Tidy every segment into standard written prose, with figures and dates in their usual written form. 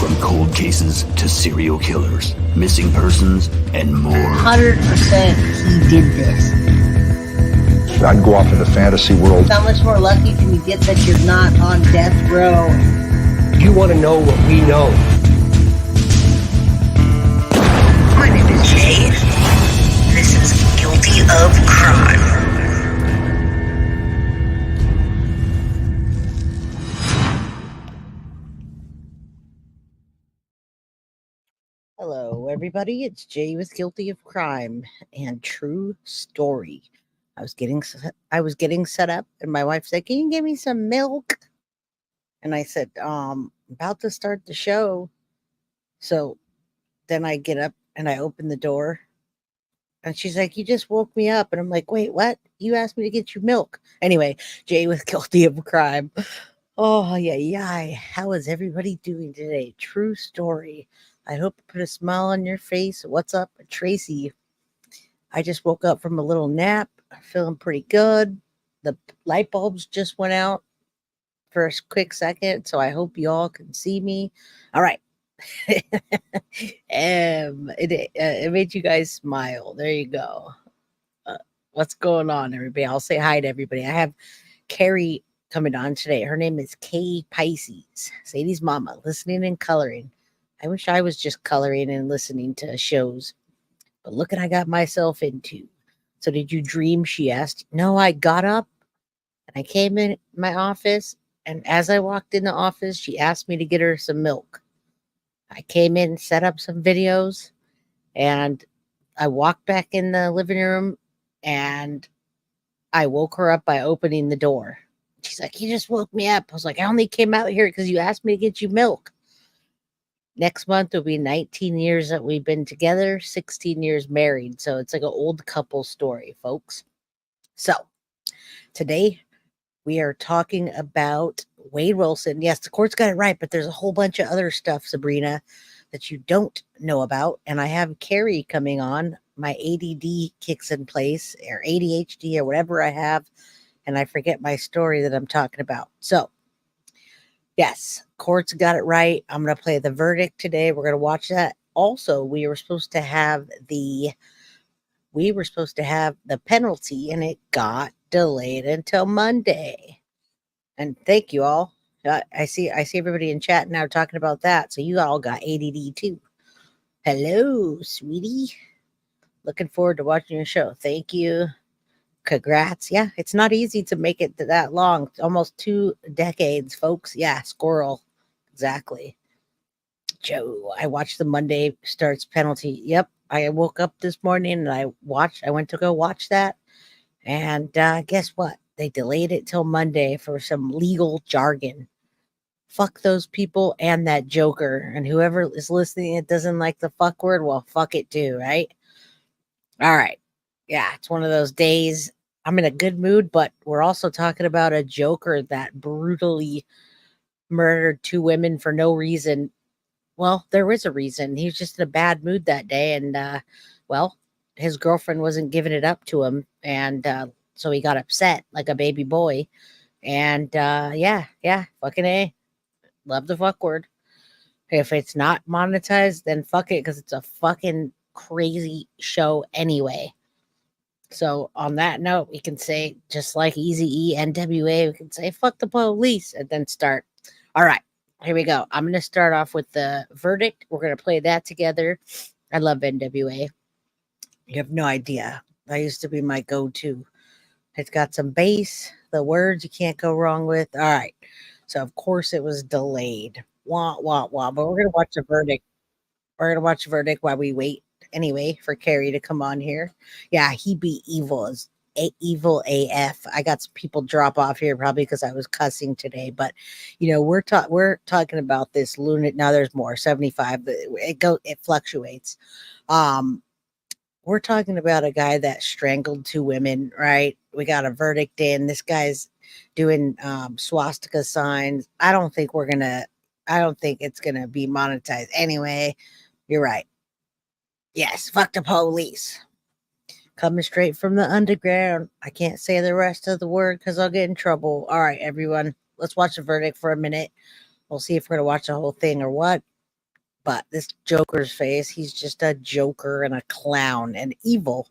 From cold cases to serial killers, missing persons, and more. 100% he did this. I'd go off into fantasy world. How much more lucky can you get that you're not on death row? You want to know what we know. My name is Jay. This is Guilty of Crime. Hello, everybody. It's Jay with Guilty of Crime and True Story. I was getting set up, and my wife said, "Can you give me some milk?" And I said, about to start the show." So then I get up and I open the door, and she's like, "You just woke me up." And I'm like, "Wait, what? You asked me to get you milk." Anyway, Jay with Guilty of Crime. Oh, yeah. How is everybody doing today? True Story. I hope I put a smile on your face. What's up, Tracy? I just woke up from a little nap. Feeling pretty good. The light bulbs just went out for a quick second, so I hope you all can see me. All right. It made you guys smile. There you go. What's going on, everybody? I'll say hi to everybody. I have Carrie coming on today. Her name is K Pisces, Sadie's mama, listening and coloring. I wish I was just coloring and listening to shows, but look what I got myself into. So did you dream? She asked. No, I got up and I came in my office, and as I walked in the office, she asked me to get her some milk. I came in, set up some videos, and I walked back in the living room, and I woke her up by opening the door. She's like, "You just woke me up." I was like, "I only came out here because you asked me to get you milk." Next month will be 19 years that we've been together, 16 years married. So it's like an old couple story, folks. So today we are talking about Wade Wilson. Yes, the court's got it right, but there's a whole bunch of other stuff, Sabrina, that you don't know about. And I have Carrie coming on. My ADD kicks in place, or ADHD, or whatever I have, and I forget my story that I'm talking about. So yes, court's got it right. I'm going to play the verdict today. We're going to watch that. Also, we were supposed to have the penalty, and it got delayed until Monday. And thank you all. I see everybody in chat now talking about that. So you all got ADD too. Hello, sweetie. Looking forward to watching your show. Thank you. Congrats. Yeah, it's not easy to make it that long. Almost 2 decades, folks. Yeah, squirrel. Exactly. Joe, I watched the Monday starts penalty. Yep. I woke up this morning and I went to go watch that. And guess what? They delayed it till Monday for some legal jargon. Fuck those people and that Joker. And whoever is listening that doesn't like the fuck word, well, fuck it too, right? All right. Yeah, it's one of those days. I'm in a good mood, but we're also talking about a Joker that brutally murdered 2 women for no reason. Well, there was a reason. He was just in a bad mood that day, and his girlfriend wasn't giving it up to him, and so he got upset like a baby boy. And fucking A. Love the fuck word. If it's not monetized, then fuck it, because it's a fucking crazy show anyway. So on that note, we can say, just like Eazy-E, NWA, we can say, fuck the police, and then start. All right, here we go. I'm going to start off with the verdict. We're going to play that together. I love NWA. You have no idea. That used to be my go-to. It's got some bass, the words you can't go wrong with. All right. So, of course, it was delayed. Wah, wah, wah. But we're going to watch the verdict. We're going to watch the verdict while we wait. Anyway, for Carrie to come on here. Yeah, he be evil as evil AF. I got some people drop off here probably because I was cussing today, but we're talking about this lunatic. Now there's more 75. It fluctuates. We're talking about a guy that strangled 2 women, right? We got a verdict in. This guy's doing swastika signs. I don't think it's gonna be monetized anyway. You're right. Yes, fuck the police. Coming straight from the underground. I can't say the rest of the word because I'll get in trouble. All right, everyone. Let's watch the verdict for a minute. We'll see if we're going to watch the whole thing or what. But this Joker's face, he's just a joker and a clown and evil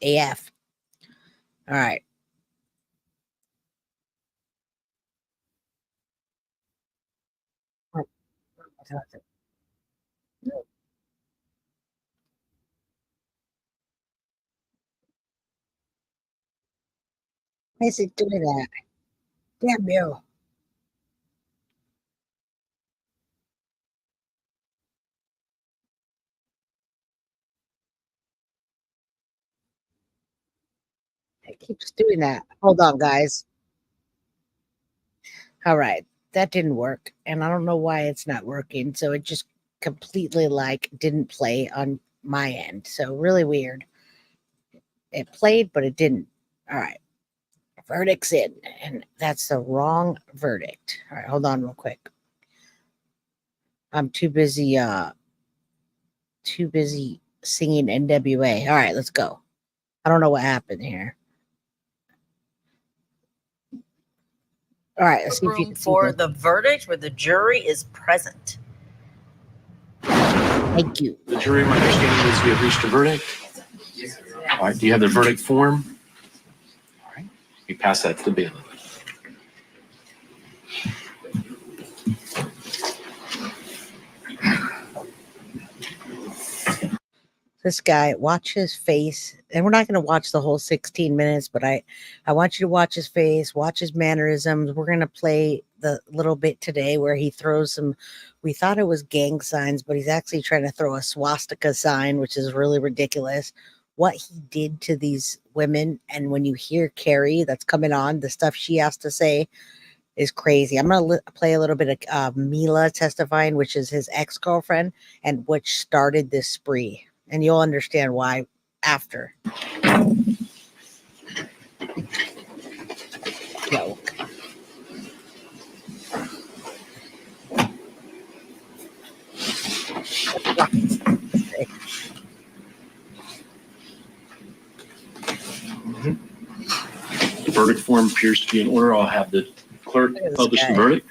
AF. All right. Why is it doing that? Damn you. It keeps doing that. Hold on, guys. All right. That didn't work. And I don't know why it's not working. So it just completely like didn't play on my end. So really weird. It played, but it didn't. All right. Verdict's in. And that's the wrong verdict. All right, hold on real quick. I'm too busy singing NWA. All right, let's go. I don't know what happened here. All right, let's see if you Room can see for this. the verdict where the jury is present. Thank you. The jury, my understanding is we have reached a verdict. All right, do you have the verdict form? All right, we pass that to the bailiff. This guy, watch his face, and we're not going to watch the whole 16 minutes, but I want you to watch his face, watch his mannerisms. We're going to play the little bit today where he throws some, we thought it was gang signs, but he's actually trying to throw a swastika sign, which is really ridiculous. What he did to these women, and when you hear Carrie that's coming on, the stuff she has to say is crazy. I'm going to play a little bit of Mila testifying, which is his ex-girlfriend, and which started this spree. And you'll understand why after. Joke. The verdict form appears to be in order. I'll have the clerk publish the verdict.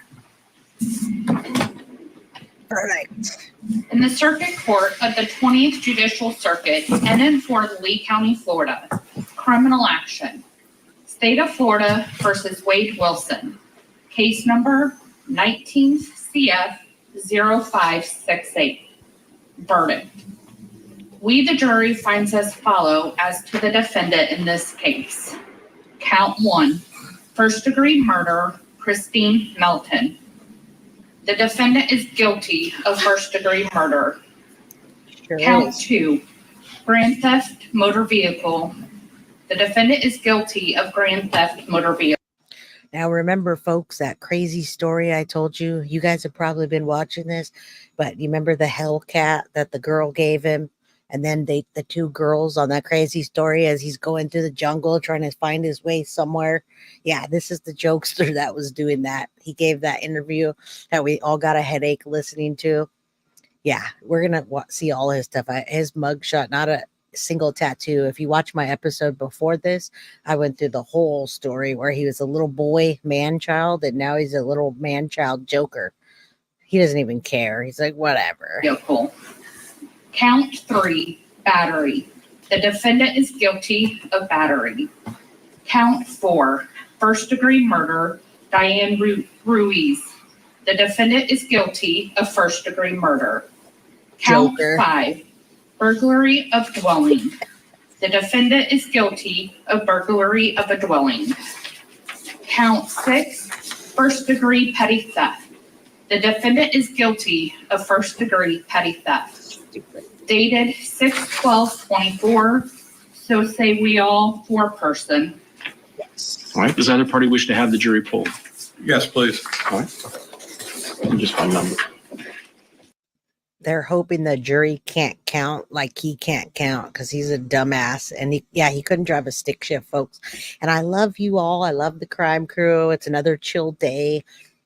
Verdict. In the Circuit Court of the 20th Judicial Circuit and in Fort Lee County, Florida, criminal action. State of Florida versus Wade Wilson. Case number 19 CF 0568. Verdict. We, the jury, finds as follow as to the defendant in this case. Count 1, first-degree murder, Christine Melton. The defendant is guilty of first-degree murder. Sure Count is. 2, grand theft motor vehicle. The defendant is guilty of grand theft motor vehicle. Now remember, folks, that crazy story I told you. You guys have probably been watching this, but you remember the Hellcat that the girl gave him? And then the two girls on that crazy story as he's going through the jungle trying to find his way somewhere. Yeah, this is the jokester that was doing that. He gave that interview that we all got a headache listening to. Yeah, we're going to see all his stuff. His mugshot, not a single tattoo. If you watch my episode before this, I went through the whole story where he was a little boy man-child, and now he's a little man-child joker. He doesn't even care. He's like, whatever. Vehicle. Count 3, battery. The defendant is guilty of battery. Count 4, first-degree murder, Diane Ruiz. The defendant is guilty of first-degree murder. Count Joker. 5, burglary of dwelling. The defendant is guilty of burglary of a dwelling. Count 6, first-degree petty theft. The defendant is guilty of first-degree petty theft. Dated 6/12/24. So say we all, 4-person. All right, does either party wish to have the jury polled? Yes, please. All right. And just one number. They're hoping the jury can't count like he can't count because he's a dumbass. And he couldn't drive a stick shift, folks. And I love you all. I love the crime crew. It's another chill day.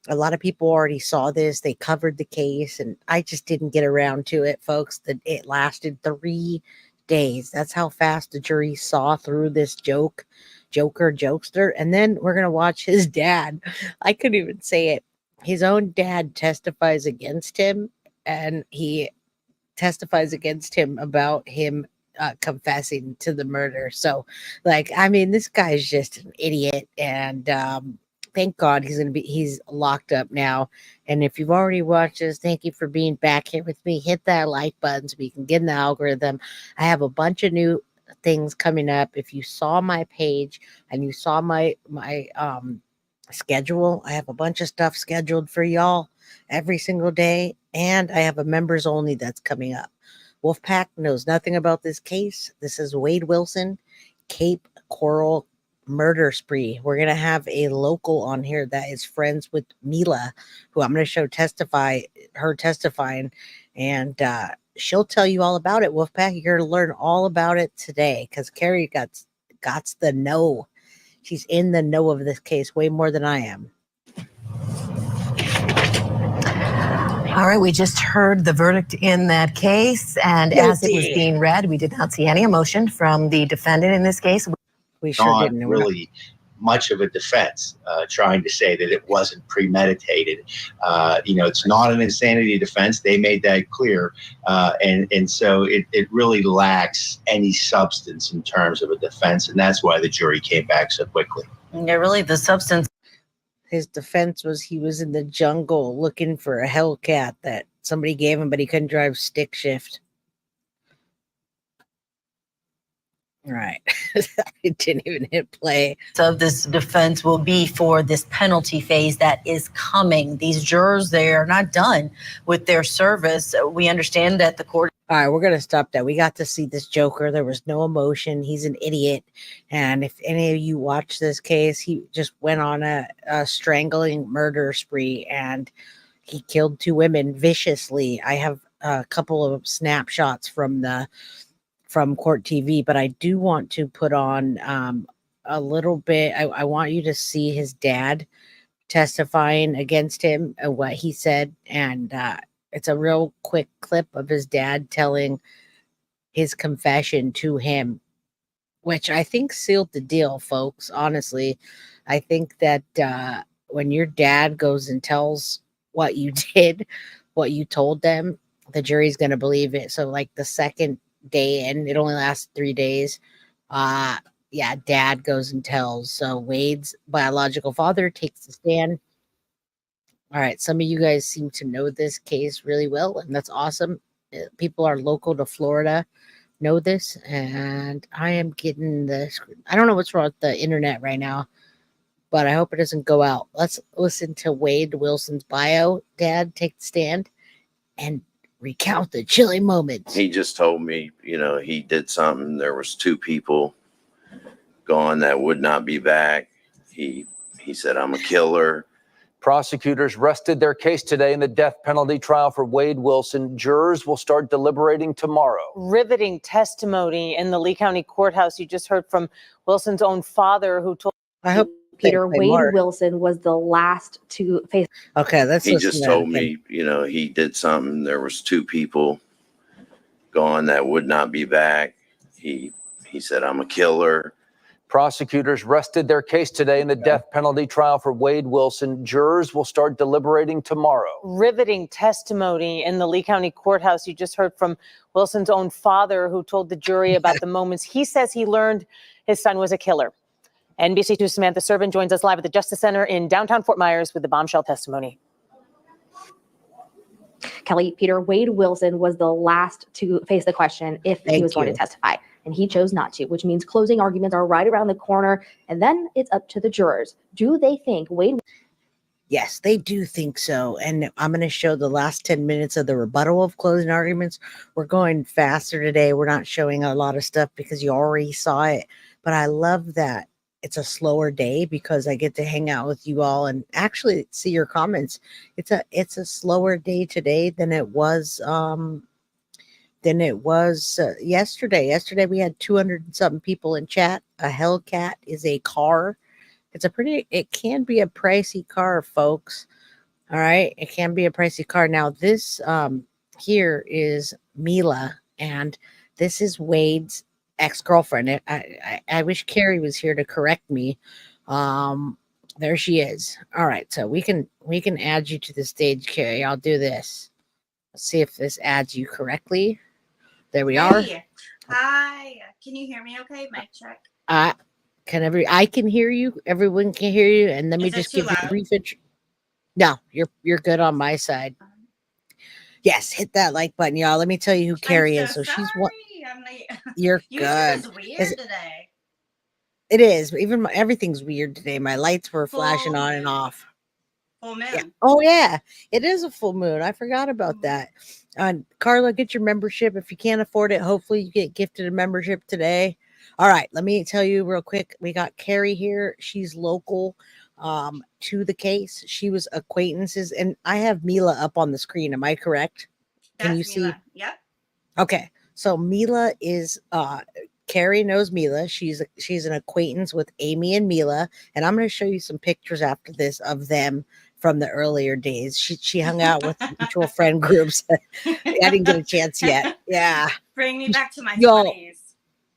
A lot of people already saw this. They covered the case, and I just didn't get around to it, folks. That it lasted 3 days. That's how fast the jury saw through this jokester. And then we're going to watch his dad. I couldn't even say it. His own dad testifies against him. and he testifies against him about him confessing to the murder. So, like, I mean, this guy's just an idiot, and thank God he's locked up now. And if you've already watched this, thank you for being back here with me. Hit that like button so we can get in the algorithm. I have a bunch of new things coming up. If you saw my page and you saw my schedule, I have a bunch of stuff scheduled for y'all every single day, and I have a members only that's coming up. Wolfpack knows nothing about this case. This is Wade Wilson, Cape Coral murder spree. We're going to have a local on here that is friends with Mila, who I'm going to show her testifying, and she'll tell you all about it. Wolfpack, you're going to learn all about it today because Carrie got the know. She's in the know of this case way more than I am. All right, we just heard the verdict in that case, and as it was being read, we did not see any emotion from the defendant in this case. We sure Not didn't. really much of a defense, trying to say that it wasn't premeditated. It's not an insanity defense. They made that clear, and so it really lacks any substance in terms of a defense, and that's why the jury came back so quickly. Yeah, really, the substance. His defense was he was in the jungle looking for a Hellcat that somebody gave him, but he couldn't drive stick shift. Right. It didn't even hit play. Of this defense will be for this penalty phase that is coming. These jurors, they are not done with their service. We understand that the court. All right, we're going to stop that. We got to see this Joker. There was no emotion. He's an idiot. And if any of you watch this case, he just went on a strangling murder spree, and he killed 2 women viciously. I have a couple of snapshots from Court TV, but I do want to put on a little bit. I want you to see his dad testifying against him and what he said. And it's a real quick clip of his dad telling his confession to him, which I think sealed the deal, folks. Honestly, I think that when your dad goes and tells what you did, what you told them, the jury's going to believe it. So like the second day in, it only lasts 3 days. Dad goes and tells. So Wade's biological father takes the stand. All right, some of you guys seem to know this case really well, and that's awesome. People are local to Florida know this, and I am getting I don't know what's wrong with the internet right now, but I hope it doesn't go out. Let's listen to Wade Wilson's bio. Dad, take the stand and recount the chilling moments. He just told me, he did something. There was 2 people gone that would not be back. He said, I'm a killer. Prosecutors rested their case today in the death penalty trial for Wade Wilson. Jurors will start deliberating tomorrow. Riveting testimony in the Lee County Courthouse. You just heard from Wilson's own father, who told. I hope Peter Wade Wilson was the last to face. Okay, that's. He just told me, he did something. There was 2 people gone that would not be back. He said, I'm a killer. Prosecutors rested their case today in the death penalty trial for Wade Wilson. Jurors will start deliberating tomorrow. Riveting testimony in the Lee County Courthouse. You just heard from Wilson's own father, who told the jury about the moments he says he learned his son was a killer. NBC2's Samantha Servin joins us live at the Justice Center in downtown Fort Myers with the bombshell testimony. Kelly, Peter Wade Wilson was the last to face the question if he was going to testify, and he chose not to, which means closing arguments are right around the corner, and then it's up to the jurors. Do they think Wade? Yes, they do think so. And I'm going to show the last 10 minutes of the rebuttal of closing arguments. We're going faster today. We're not showing a lot of stuff because you already saw it, but I love that it's a slower day because I get to hang out with you all and actually see your comments. It's a slower day today than it was yesterday. Yesterday we had 200 and something people in chat. A Hellcat is a car. It can be a pricey car, folks. All right, it can be a pricey car. Now this here is Mila, and this is Wade's ex-girlfriend. I wish Carrie was here to correct me. There she is. All right, so we can add you to the stage, Carrie. I'll do this. Let's see if this adds you correctly. There we are. Hey. Hi. Can you hear me okay? Mic check. I can hear you. Everyone can hear you. And let me Is it just too give you a loud? brief intro. No, you're good on my side. Yes, hit that like button, y'all. Let me tell you who Carrie I'm is. so So she's sorry. what I'm like, you're YouTube good. is weird today. It is. Even everything's weird today. My lights were flashing Full on and moon. off. Full moon. Yeah. Oh yeah, it is a full moon. I forgot about Mm-hmm. that. Carla, get your membership if you can't afford it. Hopefully, you get gifted a membership today. All right, let me tell you real quick. We got Carrie here. She's local to the case. She was acquaintances, and I have Mila up on the screen. Am I correct? Can That's you see? Mila. Yep. Okay, so Mila is Carrie knows Mila. She's an acquaintance with Amy and Mila, and I'm going to show you some pictures after this of them from the earlier days. She hung out with mutual friend groups. I didn't get a chance yet. Yeah, Bring me back to my y'all. 20s.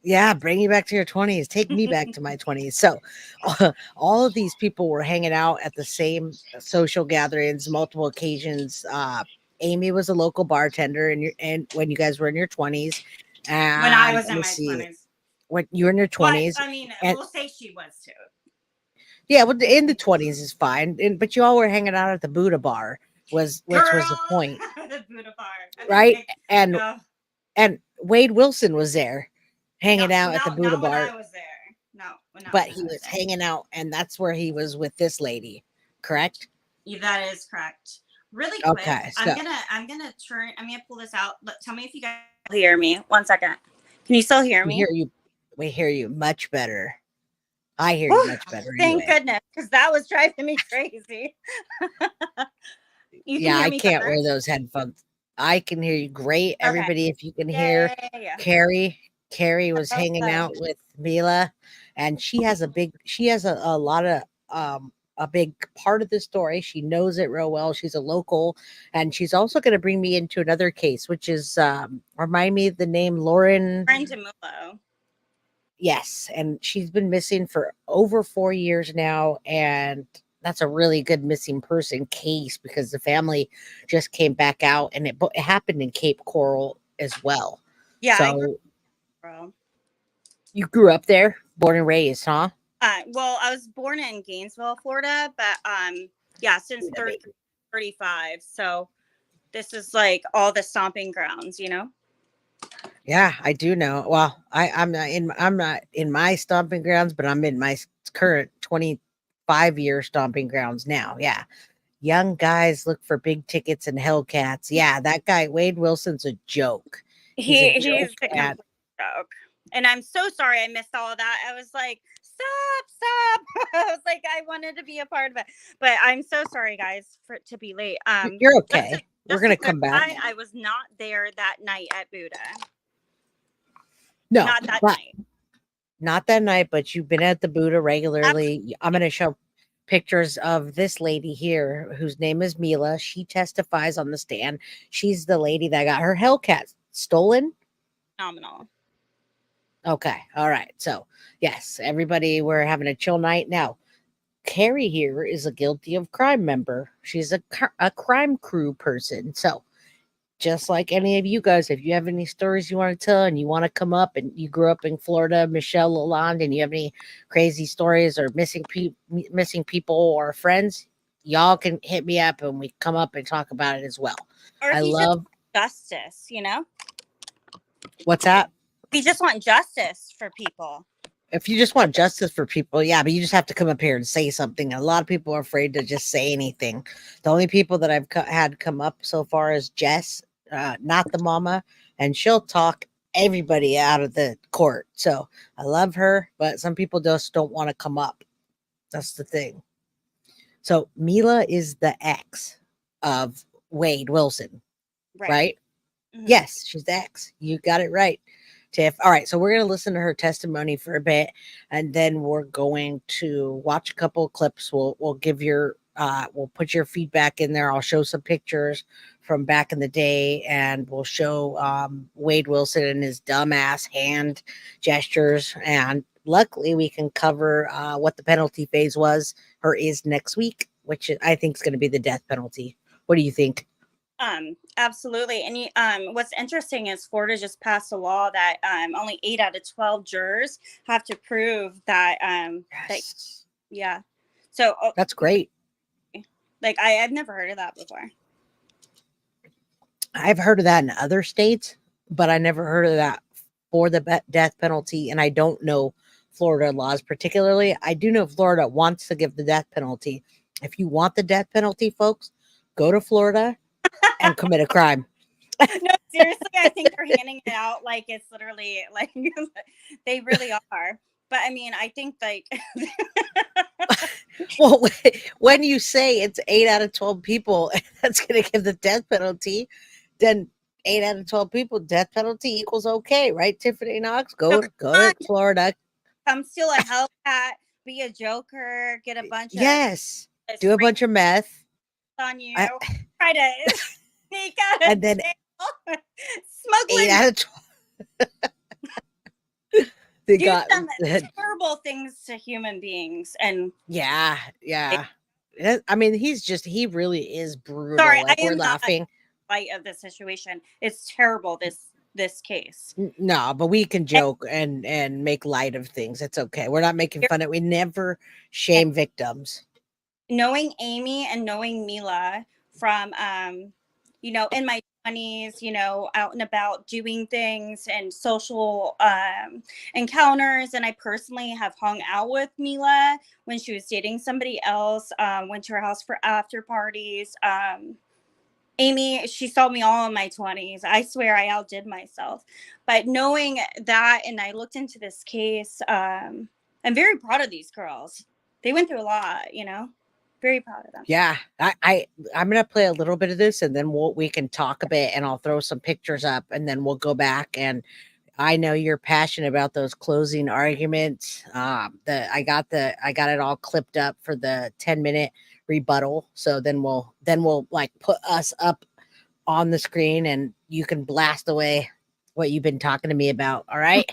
Yeah, bring you back to your 20s. Take me back to my 20s. So, all of these people were hanging out at the same social gatherings, multiple occasions. Amy was a local bartender, and when you guys were in your 20s, and When I was let in me my see, 20s. when you were in your Well, 20s, I mean, and we'll say she was too. yeah, well, in the 20s is fine. But you all were hanging out at the Buddha bar, which was the point, The Buddha bar. right? And No, Wade Wilson was there, hanging out at the not Buddha when bar. I was there. No, not But when he I was there. hanging out, and that's where he was with this lady, correct? Yeah, that is correct. Really quick, Okay, so I'm gonna pull this out. Tell me if you guys hear me. 1 second. Can you still hear me? we hear you much better. I hear you Whew, much better thank anyway. goodness, because that was driving me crazy. You can Yeah, hear I me can't better? wear those headphones. I can hear you great. Okay. Everybody, if you can hear Yay. Carrie was hanging out with Mila, and she has a lot of a big part of the story. She knows it real well. She's a local, and she's also going to bring me into another case, which is remind me of the name Lauren. Demulo. Yes, and she's been missing for over 4 years now, and that's a really good missing person case because the family just came back out, and it happened in Cape Coral as well. Yeah, So bro. you grew up there, born and raised, huh? Well, I was born in Gainesville, Florida, but yeah, since 35. So this is like all the stomping grounds, you know? Yeah, I do know. Well, I'm not in my stomping grounds, but I'm in my current 25-year stomping grounds now. Yeah. Young guys look for big tickets and Hellcats. Yeah, that guy Wade Wilson's a joke. He's a He's joke. a complete joke. And I'm so sorry I missed all of that. I was like, stop. I was like, I wanted to be a part of it. But I'm so sorry, guys, for it to be late. You're okay. We're gonna come back. I was not there that night at Buddha. No, not that night. Not that night, but you've been at the Buddha regularly. I'm going to show pictures of this lady here whose name is Mila. She testifies on the stand. She's the lady that got her Hellcat stolen. Phenomenal. Okay. All right. So, yes, everybody, we're having a chill night. Now, Carrie here is a guilty of crime member. She's a crime crew person. So, just like any of you guys, if you have any stories you want to tell and you want to come up and you grew up in Florida, Michelle Lalonde, and you have any crazy stories or missing people or friends, y'all can hit me up and we come up and talk about it as well. Or if I you love just justice, you know? what's that? We just want justice for people. If you just want justice for people, yeah, but you just have to come up here and say something. A lot of people are afraid to just say anything. The only people that I've had come up so far is Jess, not the mama, and she'll talk everybody out of the court. So I love her, but some people just don't want to come up. That's the thing. So Mila is the ex of Wade Wilson, right? Mm-hmm. Yes, she's the ex. You got it right, Tiff. All right, so we're going to listen to her testimony for a bit, and then we're going to watch a couple of clips. We'll give your we'll put your feedback in there. I'll show some pictures from back in the day, and we'll show Wade Wilson and his dumbass hand gestures. And luckily, we can cover what the penalty phase was or is next week, which I think is going to be the death penalty. What do you think? Absolutely. And what's interesting is Florida just passed a law that only 8 out of 12 jurors have to prove that Yes. yeah. So That's great. like I've never heard of that before. I've heard of that in other states, but I never heard of that for the death penalty. And I don't know Florida laws particularly. I do know Florida wants to give the death penalty. If you want the death penalty, folks, go to Florida and commit a crime. No, seriously, I think they're handing it out like it's literally like they really are. But I mean, I think like Well, when you say it's 8 out of 12 people that's going to give the death penalty, then 8 out of 12 people, death penalty equals okay, right? Tiffany Knox, go to Florida. come steal a Hellcat, be a joker, get a bunch Yes, of do a bunch of meth. on you, try to sneak out of And then jail, 8 smuggling. out of 12. They Do got some terrible things to human beings, and yeah. I mean, he really is brutal. sorry, Like, I we're am laughing. not light of the situation. It's terrible. This case. No, but we can joke and make light of things. It's okay. We're not making fun of. We never shame victims. Knowing Amy and knowing Mila from in my 20s, out and about doing things and social encounters, and I personally have hung out with Mila when she was dating somebody else, went to her house for after parties. Amy, she saw me all in my 20s. I swear I outdid myself. But knowing that, and I looked into this case, I'm very proud of these girls. They went through a lot, very proud of them. Yeah, I'm gonna play a little bit of this, and then we can talk a bit, and I'll throw some pictures up, and then we'll go back. And I know you're passionate about those closing arguments. I got it all clipped up for the 10-minute rebuttal. So then we'll like put us up on the screen, and you can blast away what you've been talking to me about. All right.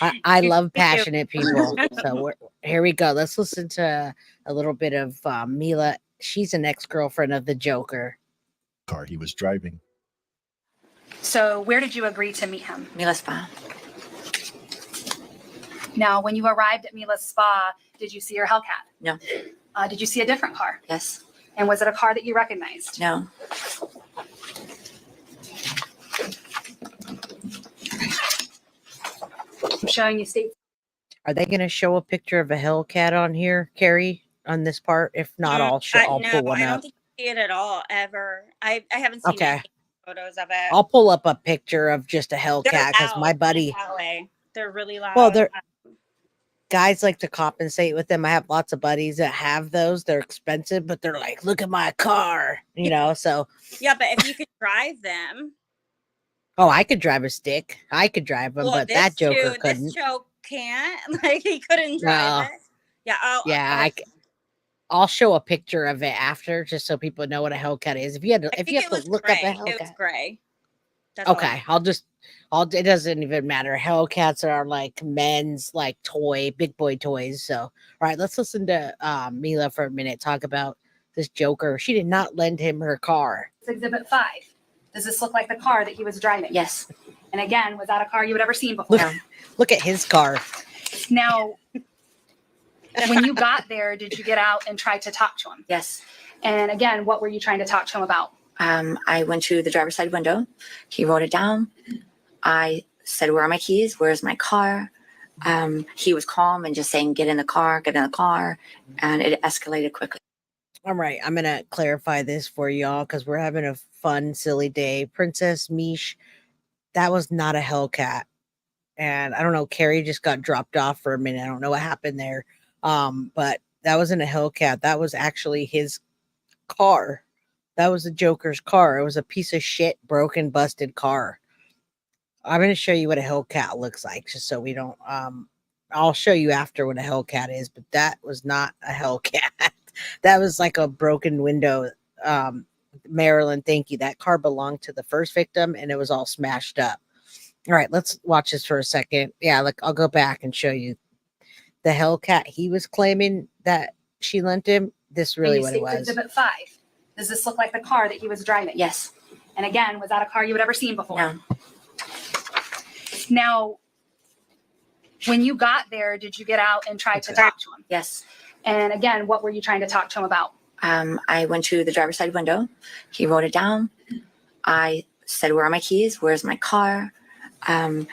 I love passionate people. So here we go. Let's listen to a little bit of Mila. She's an ex-girlfriend of the Joker. Car he was driving. So where did you agree to meet him? Mila's spa. Now, when you arrived at Mila's spa, did you see your Hellcat? No. Did you see a different car? Yes. And was it a car that you recognized? No. I'm showing you state. Are they going to show a picture of a Hellcat on here, Carrie, on this part? If not, I'll pull one I up. don't think you see it at all ever. I haven't seen any photos of it. I'll pull up a picture of just a Hellcat because my buddy. They're really loud. Well, guys like to compensate with them. I have lots of buddies that have those. They're expensive, but they're like, look at my car, so. Yeah, but if you could drive them. Oh, I could drive a stick. I could drive them, but that Joker couldn't. This joke can't. Like, he couldn't drive it. Yeah. I'll show a picture of it after, just so people know what a Hellcat is. If you have to look up a Hellcat. It was gray. Okay, it doesn't even matter. Hellcats are like men's like big boy toys. So, all right, let's listen to Mila for a minute. Talk about this Joker. She did not lend him her car. It's Exhibit 5. Does this look like the car that he was driving? Yes. And again, was that a car you had ever seen before? Look at his car. Now, when you got there, did you get out and try to talk to him? Yes. And again, what were you trying to talk to him about? I went to the driver's side window. He wrote it down. I said, where are my keys? Where's my car? He was calm and just saying, get in the car. And it escalated quickly. All right, I'm going to clarify this for y'all because we're having a fun, silly day. Princess Mish, that was not a Hellcat. And I don't know, Carrie just got dropped off for a minute. I don't know what happened there. But that wasn't a Hellcat. That was actually his car. That was the Joker's car. It was a piece of shit, broken, busted car. I'm going to show you what a Hellcat looks like, just so we don't. I'll show you after what a Hellcat is, but that was not a Hellcat. That was like a broken window. Marilyn, thank you. That car belonged to the first victim, and it was all smashed up. All right, let's watch this for a second. Yeah, I'll go back and show you the Hellcat he was claiming that she lent him. This really what it was. Exhibit 5. Does this look like the car that he was driving? Yes. And again, was that a car you had ever seen before? No. Now, when you got there, did you get out and try to talk to him? Yes. And again, what were you trying to talk to him about? I went to the driver's side window. He wrote it down. I said, where are my keys? Where's my car?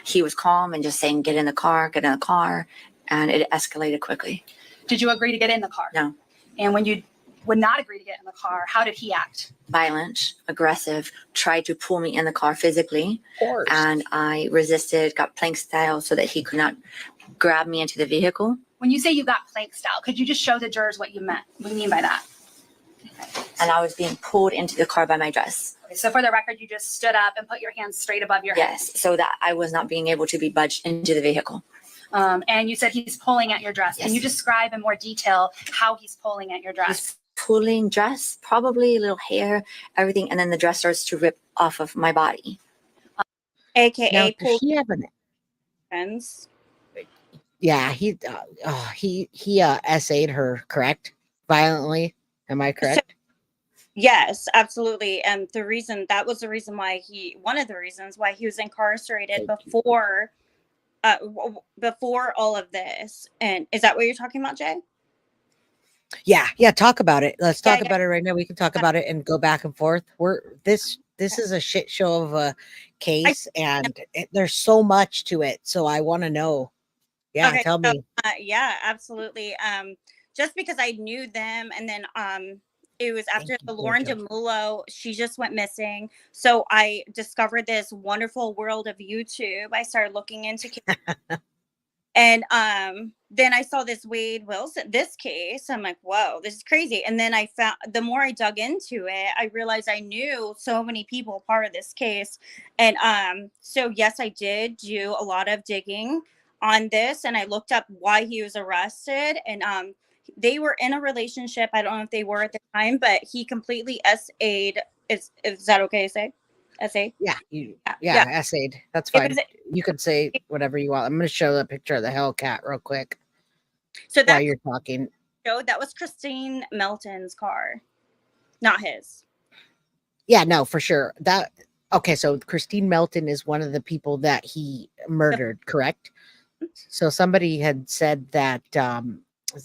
He was calm and just saying, get in the car, get in the car. And it escalated quickly. Did you agree to get in the car? No. And when you would not agree to get in the car, how did he act? Violent, aggressive, tried to pull me in the car physically. Of course. And I resisted, got plank style so that he could not grab me into the vehicle. When you say you got plank style, could you just show the jurors what you mean by that? And I was being pulled into the car by my dress. Okay, so for the record, you just stood up and put your hands straight above your head. Yes, so that I was not being able to be budged into the vehicle. And you said he's pulling at your dress. Yes. Can you describe in more detail how he's pulling at your dress? He's pulling dress, probably a little hair, everything, and then the dress starts to rip off of my body. AKA Now, pull does he have an? friends. Yeah, he essayed her, correct? Violently. Am I correct? Yes, absolutely. And that was the reason why one of the reasons why he was incarcerated before all of this. And is that what you're talking about, Jay? Yeah. Talk about it. Let's talk about it right now. We can talk about it and go back and forth. This is a shit show of a case, and there's so much to it. So I want to know. Yeah, Okay, tell me. Yeah, absolutely. Just because I knew them, and then it was after the Lauren DeMulo, she just went missing. So I discovered this wonderful world of YouTube. I started looking into and then I saw this Wade Wilson, this case. I'm like, whoa, this is crazy. And then I found, the more I dug into it, I realized I knew so many people part of this case. And so yes, I did do a lot of digging on this, and I looked up why he was arrested, and they were in a relationship. I don't know if they were at the time, but he completely SA'd. Is that okay to say? SA? Yeah, essayed. That's fine. You can say whatever you want. I'm going to show the picture of the Hellcat real quick. So while you're talking, that was Christine Melton's car, not his. Yeah, no, for sure. Okay. So Christine Melton is one of the people that he murdered, correct? So somebody had said that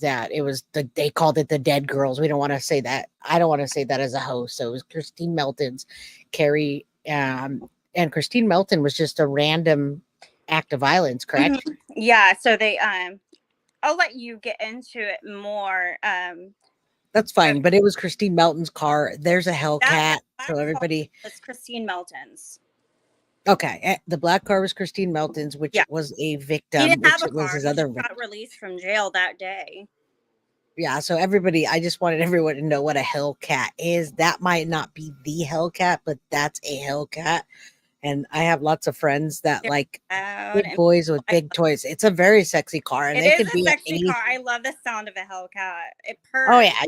that it was they called it the dead girls. We don't want to say that. I don't want to say that as a host. So it was Christine Melton's Carrie, and Christine Melton was just a random act of violence, correct? Mm-hmm. Yeah. So they I'll let you get into it more. That's fine, but it was Christine Melton's car. There's a Hellcat. So everybody. It's Christine Melton's. Okay, the black car was Christine Melton's, which was a victim. He didn't have a which was car. his He other got released from jail that day. Yeah, so everybody, I just wanted everyone to know what a Hellcat is. That might not be the Hellcat, but that's a Hellcat. And I have lots of friends that like big boys with big toys. It's a very sexy car, and It they is could a be sexy car. I love the sound of a Hellcat. It purrs. Oh yeah,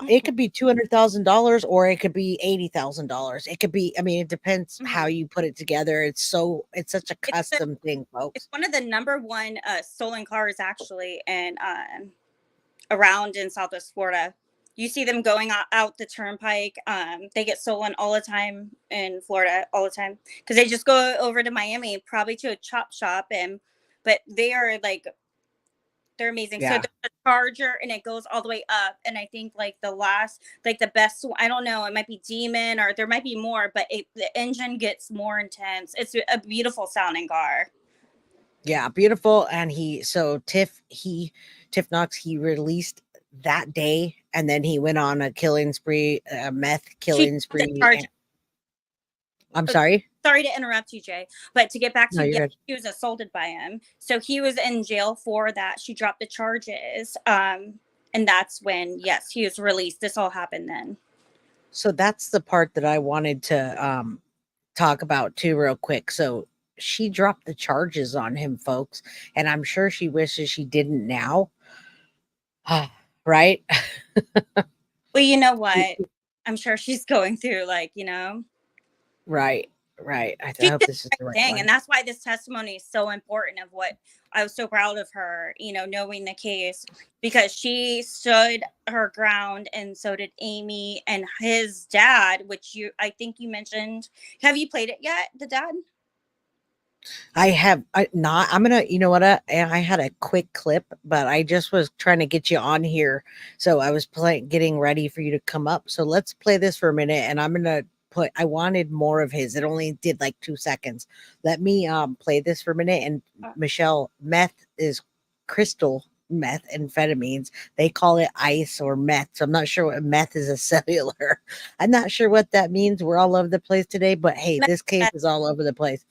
it could be $200,000 or it could be $80,000. It could be. I mean, it depends how you put it together. It's such a custom thing, folks. It's one of the number one stolen cars actually, and around in Southwest Florida. You see them going out the turnpike. They get stolen all the time in Florida, all the time, because they just go over to Miami, probably to a chop shop, but they are like, they're amazing. Yeah. So there's a Charger, and it goes all the way up. And I think like the best one, I don't know, it might be Demon, or there might be more, but the engine gets more intense. It's a beautiful sounding car. Yeah, beautiful. And Tiff Knox, he released that day, and then he went on a killing spree, a meth killing spree. I'm sorry. Sorry to interrupt you, Jay, but to get back to she was assaulted by him. So he was in jail for that. She dropped the charges. And that's when, yes, he was released. This all happened then. So that's the part that I wanted to talk about too, real quick. So she dropped the charges on him, folks, and I'm sure she wishes she didn't now. Right? Well, you know what? I'm sure she's going through, like, Right. Right. I She hope did this is the the right right thing, one. and that's why this testimony is so important. Of what I was so proud of her, knowing the case, because she stood her ground, and so did Amy and his dad, which I think you mentioned. Have you played it yet? The dad? I have not. I'm gonna. You know what? I had a quick clip, but I just was trying to get you on here, so I was getting ready for you to come up. So let's play this for a minute, and I'm gonna put. I wanted more of his. It only did like 2 seconds. Let me play this for a minute. And Michelle, meth is crystal methamphetamines. They call it ice or meth. So I'm not sure what meth is. A cellular. I'm not sure what that means. We're all over the place today, but hey, this case is all over the place.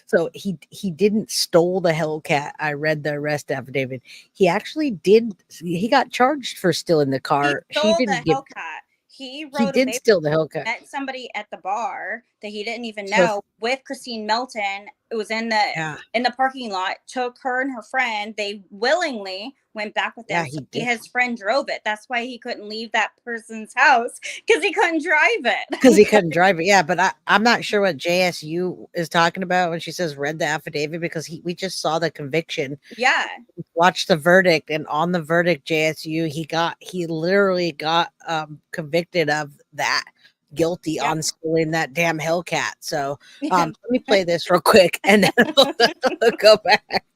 So he didn't stole the Hellcat. I read the arrest affidavit. He actually did. He got charged for stealing the car. He She stole didn't the get. Hellcat. He He rode did away. steal the Hellcat. Met somebody at the bar that he didn't even So- know with Christine Melton. It was in the Yeah. parking lot. Took her and her friend. They willingly went back with Yeah, them. he So did. his friend drove it. That's why he couldn't leave that person's house, because he couldn't drive it. Because he couldn't drive it. Yeah, but I'm not sure what JSU is talking about when she says read the affidavit, because we just saw the conviction. Yeah. Watched the verdict, and on the verdict, JSU, he literally got convicted of that. Guilty on stealing that damn Hellcat. So let me play this real quick and then we'll go back.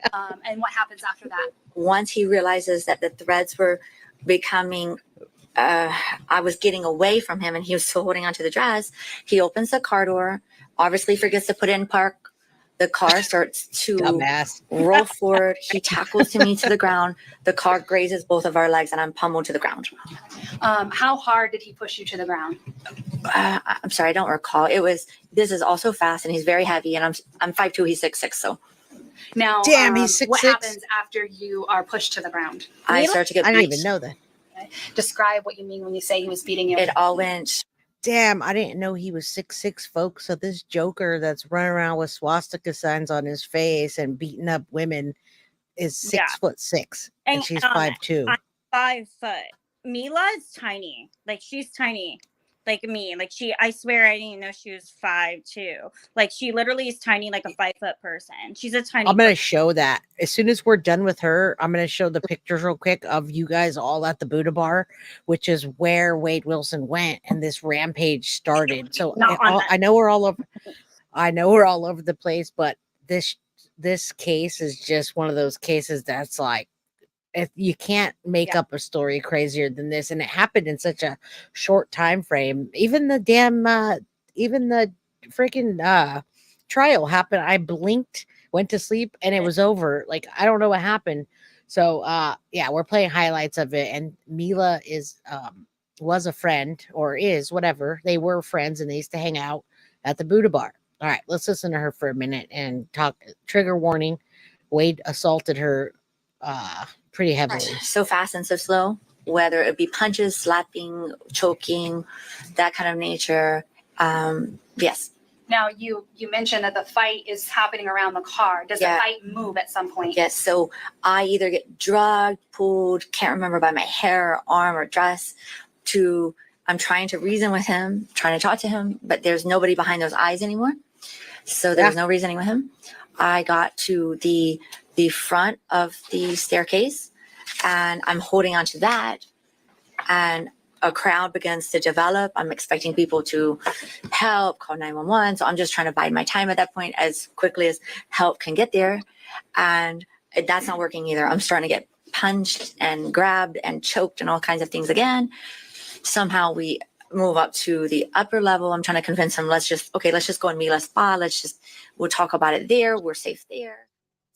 And what happens after that? Once he realizes that the threads were becoming, I was getting away from him and he was still holding onto the dress, he opens the car door, obviously forgets to put it in park. The car starts to roll forward. He tackles me to the ground. The car grazes both of our legs and I'm pummeled to the ground. How hard did he push you to the ground? I'm sorry, I don't recall. This is also fast and he's very heavy and I'm 5'2", he's 6'6", so. Now, Damn, he's 6'6". what happens after you are pushed to the ground? I start to get I didn't beat. even know that. Okay. Describe what you mean when you say he was beating you. It all went. Damn, I didn't know he was 6'6", folks. So this Joker that's running around with swastika signs on his face and beating up women is 6'6", and she's 5'2". I'm 5 foot. Mila is tiny. Like, she's tiny. Like me. Like, I swear I didn't even know she was 5'2". Like, she literally is tiny, like a 5 foot person. She's a tiny. I'm going to show that as soon as we're done with her. I'm going to show the pictures real quick of you guys all at the Buddha bar, which is where Wade Wilson went and this rampage started. So I know we're all over. I know we're all over the place, but this case is just one of those cases that's like, if you can't make up a story crazier than this, and it happened in such a short time frame. Even the damn even the freaking trial happened. I blinked, went to sleep, and it was over. Like, I don't know what happened. So yeah, we're playing highlights of it, and Mila was a friend, or is, whatever. They were friends and they used to hang out at the Buddha bar. All right, let's listen to her for a minute and talk. Trigger warning: Wade assaulted her pretty heavily. So fast and so slow, whether it be punches, slapping, choking, that kind of nature. Yes. Now, you mentioned that the fight is happening around the car. Does the fight move at some point? Yes. So I either get drugged, pulled, can't remember, by my hair, arm, or dress, I'm trying to reason with him, trying to talk to him, but there's nobody behind those eyes anymore. So there was no reasoning with him. I got to the front of the staircase and I'm holding onto that, and a crowd begins to develop. I'm expecting people to help, call 911. So I'm just trying to bide my time at that point as quickly as help can get there. And that's not working either. I'm starting to get punched and grabbed and choked and all kinds of things again. Somehow we move up to the upper level. I'm trying to convince him, let's just go in Mila's spa. We'll talk about it there. We're safe there.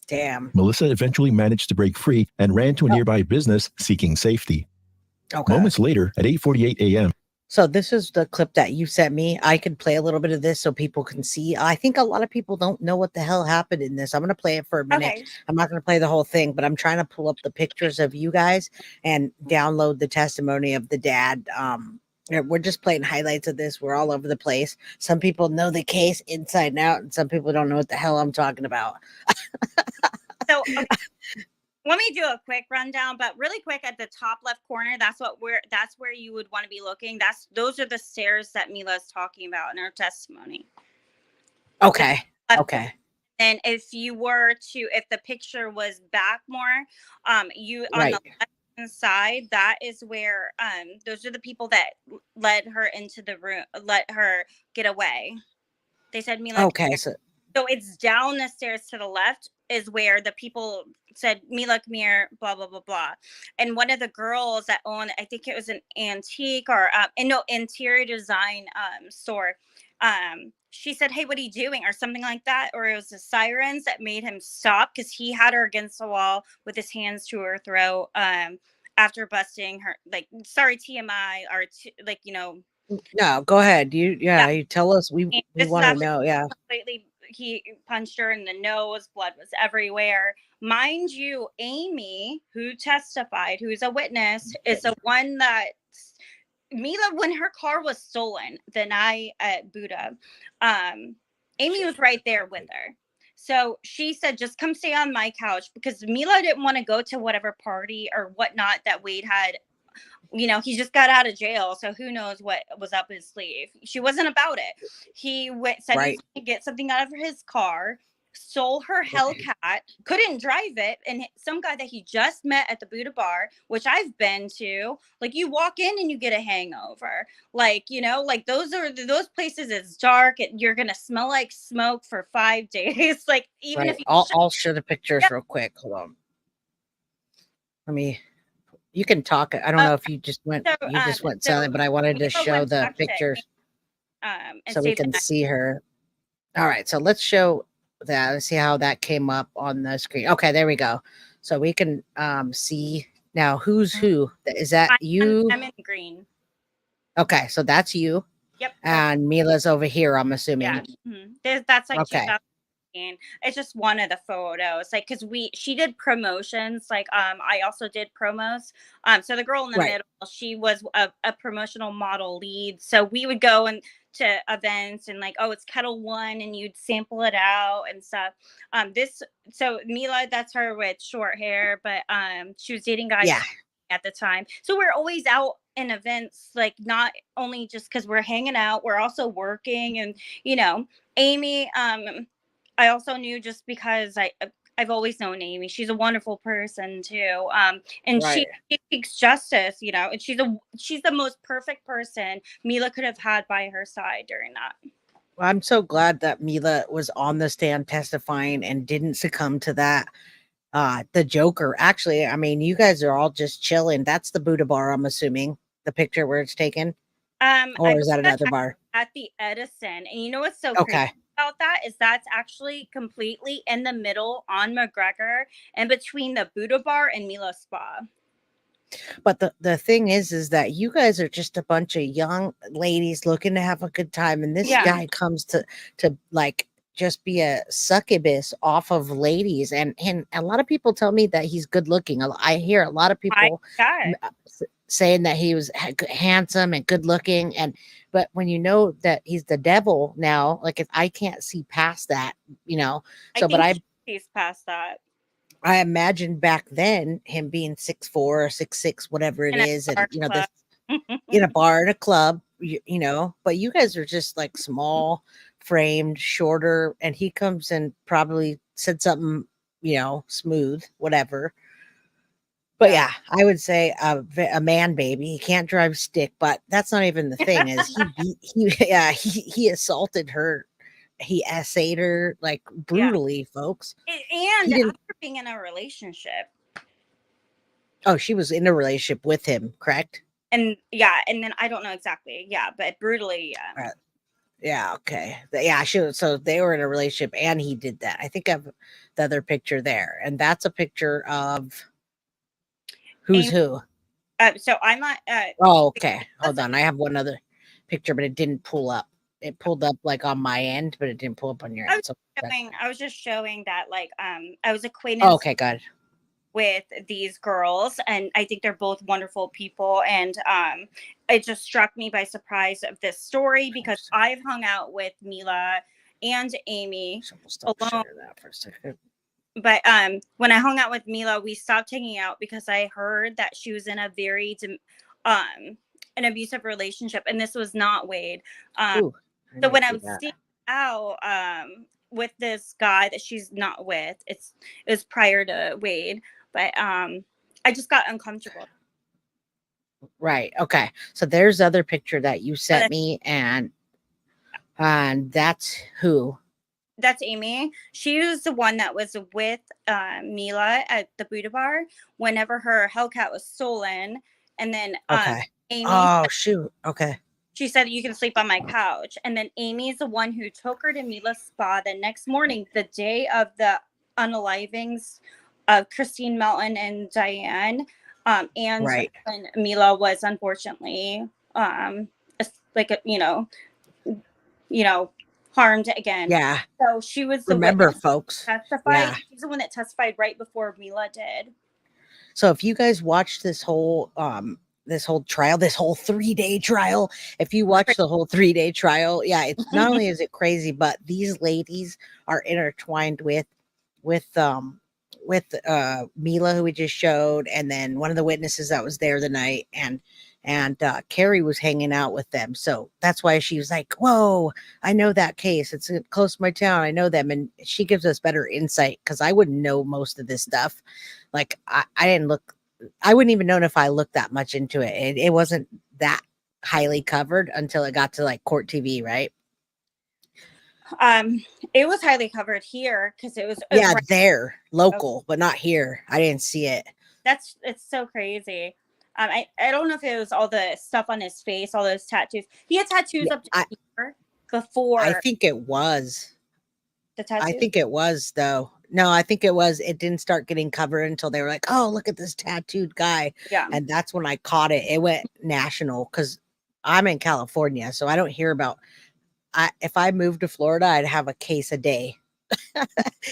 Damn. Melissa eventually managed to break free and ran to a nearby business seeking safety. Okay. Moments later, at 8:48 a.m. So this is the clip that you sent me. I could play a little bit of this so people can see. I think a lot of people don't know what the hell happened in this. I'm going to play it for a minute. Okay. I'm not going to play the whole thing, but I'm trying to pull up the pictures of you guys and download the testimony of the dad. We're just playing highlights of this. We're all over the place. Some people know the case inside and out, and some people don't know what the hell I'm talking about. So let me do a quick rundown, but really quick at the top left corner, that's where you would want to be looking. Those are the stairs that Mila's talking about in her testimony. Okay. Okay. And if the picture was back more, you on the left hand side, that is where those are the people that led her into the room, let her get away. They said Mila. Okay. So it's down the stairs to the left is where the people said Mila, come here, blah blah blah blah. And one of the girls that owned, I think it was an antique or interior design store. She said, "Hey, what are you doing?" or something like that, or it was the sirens that made him stop because he had her against the wall with his hands to her throat. After busting her, like, sorry, TMI, or no, go ahead. You tell us. We want to know. Yeah. Completely, he punched her in the nose. Blood was everywhere. Mind you, Amy, who testified, who's a witness, is the one that Mila, when her car was stolen the night at Buddha, Amy was right there with her. So she said, just come stay on my couch, because Mila didn't want to go to whatever party or whatnot that Wade had. He just got out of jail, so who knows what was up his sleeve. She wasn't about it. He said he was going to get something out of his car, stole her Hellcat, couldn't drive it, and some guy that he just met at the Buddha bar, which I've been to, like, you walk in and you get a hangover, like those places. It's dark, you're gonna smell like smoke for 5 days. Like, even if I'll show the pictures real quick. Hold on. You can talk. I don't know if you just went silent, but I wanted to show the pictures so we can see her. All right, so let's show that. Let's see how that came up on the screen. Okay, there we go. So we can see now who's who. Is that you? I'm in green. Okay, so that's you. Yep. And Mila's over here, I'm assuming. Yeah. Mm-hmm. That's like okay. 2000. It's just one of the photos, like, because she did promotions, like I also did promos. So the girl in the middle, she was a promotional model lead. So we would go to events and, like, oh, it's Kettle One, and you'd sample it out and stuff. So Mila, that's her with short hair, but she was dating guys at the time. So we're always out in events, like, not only just because we're hanging out, we're also working. And Amy, I also knew, just because I've always known Amy. She's a wonderful person too. And she seeks justice, and she's the most perfect person Mila could have had by her side during that. Well, I'm so glad that Mila was on the stand testifying and didn't succumb to that. The Joker. Actually, I mean, you guys are all just chilling. That's the Buddha bar, I'm assuming. The picture where it's taken. Or is that another bar? At the Edison. And you know what's so crazy about that is that's actually completely in the middle on McGregor, and between the Buddha bar and Mila Spa. But the thing is that you guys are just a bunch of young ladies looking to have a good time, and this guy comes to like just be a succubus off of ladies, and a lot of people tell me that he's good looking. I hear a lot of people saying that he was handsome and good looking, but when you know that he's the devil now, like, if I can't see past that, I he's past that. I imagine back then him being 6'4" or 6'6", whatever it is, and this in a bar, in a club, but you guys are just like small framed, shorter, and he comes and probably said something, smooth, whatever. But yeah, I would say a man baby. He can't drive stick, but that's not even the thing. Is he assaulted her. He essayed her, like, brutally, folks. And after being in a relationship. Oh, she was in a relationship with him, correct? And then I don't know exactly. But brutally. Yeah, okay. So they were in a relationship and he did that. I think I have the other picture there. And that's a picture of who's who. So I'm not. Okay. Hold on. I have one other picture, but it didn't pull up. It pulled up, like, on my end, but it didn't pull up on your end. I was just showing that, like, I was acquainted. Okay, good. With these girls, and I think they're both wonderful people, and it just struck me by surprise of this story, because I've hung out with Mila and Amy alone. That for a second. But when I hung out with Mila, we stopped hanging out because I heard that she was in a very an abusive relationship, and this was not Wade. Ooh, So when I see was that. seeing out with this guy that she's not with, it was prior to Wade, but I just got uncomfortable. Right. Okay. So there's the other picture that you sent that's- me, and that's who. That's Amy. She was the one that was with Mila at the Buddha bar whenever her Hellcat was stolen. And then Okay. Amy, Oh shoot. Okay. she said, you can sleep on my couch. And then Amy's the one who took her to Mila's spa the next morning, the day of the unalivings of Christine Melton and Diane. And Right. when Mila was unfortunately harmed again. Yeah. So she was the Remember, witness folks. testified. Yeah. She's the one that testified right before Mila did. So if you guys watched this whole trial, this whole 3-day trial, if you watch the whole 3-day trial, yeah, it's not only is it crazy, but these ladies are intertwined with Mila, who we just showed, and then one of the witnesses that was there the night, and Carrie was hanging out with them. So that's why she was like, whoa, I know that case. It's close to my town. I know them. And she gives us better insight, because I wouldn't know most of this stuff. Like I didn't look, I wouldn't even know if I looked that much into it. It wasn't that highly covered until it got to like court TV, right? It was highly covered here because it was there, local, but not here. I didn't see it. It's so crazy. I don't know if it was all the stuff on his face, all those tattoos. He had tattoos up to here before. I think it was. The tattoo. I think it was, though. No, I think it was. It didn't start getting covered until they were like, oh, look at this tattooed guy. Yeah. And that's when I caught it. It went national because I'm in California, so I don't hear about. If I moved to Florida, I'd have a case a day.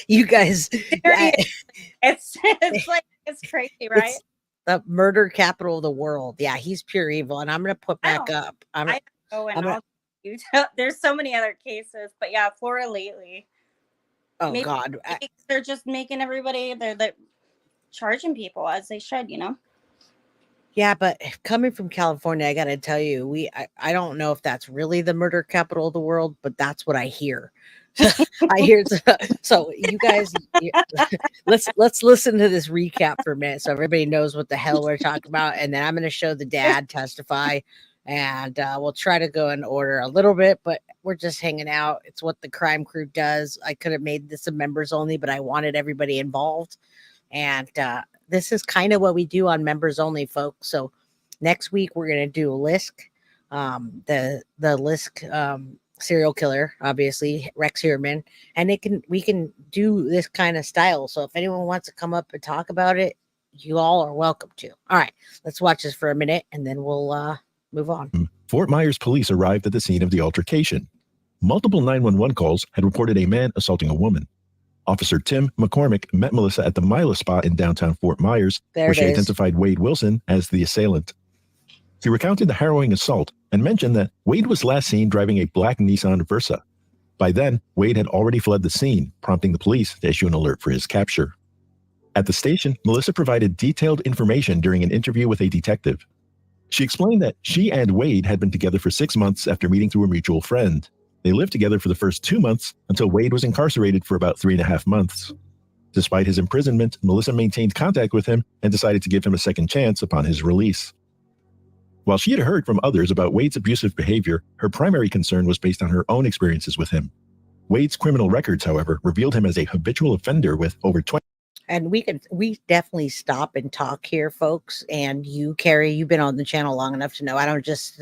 You guys, it's like it's crazy, right? It's the murder capital of the world. Yeah, he's pure evil, and I'm gonna put back up. There's so many other cases, but yeah, Florida lately. Oh maybe God, they're just making everybody. They're charging people as they should, you know. Yeah, but coming from California, I got to tell you, I don't know if that's really the murder capital of the world, but that's what I hear. I hear. So you guys, let's listen to this recap for a minute, so everybody knows what the hell we're talking about, and then I'm going to show the dad testify, and we'll try to go in order a little bit, but we're just hanging out. It's what the crime crew does. I could have made this a members only, but I wanted everybody involved, and this is kind of what we do on members only, folks. So next week we're going to do Lisk, the Lisk serial killer, obviously Rex Heuermann, and we can do this kind of style. So if anyone wants to come up and talk about it, you all are welcome to. All right, let's watch this for a minute and then we'll move on. Fort Myers police arrived at the scene of the altercation. Multiple 911 calls had reported a man assaulting a woman. Officer Tim McCormick met Melissa at the Mila spot in downtown Fort Myers, where she identified Wade Wilson as the assailant. She recounted the harrowing assault and mentioned that Wade was last seen driving a black Nissan Versa. By then, Wade had already fled the scene, prompting the police to issue an alert for his capture. At the station, Melissa provided detailed information during an interview with a detective. She explained that she and Wade had been together for 6 months after meeting through a mutual friend. They lived together for the first 2 months until Wade was incarcerated for about 3.5 months. Despite his imprisonment, Melissa maintained contact with him and decided to give him a second chance upon his release. While she had heard from others about Wade's abusive behavior, her primary concern was based on her own experiences with him. Wade's criminal records, however, revealed him as a habitual offender with over 20. And we definitely stop and talk here, folks. And you, Carrie, you've been on the channel long enough to know I don't just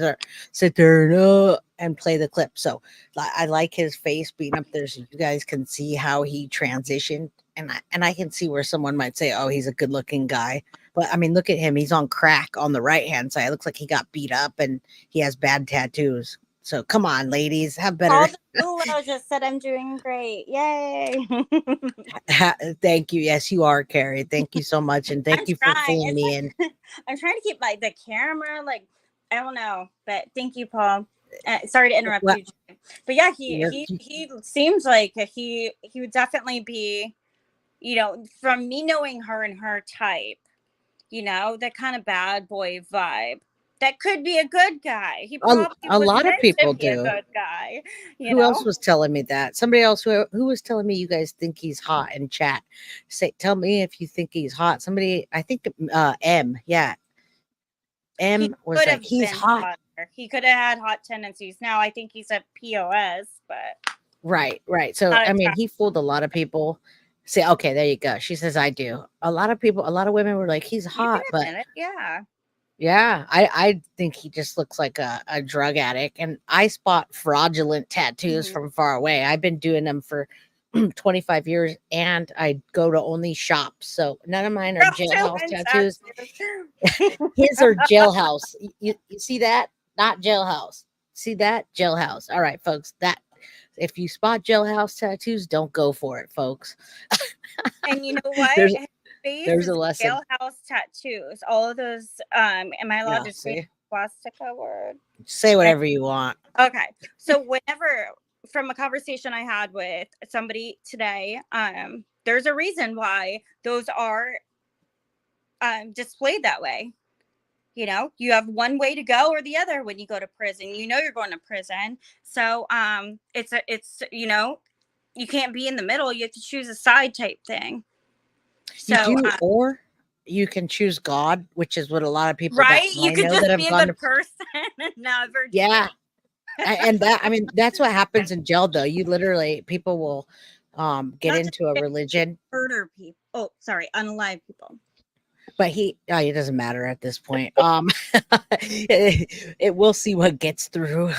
sit there and play the clip. So I like his face being up there so you guys can see how he transitioned. And I can see where someone might say, oh, he's a good looking guy. But I mean, look at him. He's on crack on the right hand side. It looks like he got beat up and he has bad tattoos. So come on, ladies, have better. Mila just said I'm doing great. Yay. Thank you. Yes, you are, Carrie. Thank you so much. And thank you for filling me in. I'm trying to keep the camera, I don't know, but thank you, Paul. Sorry to interrupt you, but yeah, he seems like he would definitely be from me knowing her and her type, that kind of bad boy vibe. That could be a good guy. He probably A was lot of meant people to be a do. good guy. Who else was telling me that? Somebody else who was telling me you guys think he's hot in chat. Tell me if you think he's hot. Somebody, I think M, yeah. M was like, he's hot. Hotter. He could have had hot tendencies. Now I think he's a POS, but Right. So I mean, he fooled a lot of people. Say, okay, there you go. She says, I do. A lot of women were like, he's hot, but yeah. Yeah, I think he just looks like a drug addict, and I spot fraudulent tattoos from far away. I've been doing them for 25 years, and I go to only shops, so none of mine are jailhouse tattoos. His are jailhouse. You see that? Not jailhouse. See that? Jailhouse. All right, folks. That if you spot jailhouse tattoos, don't go for it, folks. And you know what? There's a lesson. Jailhouse tattoos. All of those. Am I allowed to say swastika word? Say whatever you want. Okay. So whenever, from a conversation I had with somebody today, there's a reason why those are displayed that way. You have one way to go or the other when you go to prison. You're going to prison. So it's you can't be in the middle. You have to choose a side type thing. So, you do, or you can choose God, which is what a lot of people right. You could just be a good person and never. Yeah, and that's what happens in jail, though. You literally, people will get into a religion, murder people. Oh, sorry, unalive people. But it doesn't matter at this point. It will see what gets through.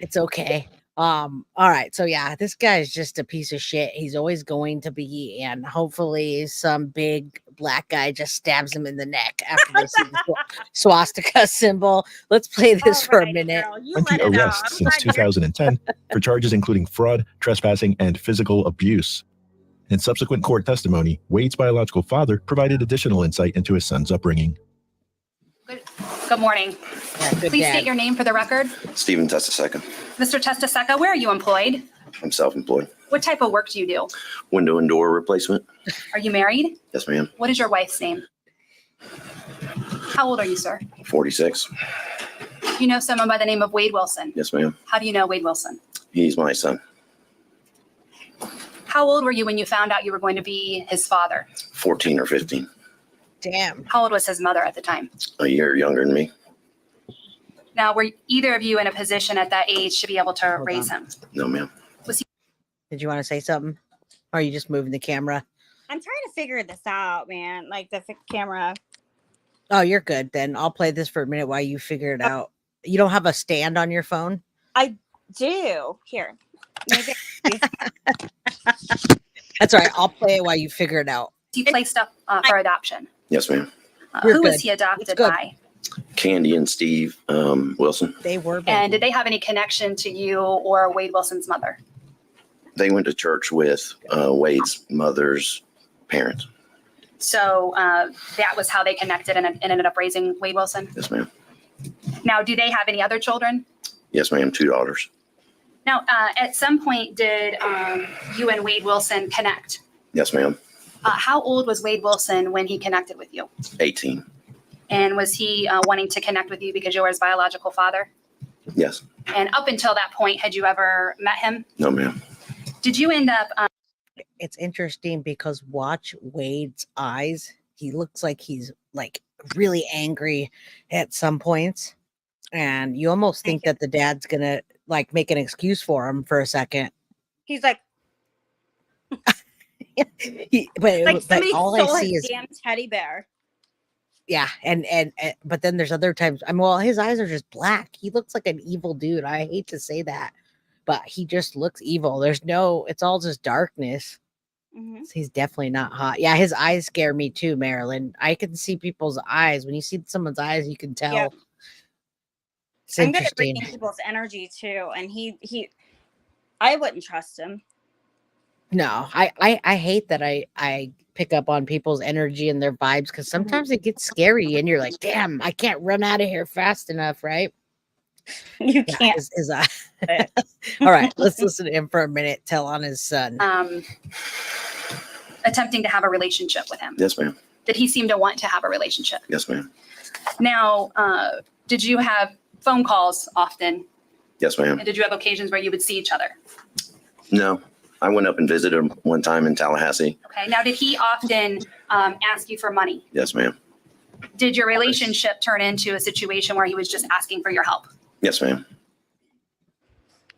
It's okay. All right. So yeah, this guy is just a piece of shit. He's always going to be, and hopefully some big black guy just stabs him in the neck after they see the swastika symbol. Let's play this for a minute. 20 arrests since 2010 for charges including fraud, trespassing, and physical abuse. In subsequent court testimony, Wade's biological father provided additional insight into his son's upbringing. Good morning. Please dad. state your name for the record. Stephen Testaseca. Mr. Testaseca, where are you employed? I'm self-employed. What type of work do you do? Window and door replacement. Are you married? Yes, ma'am. What is your wife's name? How old are you, sir? 46. You know someone by the name of Wade Wilson? Yes, ma'am. How do you know Wade Wilson? He's my son. How old were you when you found out you were going to be his father? 14 or 15. Damn. How old was his mother at the time? A year younger than me. Now, were either of you in a position at that age to be able to raise him? No, ma'am. Did you want to say something? Or are you just moving the camera? I'm trying to figure this out, man. Like the camera. Oh, you're good. Then I'll play this for a minute while you figure it out. You don't have a stand on your phone? I do. Here. Maybe. That's all right. I'll play it while you figure it out. He placed up for adoption. Yes, ma'am. Who was he adopted by? Candy and Steve Wilson. They were. And did they have any connection to you or Wade Wilson's mother? They went to church with Wade's mother's parents. So that was how they connected and ended up raising Wade Wilson? Yes, ma'am. Now, do they have any other children? Yes, ma'am. 2 daughters. Now, at some point, did you and Wade Wilson connect? Yes, ma'am. How old was Wade Wilson when he connected with you? 18. And was he wanting to connect with you because you were his biological father? Yes. And up until that point, had you ever met him? No, ma'am. Did you end up... It's interesting because watch Wade's eyes. He looks like he's like really angry at some points. And you almost think that the dad's going to like make an excuse for him for a second. He's like... but all I see is damn teddy bear. Yeah, and but then there's other times. His eyes are just black. He looks like an evil dude. I hate to say that, but he just looks evil. It's all just darkness. Mm-hmm. So he's definitely not hot. Yeah, his eyes scare me too, Marilyn. I can see people's eyes. When you see someone's eyes, you can tell. Yep. It's I'm good at interesting. reading people's energy too, and I wouldn't trust him. No, I hate that I pick up on people's energy and their vibes because sometimes it gets scary and you're like, damn, I can't run out of here fast enough, right? You can't. All right, let's listen to him for a minute. Tell on his son. attempting to have a relationship with him? Yes, ma'am. Did he seem to want to have a relationship? Yes, ma'am. Now, did you have phone calls often? Yes, ma'am. And did you have occasions where you would see each other? No, I went up and visited him one time in Tallahassee. Okay. Now, did he often ask you for money? Yes, ma'am. Did your relationship turn into a situation where he was just asking for your help? Yes, ma'am.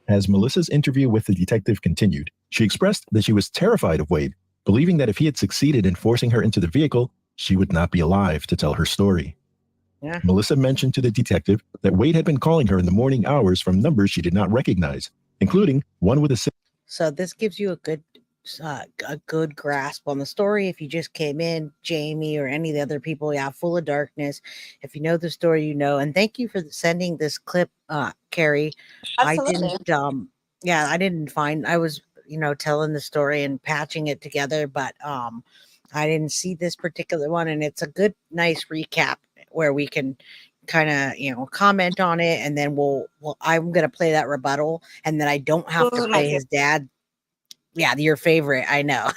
As Melissa's interview with the detective continued, she expressed that she was terrified of Wade, believing that if he had succeeded in forcing her into the vehicle, she would not be alive to tell her story. Yeah. Melissa mentioned to the detective that Wade had been calling her in the morning hours from numbers she did not recognize, including one with a... So this gives you a good grasp on the story. If you just came in, Jamie or any of the other people, full of darkness. If you know the story, you know. And thank you for sending this clip, Carrie. Absolutely. I didn't find. I was, telling the story and patching it together, but I didn't see this particular one, and it's a good, nice recap where we can kind of comment on it, and then I'm gonna play that rebuttal, and then I don't have to play his dad. Yeah, your favorite. I know.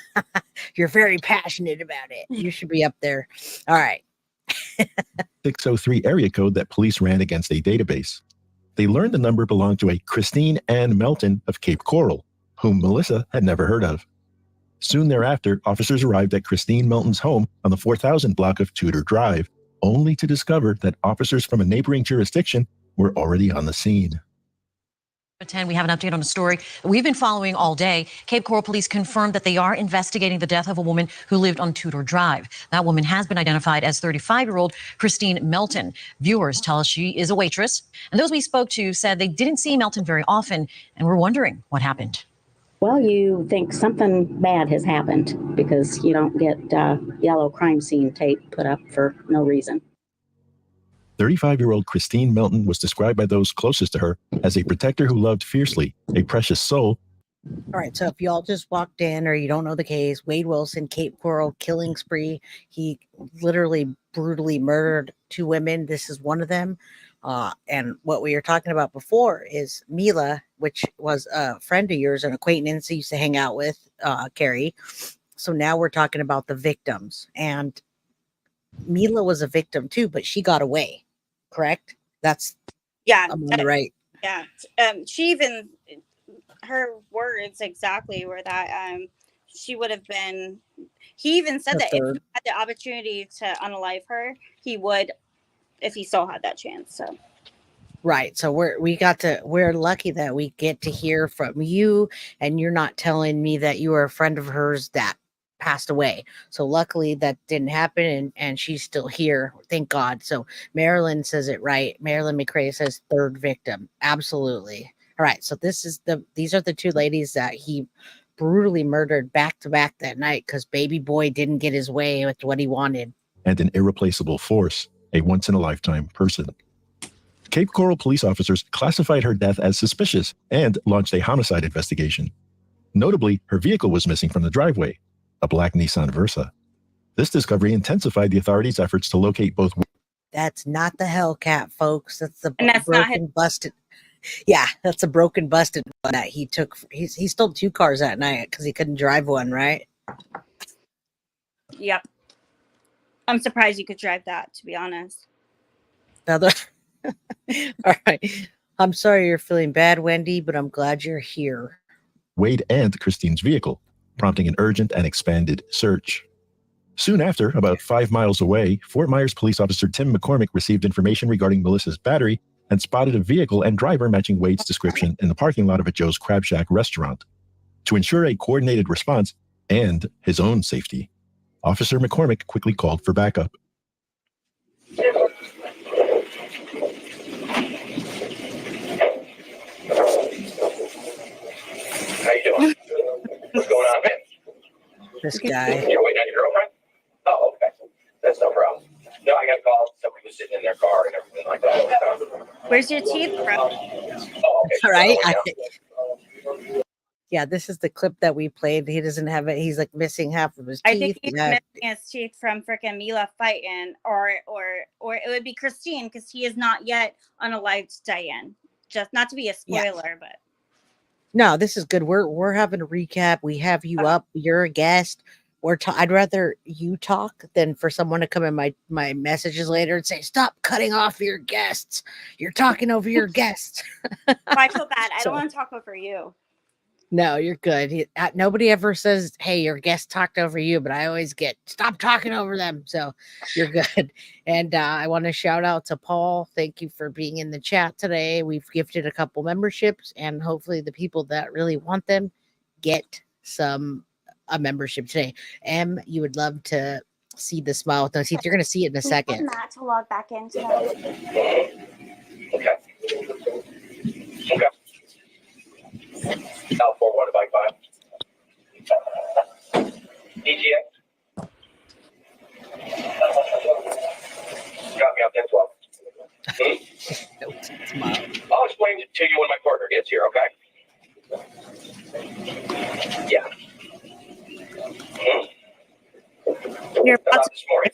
You're very passionate about it. You should be up there. All right. 603 area code that police ran against a database. They learned the number belonged to a Christine Ann Melton of Cape Coral, whom Melissa had never heard of. Soon thereafter, officers arrived at Christine Melton's home on the 4000 block of Tudor Drive, only to discover that officers from a neighboring jurisdiction were already on the scene. 10, we have an update on a story we've been following all day. Cape Coral police confirmed that they are investigating the death of a woman who lived on Tudor Drive. That woman has been identified as 35-year-old Christine Melton. Viewers tell us she is a waitress, and those we spoke to said they didn't see Melton very often and were wondering what happened. Well, you think something bad has happened because you don't get yellow crime scene tape put up for no reason. 35-year-old Christine Melton was described by those closest to her as a protector who loved fiercely, a precious soul. All right, so if y'all just walked in or you don't know the case, Wade Wilson, Cape Coral killing spree. He literally brutally murdered 2 women. This is one of them. And what we were talking about before is Mila, which was a friend of yours, an acquaintance you used to hang out with, Carrie. So now we're talking about the victims. And Mila was a victim too, but she got away, correct? I'm on the right. Yeah. She even, her words exactly were that she would have been, he even said that if he had the opportunity to unalive her, he would, if he still had that chance. So Right. So we're lucky that we get to hear from you, and you're not telling me that you were a friend of hers that passed away. So luckily that didn't happen, and she's still here. Thank God. So Marilyn says it right. Marilyn McRae says 3rd victim. Absolutely. All right. So these are the 2 ladies that he brutally murdered back to back that night because baby boy didn't get his way with what he wanted. And an irreplaceable force, a once-in-a-lifetime person. Cape Coral police officers classified her death as suspicious and launched a homicide investigation. Notably, her vehicle was missing from the driveway, a black Nissan Versa. This discovery intensified the authorities' efforts to locate both. That's not the Hellcat, folks. That's the broken, busted. Yeah, that's a broken, busted one that he took. He stole 2 cars that night because he couldn't drive one, right? Yep. I'm surprised you could drive that, to be honest. All right. I'm sorry you're feeling bad, Wendy, but I'm glad you're here. Wade and Christine's vehicle, prompting an urgent and expanded search. Soon after, about 5 miles away, Fort Myers police officer Tim McCormick received information regarding Melissa's battery and spotted a vehicle and driver matching Wade's description in the parking lot of a Joe's Crab Shack restaurant. To ensure a coordinated response and his own safety, Officer McCormick quickly called for backup. How you doing? What's going on, man? This guy. You're waiting on your girlfriend? Oh, okay. That's no problem. No, I got a call. Somebody was sitting in their car and everything like that. Where's your teeth from? Oh, okay. All right. Yeah, this is the clip that we played. He doesn't have it. He's like missing half of his teeth. I think he's missing his teeth from freaking Mila fighting, or it would be Christine because he is not yet unalived Diane. Just not to be a spoiler, but no, this is good. We're having a recap. We have you up. You're a guest. I'd rather you talk than for someone to come in my messages later and say, "Stop cutting off your guests. You're talking over your guests." I feel bad. I So- don't want to talk over you. No, you're good. Nobody ever says, "Hey, your guest talked over you," but I always get, "Stop talking over them." So you're good. And I want to shout out to Paul. Thank you for being in the chat today. We've gifted a couple memberships, and hopefully the people that really want them get a membership today. Em, you would love to see the smile with no teeth. You're going to see it in a second. Matt to log back in today. Okay. Okay. L4 1 by 5. EGA. Got me out 10-12. I'll explain it to you when my partner gets here, okay? Yeah. You're about this morning.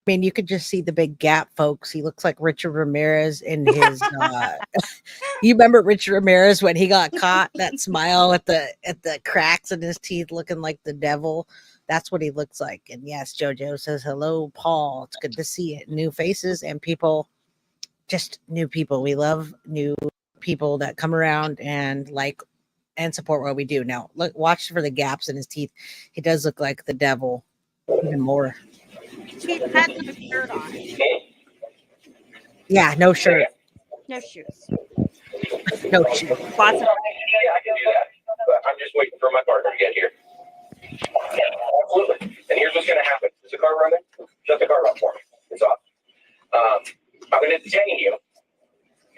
I mean, you could just see the big gap, folks. He looks like Richard Ramirez in his you remember Richard Ramirez when he got caught, that smile at the cracks in his teeth looking like the devil? That's what he looks like. And yes, Jojo says, "Hello, Paul. It's good to see it. New faces and people, just new people. We love new people that come around and like and support what we do." Now, look, watch for the gaps in his teeth. He does look like the devil even more. He has no shirt on. Yeah, no shirt. No shoes. No shoes. Lots of. Yeah, I can do that. But I'm just waiting for my partner to get here. Yeah, absolutely. And here's what's going to happen. Is the car running? Shut the car off for me. It's off. I'm going to detain you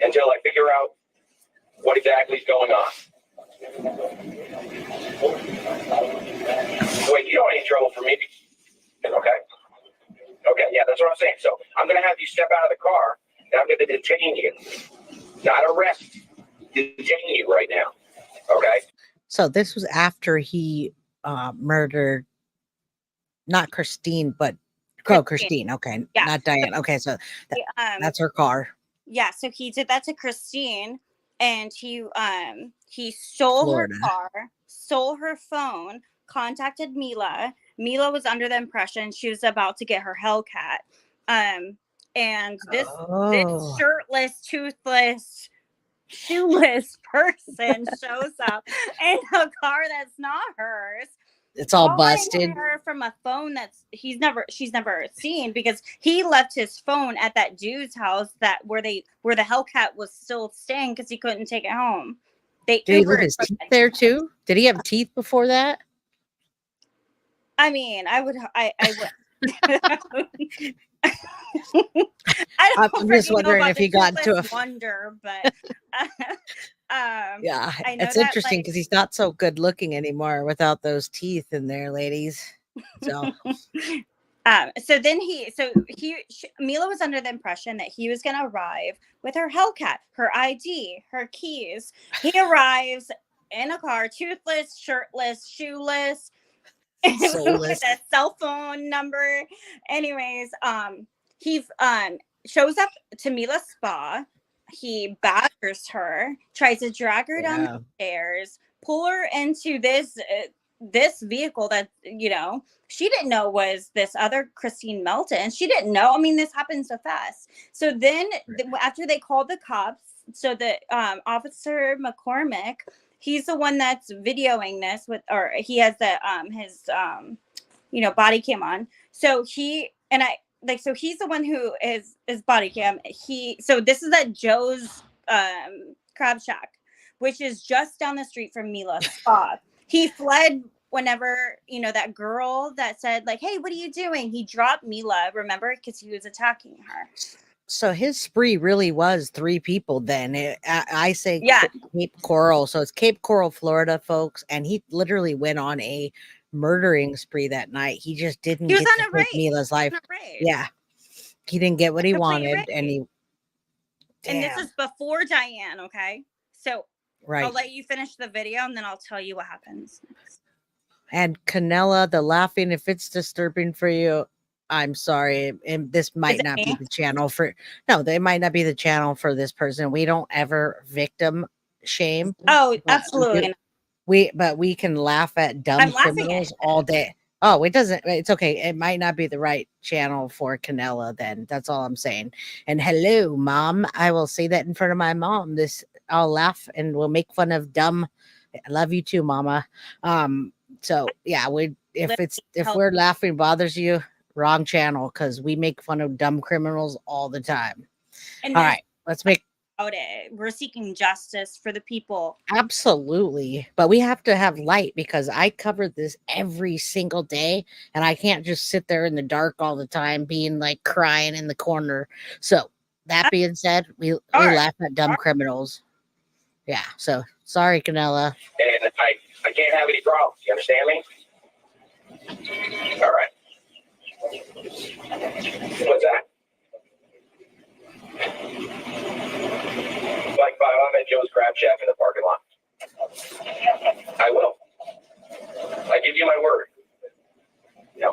until I figure out what exactly is going on. Wait, you don't want any trouble for me. Okay? Okay, yeah, that's what I'm saying. So I'm going to have you step out of the car, and I'm going to detain you. Not arrest. Detain you right now. Okay? So this was after he murdered not Christine, but Christine. Okay, Yeah. not Diane. Okay, so that's her car. Yeah, so he did that to Christine, and he stole Florida. her car, stole her phone, contacted Mila. Mila was under the impression she was about to get her Hellcat. And this shirtless, toothless, shoeless person shows up in a car that's not hers. It's all Calling busted. her from a phone she's never seen, because he left his phone at that dude's house where the Hellcat was still staying because he couldn't take it home. Did he leave his teeth there too? Did he have teeth before that? I mean, I would. I'm just wondering if he got into a wonder, but yeah, I know it's that, interesting because he's not so good looking anymore without those teeth in there, ladies. So so then Mila was under the impression that he was going to arrive with her Hellcat, her ID, her keys. He arrives in a car, toothless, shirtless, shoeless, with a cell phone number. Anyways, he shows up to Mila's spa. He badgers her, tries to drag her down the stairs, pull her into this vehicle that, she didn't know was this other Christine Melton. She didn't know. I mean, this happened so fast. So then after they called the cops, so the Officer McCormick, he's the one that's videoing this he has the his body cam on. So he's the one who is body cam. So this is at Joe's Crab Shack, which is just down the street from Mila's spa. He fled whenever, that girl that said like, "Hey, what are you doing?" He dropped Mila, remember, because he was attacking her. So his spree really was 3 people then. I say Cape Coral. So it's Cape Coral, Florida, folks. And he literally went on a murdering spree that night. He just didn't get to take Mila's life. Yeah. He didn't get what he wanted. And this is before Diane, okay? So right. I'll let you finish the video and then I'll tell you what happens next. And Canella, the laughing, if it's disturbing for you, I'm sorry. And this might not be the channel they might not be the channel for this person. We don't ever victim shame. Oh, absolutely. But we can laugh at dumb I'm laughing at criminals all day. Oh, it doesn't. It's okay. It might not be the right channel for Canella. Then that's all I'm saying. And hello, mom. I will say that in front of my mom. I'll laugh and we'll make fun of dumb. I love you too, mama. So yeah, if we're laughing bothers you, wrong channel, because we make fun of dumb criminals all the time. And All right, let's make. About it. We're seeking justice for the people. Absolutely. But we have to have light because I cover this every single day and I can't just sit there in the dark all the time being like crying in the corner. So that being said, we laugh at dumb criminals. Yeah. So sorry, Canella. And I can't have any problems. You understand me? All right. What's that? Like I'm at Joe's Crab Shack in the parking lot. I will. I give you my word. No.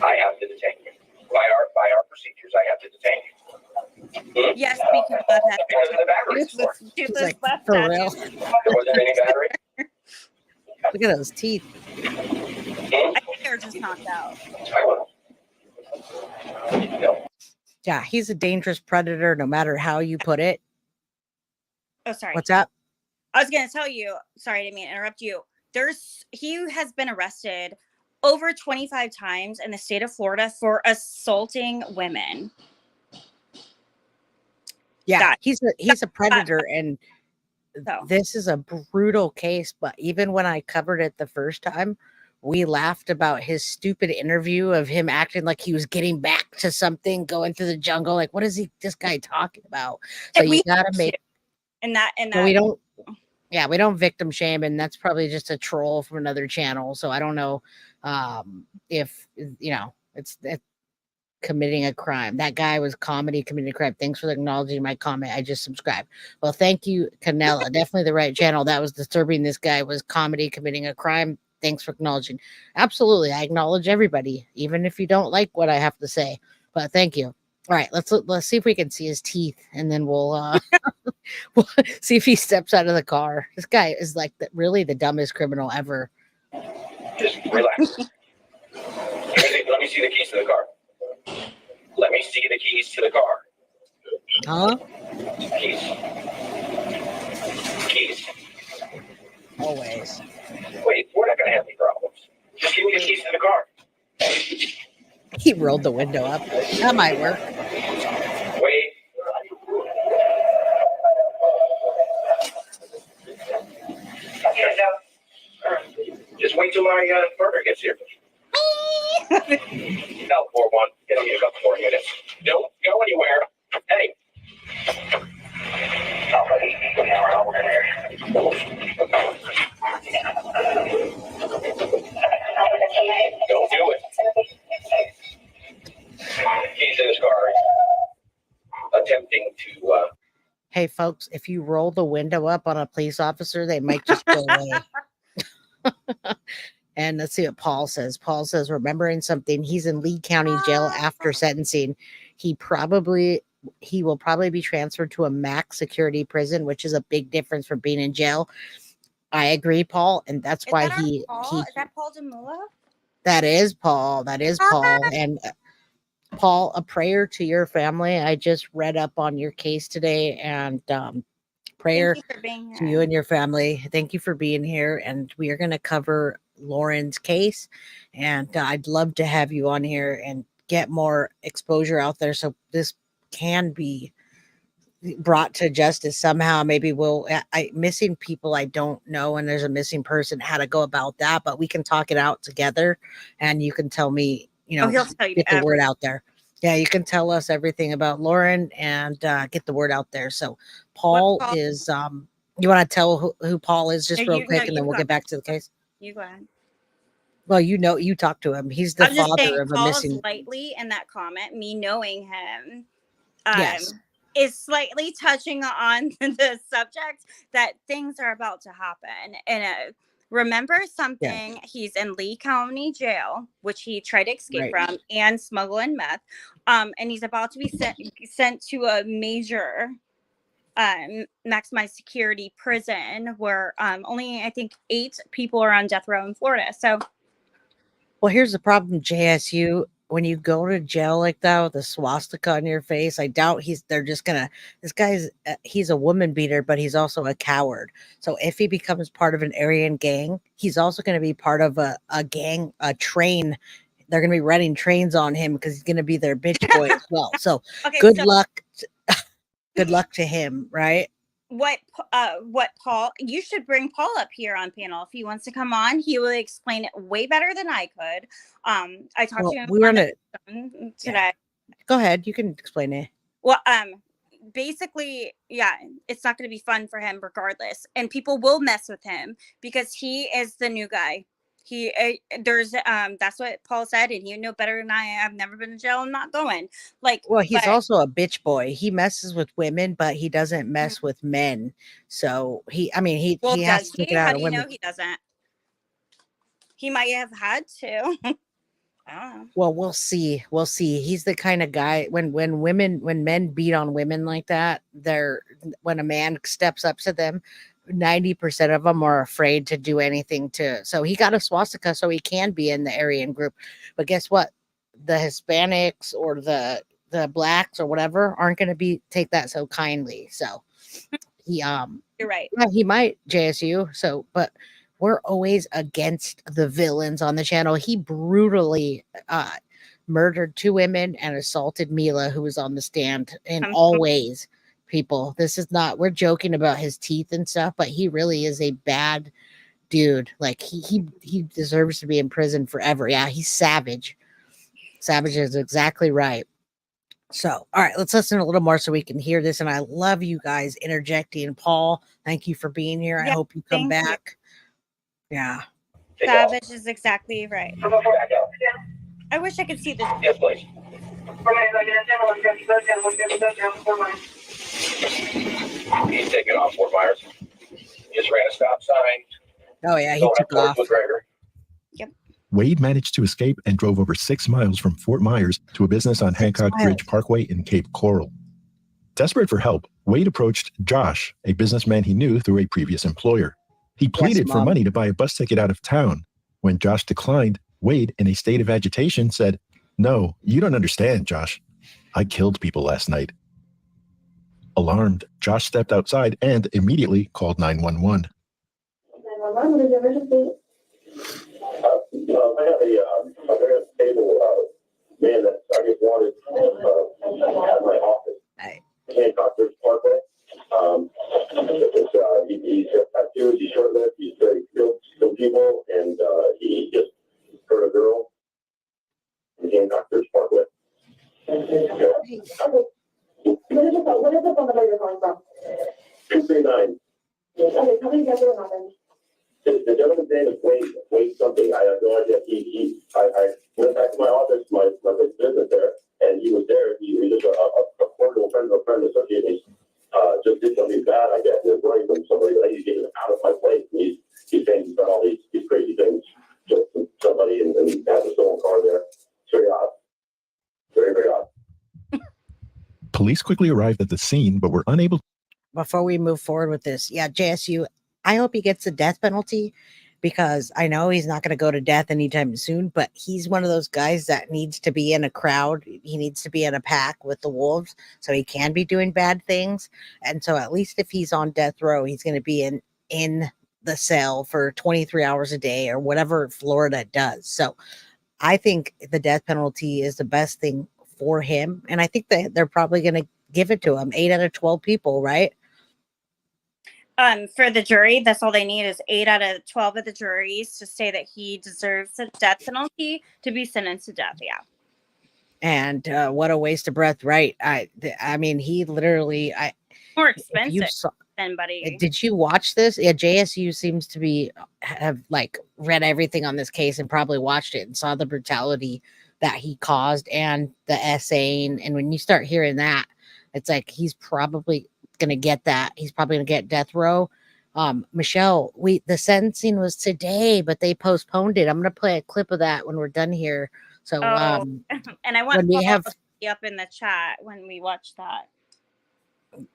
I have to detain you. By our procedures, I have to detain you. Yes, speaking of that. Because of the battery. Toothless Like, left for tattoo. real. There wasn't any battery. Look at those teeth. I think they're just knocked out. I will. No. Yeah, he's a dangerous predator no matter how you put it. Oh, sorry. What's up? I was going to tell you, sorry, I didn't mean to interrupt you. He has been arrested over 25 times in the state of Florida for assaulting women. Yeah, he's a predator, and this is a brutal case. But even when I covered it the first time, we laughed about his stupid interview of him acting like he was getting back to something, going through the jungle. Like, what is this guy talking about? So you gotta make and that we don't. Yeah, we don't victim shame, and that's probably just a troll from another channel. So I don't know if it's committing a crime. That guy was comedy committing a crime. Thanks for acknowledging my comment. I just subscribed. Well, thank you, Canella. Definitely the right channel. That was disturbing. This guy was comedy committing a crime. Thanks for acknowledging. Absolutely, I acknowledge everybody, even if you don't like what I have to say. But thank you. All right, let's see if we can see his teeth, and then we'll we'll see if he steps out of the car. This guy is like really the dumbest criminal ever. Just relax. Let me see the keys to the car. Let me see the keys to the car. Huh? Keys. Always. Wait, we're not gonna have any problems. Just give me the keys to the car. He rolled the window up. That might work. Wait. Just wait till my partner gets here. No, 4-1. It'll be a couple more minutes. Don't go anywhere. Hey. Don't do it. He's in his car, attempting to. Hey, folks, if you roll the window up on a police officer, they might just go away. And let's see what Paul says. Paul says, remembering something, he's in Lee County Jail after sentencing. He will probably be transferred to a max security prison, which is a big difference from being in jail. I agree, Paul, and that's why he. Is that Paul DeMula? That is Paul. That is Paul. And Paul, a prayer to your family. I just read up on your case today, and prayer to you and your family. Thank you for being here, and we are going to cover Lauren's case, and I'd love to have you on here and get more exposure out there so this can be brought to justice somehow. Maybe missing people I don't know, and there's a missing person, how to go about that, but we can talk it out together, and you can tell me, he'll tell you get the word out there. Yeah, you can tell us everything about Lauren and get the word out there. So Paul is you want to tell who Paul is just real quick, and then we'll get back to the case. You go ahead. Well, you talk to him. He's the father of a missing. Slightly in that comment, me knowing him, yes, is slightly touching on the subject that things are about to happen. And remember something, he's in Lee County Jail, which he tried to escape from, and smuggling meth. And he's about to be sent to a major maximized security prison where only I think 8 people are on death row in Florida. So, well, here's the problem, JSU. When you go to jail like that with a swastika on your face, I doubt they're just gonna, this guy's, he's a woman beater, but he's also a coward. So if he becomes part of an Aryan gang, he's also going to be part of a gang, a train. They're going to be running trains on him because he's going to be their bitch boy as well. So okay, good so luck. Good luck to him, right? what Paul, you should bring Paul up here on panel if he wants to come on. He will explain it way better than I could. I talked to him We were on on the a phone today. Go ahead, you can explain it. Well, basically, yeah, it's not going to be fun for him regardless, and people will mess with him because he is the new guy. That's what Paul said, and you know better than I. I've never been to jail. I'm not going. Well, he's but- also a bitch boy. He messes with women, but he doesn't mess with men. So he has does to take he? it out How of do you know women. he doesn't? He might have had to. I don't know. Well, we'll see. We'll see. He's the kind of guy when men beat on women like that, when a man steps up to them, 90% of them are afraid to do anything so he got a swastika so he can be in the Aryan group. But guess what? The Hispanics or the blacks or whatever aren't going to take that so kindly. So You're right. yeah, he might, JSU. So, but we're always against the villains on the channel. He brutally murdered 2 women and assaulted Mila, who was on the stand in all ways. People, this is not, we're joking about his teeth and stuff, but he really is a bad dude. Like he deserves to be in prison forever. Yeah, he's savage. Savage is exactly right. So, all right, let's listen a little more so we can hear this. And I love you guys interjecting. Paul, thank you for being here. I hope you come thank you. back. Yeah. Savage is exactly right. I wish I could see this. Yes, please. He's taking off Fort Myers. Just ran a stop sign. Oh, yeah, he Going took up towards off. McGregor. Wade managed to escape and drove over 6 miles from Fort Myers to a business on Hancock Bridge Parkway in Cape Coral. Desperate for help, Wade approached Josh, a businessman he knew through a previous employer. He pleaded for money to buy a bus ticket out of town. When Josh declined, Wade, in a state of agitation, said, "No, you don't understand, Josh. I killed people last night." Alarmed, Josh stepped outside and immediately called 911. I have a very stable man that I just wanted at my office. Hancock Bridge Parkway. He's got tattoos, he's short-lived, he's very skilled people, and he just hurt a girl in Hancock Bridge Parkway. What is the phone number you're calling from? 239. Okay, how many guys are happened? The gentleman's name is Wade something. I have no idea. I went back to my office, my big business there, and he was there. He was just a cordial friend of a friend associate. He just did something bad, I guess. He was running from somebody that he's getting out of my place. And he's saying he's done all these crazy things to somebody and has a stolen car there. It's very odd. Very, very odd. Police quickly arrived at the scene, but were unable. Before we move forward with this, yeah, JSU, I hope he gets the death penalty because I know he's not going to go to death anytime soon, but he's one of those guys that needs to be in a crowd. He needs to be in a pack with the wolves so he can be doing bad things. And so at least if he's on death row, he's going to be in the cell for 23 hours a day or whatever Florida does. So I think the death penalty is the best thing for him. And I think that they're probably going to give it to him. 8 out of 12 people, right? For the jury, that's all they need is 8 out of 12 of the juries to say that he deserves a death penalty to be sentenced to death. Yeah. And what a waste of breath, right? I mean, he literally, more expensive than anybody. Did you watch this? Yeah, JSU seems to have like read everything on this case and probably watched it and saw the brutality that he caused and the essaying. And when you start hearing that, it's like he's probably gonna get that. He's probably gonna get death row. Michelle, the sentencing was today, but they postponed it. I'm gonna play a clip of that when we're done here. So and I want when we Paul have to be up in the chat when we watch that.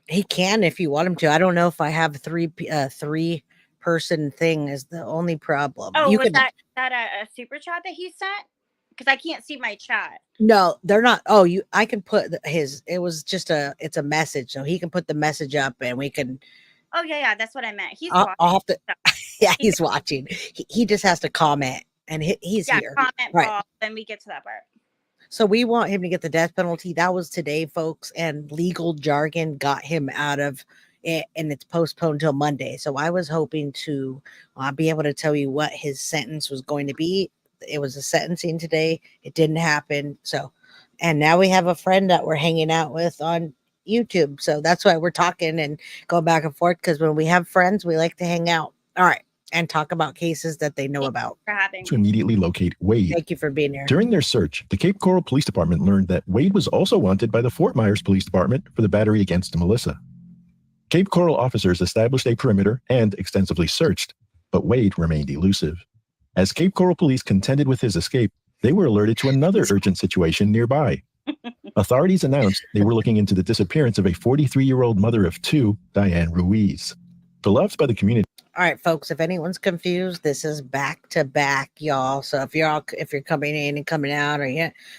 He can if you want him to. I don't know if I have three person thing is the only problem. Oh, You was can that a super chat that he sent? Because I can't see my chat. no, they're not. Oh, I can put his. It was just it's a message, so he can put the message up, and we can. Oh yeah, that's what I meant. He's I'll have to. Yeah, He he's watching. He just has to comment, and he's yeah, here. comment, Right. Paul. Then we get to that part. So we want him to get the death penalty. That was today, folks, and legal jargon got him out of it, and it's postponed till Monday. So I was hoping to be able to tell you what his sentence was going to be. It was a sentencing today. It didn't happen. So, and now we have a friend that we're hanging out with on YouTube. So that's why we're talking and going back and forth, because when we have friends, we like to hang out. All right. And talk about cases that they know about. For having To immediately locate Wade. Thank you for being here. During their search, the Cape Coral Police Department learned that Wade was also wanted by the Fort Myers Police Department for the battery against Melissa. Cape Coral officers established a perimeter and extensively searched, but Wade remained elusive. As Cape Coral police contended with his escape, they were alerted to another urgent situation nearby. Authorities announced they were looking into the disappearance of a 43-year-old mother of two, Diane Ruiz. Beloved by the community. All right, folks, if anyone's confused, this is back to back, y'all. So if you're coming in and coming out,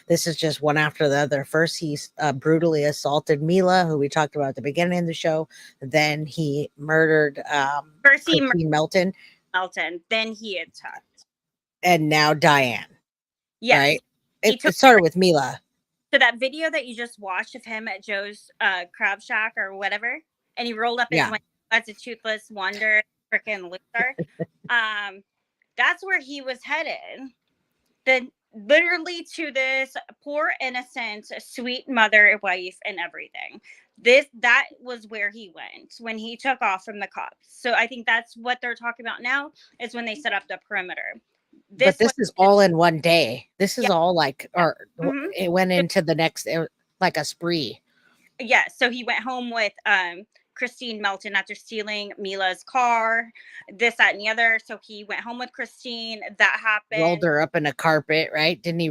this is just one after the other. First, he brutally assaulted Mila, who we talked about at the beginning of the show. Then he murdered Christine Melton. Then he attacked. And now Diane. Yes. Right? It started with Mila. So that video that you just watched of him at Joe's Crab Shack or whatever, and he rolled up his window as a toothless wonder, freaking loser. That's where he was headed. Then literally to this poor, innocent, sweet mother, wife, and everything. That was where he went when he took off from the cops. So I think that's what they're talking about now is when they set up the perimeter. This is all in one day. This is all like, it went into the next, like a spree. Yeah. So he went home with Christine Melton after stealing Mila's car, this, that, and the other. So he went home with Christine. That happened. Rolled her up in a carpet, right? Didn't he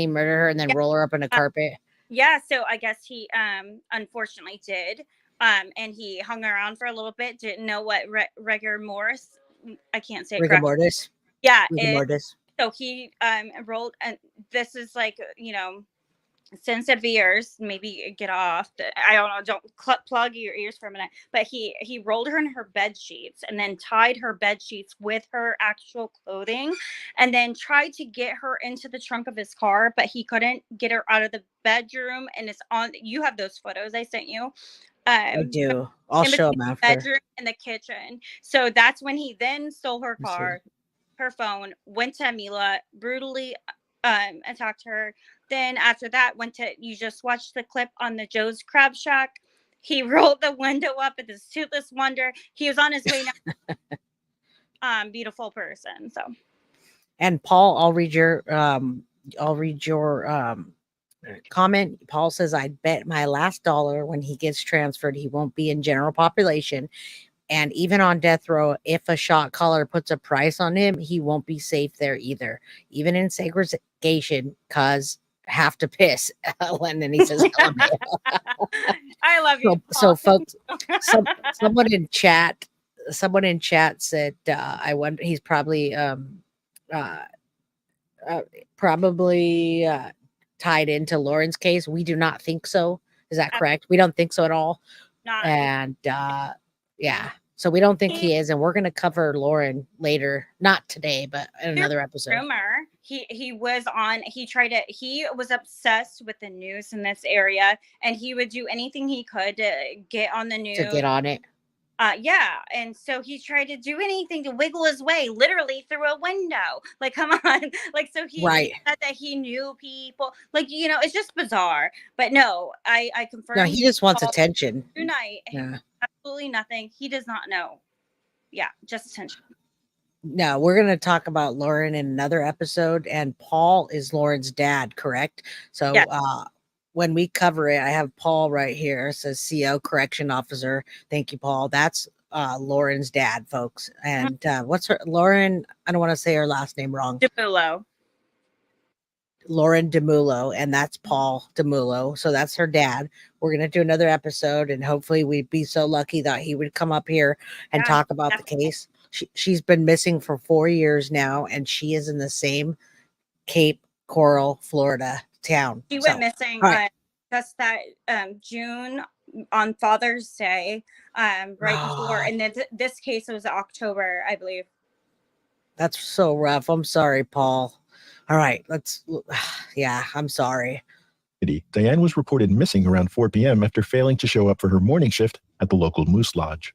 murder her and then roll her up in a carpet? Yeah. So I guess he unfortunately did. And he hung around for a little bit. Didn't know what rigor mortis. I can't say it rigor correctly. mortis. Yeah. Rigor mortis. So he rolled, and this is like, since of years, maybe get off. I don't know. Don't plug your ears for a minute. But he rolled her in her bed sheets and then tied her bed sheets with her actual clothing, and then tried to get her into the trunk of his car, but he couldn't get her out of the bedroom. And it's on. You have those photos I sent you. I do. I'll show them after. Bedroom and the kitchen. So that's when he then stole her car, her phone, went to Mila, brutally attacked her. Then after that, you just watched the clip on the Joe's Crab Shack. He rolled the window up at this toothless wonder. He was on his way now. Beautiful person. So. And Paul, I'll read your comment. Paul says, "I bet my last dollar when he gets transferred, he won't be in general population. And even on death row, if a shot caller puts a price on him, he won't be safe there either. Even in segregation, cause have to piss." And then he says, "I love you." So folks, someone in chat said, "I wonder he's probably tied into Lauren's case." We do not think so. Is that correct? We don't think so at all. And yeah, so we don't think he is, and we're going to cover Lauren later, not today, but in another episode. Rumor he was obsessed with the news in this area, and he would do anything he could to get on the news, to get on it. Yeah, and so he tried to do anything to wiggle his way, literally through a window. Like, come on, like, so he said that he knew people. Like, it's just bizarre. But no, I confirm. No, he just wants attention. Tonight, yeah, absolutely nothing. He does not know. Yeah, just attention. No, we're going to talk about Lauren in another episode, and Paul is Lauren's dad, correct? So, when we cover it, I have Paul right here. It says CO correction officer. Thank you, Paul. That's Lauren's dad, folks. And what's her Lauren? I don't want to say her last name wrong. DeMulo. Lauren DeMullo, and that's Paul DeMullo. So that's her dad. We're going to do another episode, and hopefully we'd be so lucky that he would come up here and talk about the case. She's been missing for 4 years now, and she is in the same Cape Coral, Florida town. She went missing just that June on Father's Day, right before, and then this case was October, I believe. That's so rough. I'm sorry, Paul. All right, yeah, I'm sorry. Diane was reported missing around 4 p.m. after failing to show up for her morning shift at the local Moose Lodge.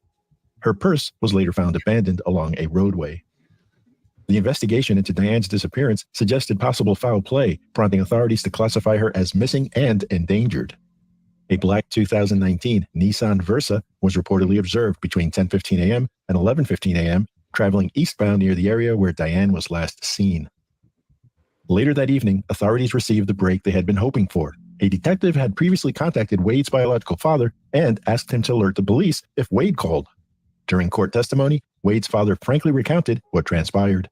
Her purse was later found abandoned along a roadway. The investigation into Diane's disappearance suggested possible foul play, prompting authorities to classify her as missing and endangered. A black 2019 Nissan Versa was reportedly observed between 10:15 a.m. and 11:15 a.m., traveling eastbound near the area where Diane was last seen. Later that evening, authorities received the break they had been hoping for. A detective had previously contacted Wade's biological father and asked him to alert the police if Wade called. During court testimony, Wade's father frankly recounted what transpired.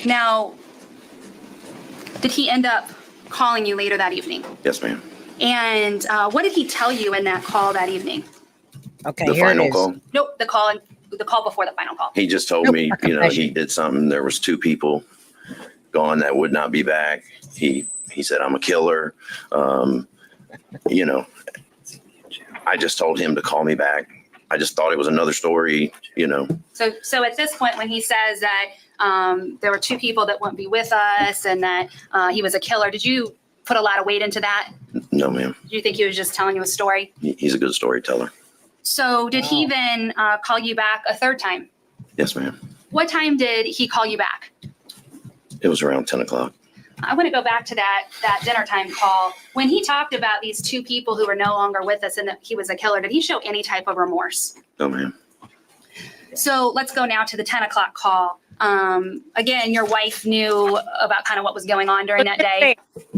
Now, did he end up calling you later that evening? Yes, ma'am. And what did he tell you in that call that evening? Okay, The here final it is. call. Nope, the call before the final call. He just told me, he did something. There was 2 people gone that would not be back. He said, I'm a killer. I just told him to call me back. I just thought it was another story, So at this point, when he says that there were 2 people that wouldn't be with us and that he was a killer, did you put a lot of weight into that? No, ma'am. Do you think he was just telling you a story? He's a good storyteller. So did he then call you back a third time? Yes, ma'am. What time did he call you back? It was around 10 o'clock. I want to go back to that dinner time call. When he talked about these 2 people who were no longer with us and that he was a killer, did he show any type of remorse? No, ma'am. So let's go now to the 10 o'clock call. Again, your wife knew about kind of what was going on during that day.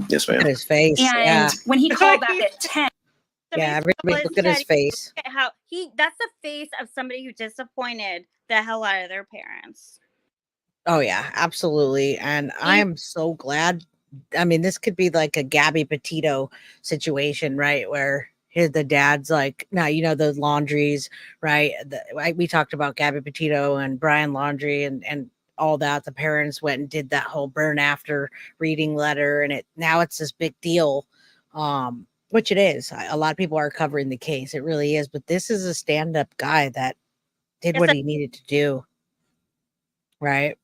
Yes, ma'am. Look at his face. And when he called back at 10. Yeah, everybody look at his face. Look at how that's the face of somebody who disappointed the hell out of their parents. Oh yeah, absolutely. And I am so glad. I mean, this could be like a Gabby Petito situation, right? Where the dad's like, now, the laundries, right? We talked about Gabby Petito and Brian Laundrie and all that. The parents went and did that whole burn after reading letter. And now it's this big deal, which it is. A lot of people are covering the case. It really is. But this is a stand-up guy that did what he needed to do. Right.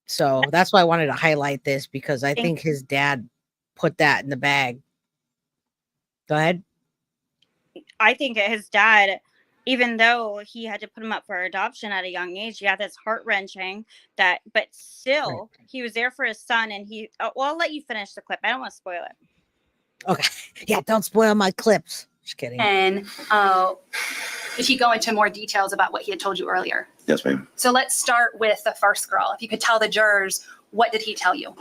So that's why I wanted to highlight this, because I think his dad put that in the bag. Go ahead. I think his dad, even though he had to put him up for adoption at a young age, yeah, that's heart-wrenching, but still, he was there for his son, and I'll let you finish the clip. I don't want to spoil it. Okay. Yeah, don't spoil my clips. Just kidding. And did he go into more details about what he had told you earlier? Yes, ma'am. So let's start with the first girl. If you could tell the jurors, what did he tell you?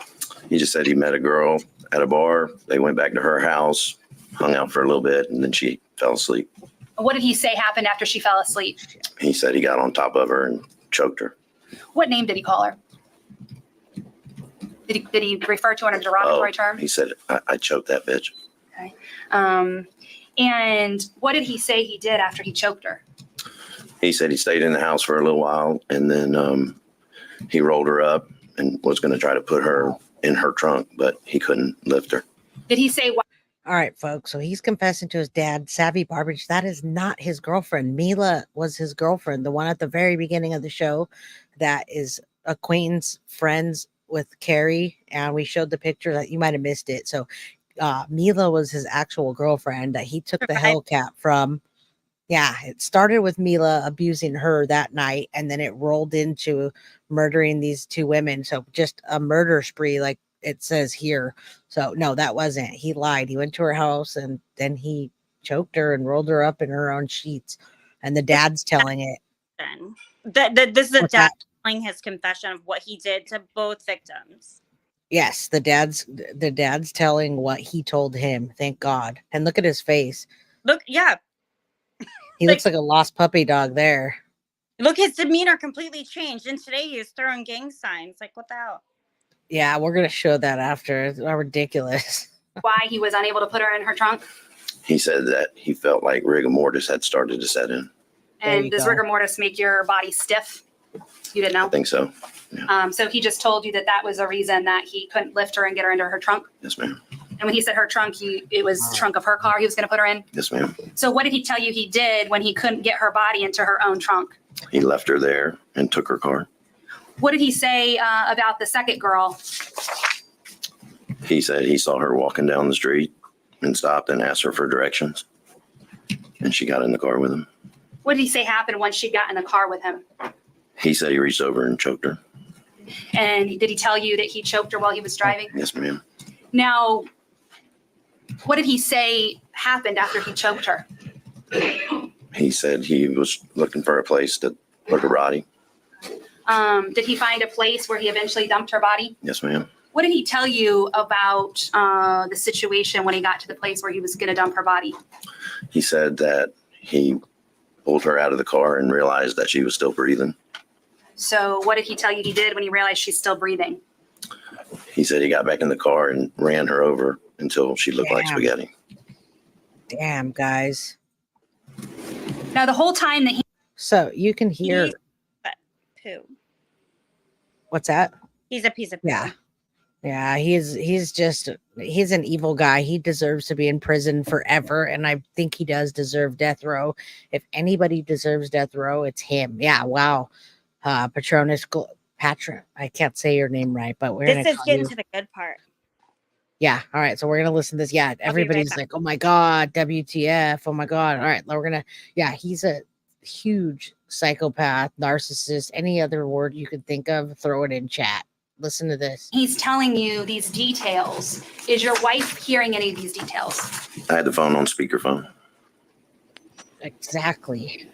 He just said he met a girl at a bar. They went back to her house, hung out for a little bit, and then she fell asleep. What did he say happened after she fell asleep? He said he got on top of her and choked her. What name did he call her? Did he refer to her in a derogatory term? He said, I choked that bitch. Okay. And what did he say he did after he choked her? He said he stayed in the house for a little while, and then he rolled her up and was going to try to put her in her trunk, but he couldn't lift her. Did he say why? All right, folks. So he's confessing to his dad, Savvy Barbage. That is not his girlfriend. Mila was his girlfriend, the one at the very beginning of the show that is acquaintance, friends with Carrie. And we showed the picture that you might have missed it. So Mila was his actual girlfriend that he took the Hellcat from. Yeah, it started with Mila abusing her that night, and then it rolled into murdering these 2 women. So just a murder spree, like it says here. So no, that wasn't. He lied. He went to her house, and then he choked her and rolled her up in her own sheets. And the dad's telling it. This is the dad telling his confession of what he did to both victims. Yes, the dad's telling what he told him. Thank God. And look at his face. Look, yeah. He looks like a lost puppy dog there. Look, his demeanor completely changed. And today he was throwing gang signs. Like, what the hell? Yeah, we're going to show that after. It's ridiculous. Why he was unable to put her in her trunk? He said that he felt like rigor mortis had started to set in. And does rigor mortis make your body stiff? You didn't know? I think so. So he just told you that that was a reason that he couldn't lift her and get her into her trunk? Yes, ma'am. And when he said her trunk, it was the trunk of her car he was going to put her in? Yes, ma'am. So what did he tell you he did when he couldn't get her body into her own trunk? He left her there and took her car. What did he say about the second girl? He said he saw her walking down the street and stopped and asked her for directions. And she got in the car with him. What did he say happened once she got in the car with him? He said he reached over and choked her. And did he tell you that he choked her while he was driving? Yes, ma'am. Now, what did he say happened after he choked her? He said he was looking for a place to put her body. Did he find a place where he eventually dumped her body? Yes, ma'am. What did he tell you about the situation when he got to the place where he was going to dump her body? He said that he pulled her out of the car and realized that she was still breathing. So what did he tell you he did when he realized she's still breathing? He said he got back in the car and ran her over until she looked like spaghetti. Damn, guys. Now, the whole time that he... So you can hear... Poo. What's that? He's a piece of poo. Yeah. Yeah, he's an evil guy. He deserves to be in prison forever, and I think he does deserve death row. If anybody deserves death row, it's him. Yeah, wow. Patronus Patra. I can't say your name right, but This is getting to the good part. Yeah. All right. So we're gonna listen to this. Yeah. Everybody's like, "Oh my God, WTF? Oh my God." All right. We're gonna. Yeah. He's a huge psychopath, narcissist. Any other word you could think of, throw it in chat. Listen to this. He's telling you these details. Is your wife hearing any of these details? I had the phone on speakerphone. Exactly.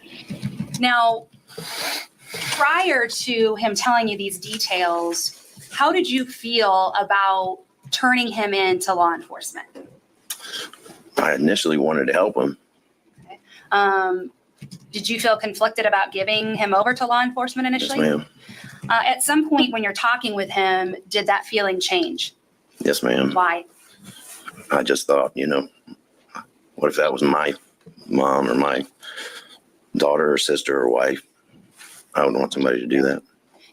Now, prior to him telling you these details, how did you feel about turning him in to law enforcement? I initially wanted to help him. Did you feel conflicted about giving him over to law enforcement initially? Yes, ma'am. At some point when you're talking with him, did that feeling change? Yes, ma'am. Why? I just thought, what if that was my mom or my daughter or sister or wife? I would want somebody to do that.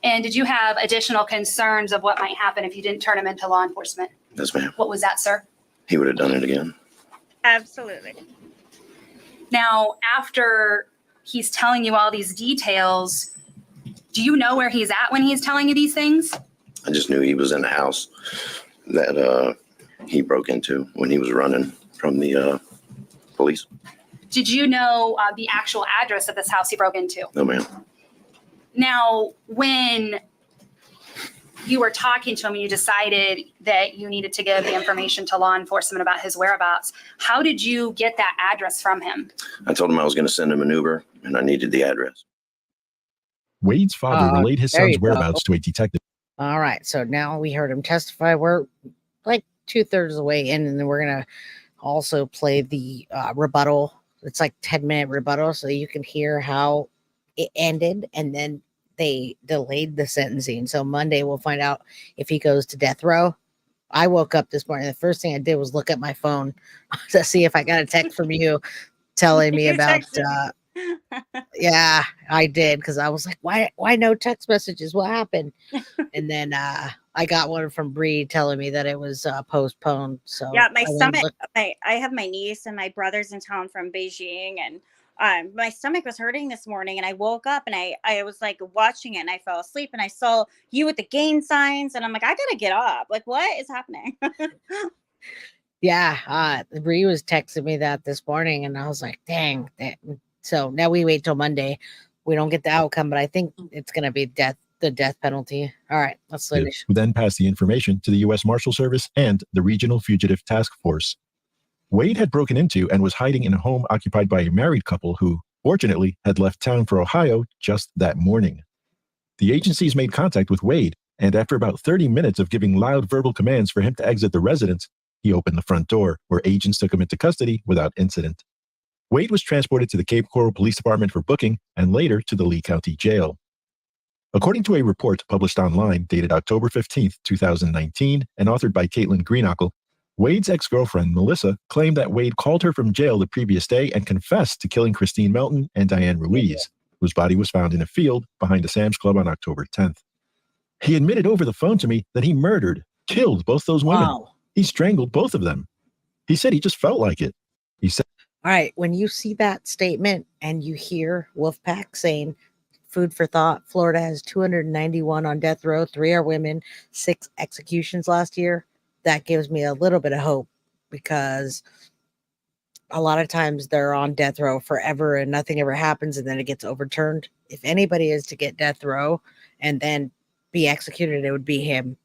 And did you have additional concerns of what might happen if you didn't turn him into law enforcement? Yes, ma'am. What was that, sir? He would have done it again. Absolutely. Now, after he's telling you all these details, do you know where he's at when he's telling you these things? I just knew he was in the house that he broke into when he was running from the police. Did you know the actual address of this house he broke into? No, ma'am. Now, when you were talking to him and you decided that you needed to give the information to law enforcement about his whereabouts, how did you get that address from him? I told him I was going to send him an Uber and I needed the address. Wade's father relayed his there son's you go. whereabouts to a detective. All right. So now we heard him testify. We're like 2/3 of the way in, and then we're going to also play the rebuttal. It's like 10-minute rebuttal, so you can hear how it ended, and then they delayed the sentencing. So Monday we'll find out if he goes to death row. I woke up this morning. The first thing I did was look at my phone to see if I got a text from you telling me about yeah, I did, because I was like, why no text messages? What happened? And then I got one from Bree telling me that it was postponed. So yeah, my I went stomach. look- I have my niece and my brother's in town from Beijing, and my stomach was hurting this morning, and I woke up and I was like watching it, and I fell asleep, and I saw you with the gain signs, and I'm like, I gotta get up. Like, what is happening? Yeah, Bree was texting me that this morning, and I was like, dang. So now we wait till Monday. We don't get the outcome, but I think it's going to be the death penalty. All right, let's finish. Who then passed the information to the U.S. Marshal Service and the Regional Fugitive Task Force. Wade had broken into and was hiding in a home occupied by a married couple who, fortunately, had left town for Ohio just that morning. The agencies made contact with Wade, and after about 30 minutes of giving loud verbal commands for him to exit the residence, he opened the front door, where agents took him into custody without incident. Wade was transported to the Cape Coral Police Department for booking and later to the Lee County Jail. According to a report published online dated October 15th, 2019, and authored by Caitlin Greenackle, Wade's ex-girlfriend, Melissa, claimed that Wade called her from jail the previous day and confessed to killing Christine Melton and Diane Ruiz, whose body was found in a field behind a Sam's Club on October 10th. He admitted over the phone to me that he killed both those women. Wow. He strangled both of them. He said he just felt like it. He said, all right, when you see that statement and you hear Wolfpack saying, food for thought, Florida has 291 on death row, 3 are women, 6 executions last year, that gives me a little bit of hope, because a lot of times they're on death row forever and nothing ever happens, and then it gets overturned. If anybody is to get death row and then be executed, it would be him.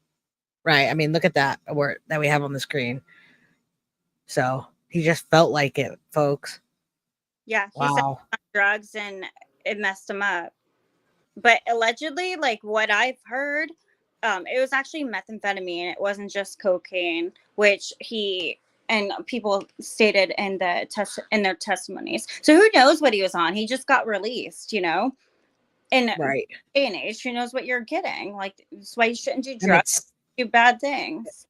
Right? I mean, look at that that we have on the screen. So he just felt like it, folks. Yeah, he said on drugs and it messed him up. But allegedly, like what I've heard, it was actually methamphetamine. It wasn't just cocaine, which he and people stated in their testimonies. So who knows what he was on? He just got released, you know. And right, day and age, who knows what you're getting? Like, that's why you shouldn't do drugs, do bad things.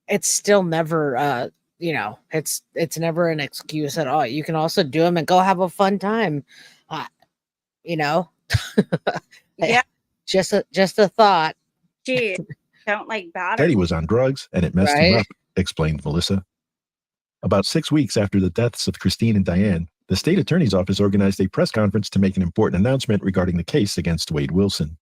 It's still never, you know, it's never an excuse at all. You can also do them and go have a fun time, you know. Yeah, just a thought. Gee, don't like bad. Said he was on drugs and it messed him up, explained Melissa. About 6 weeks after the deaths of Christine and Diane, the state attorney's office organized a press conference to make an important announcement regarding the case against Wade Wilson.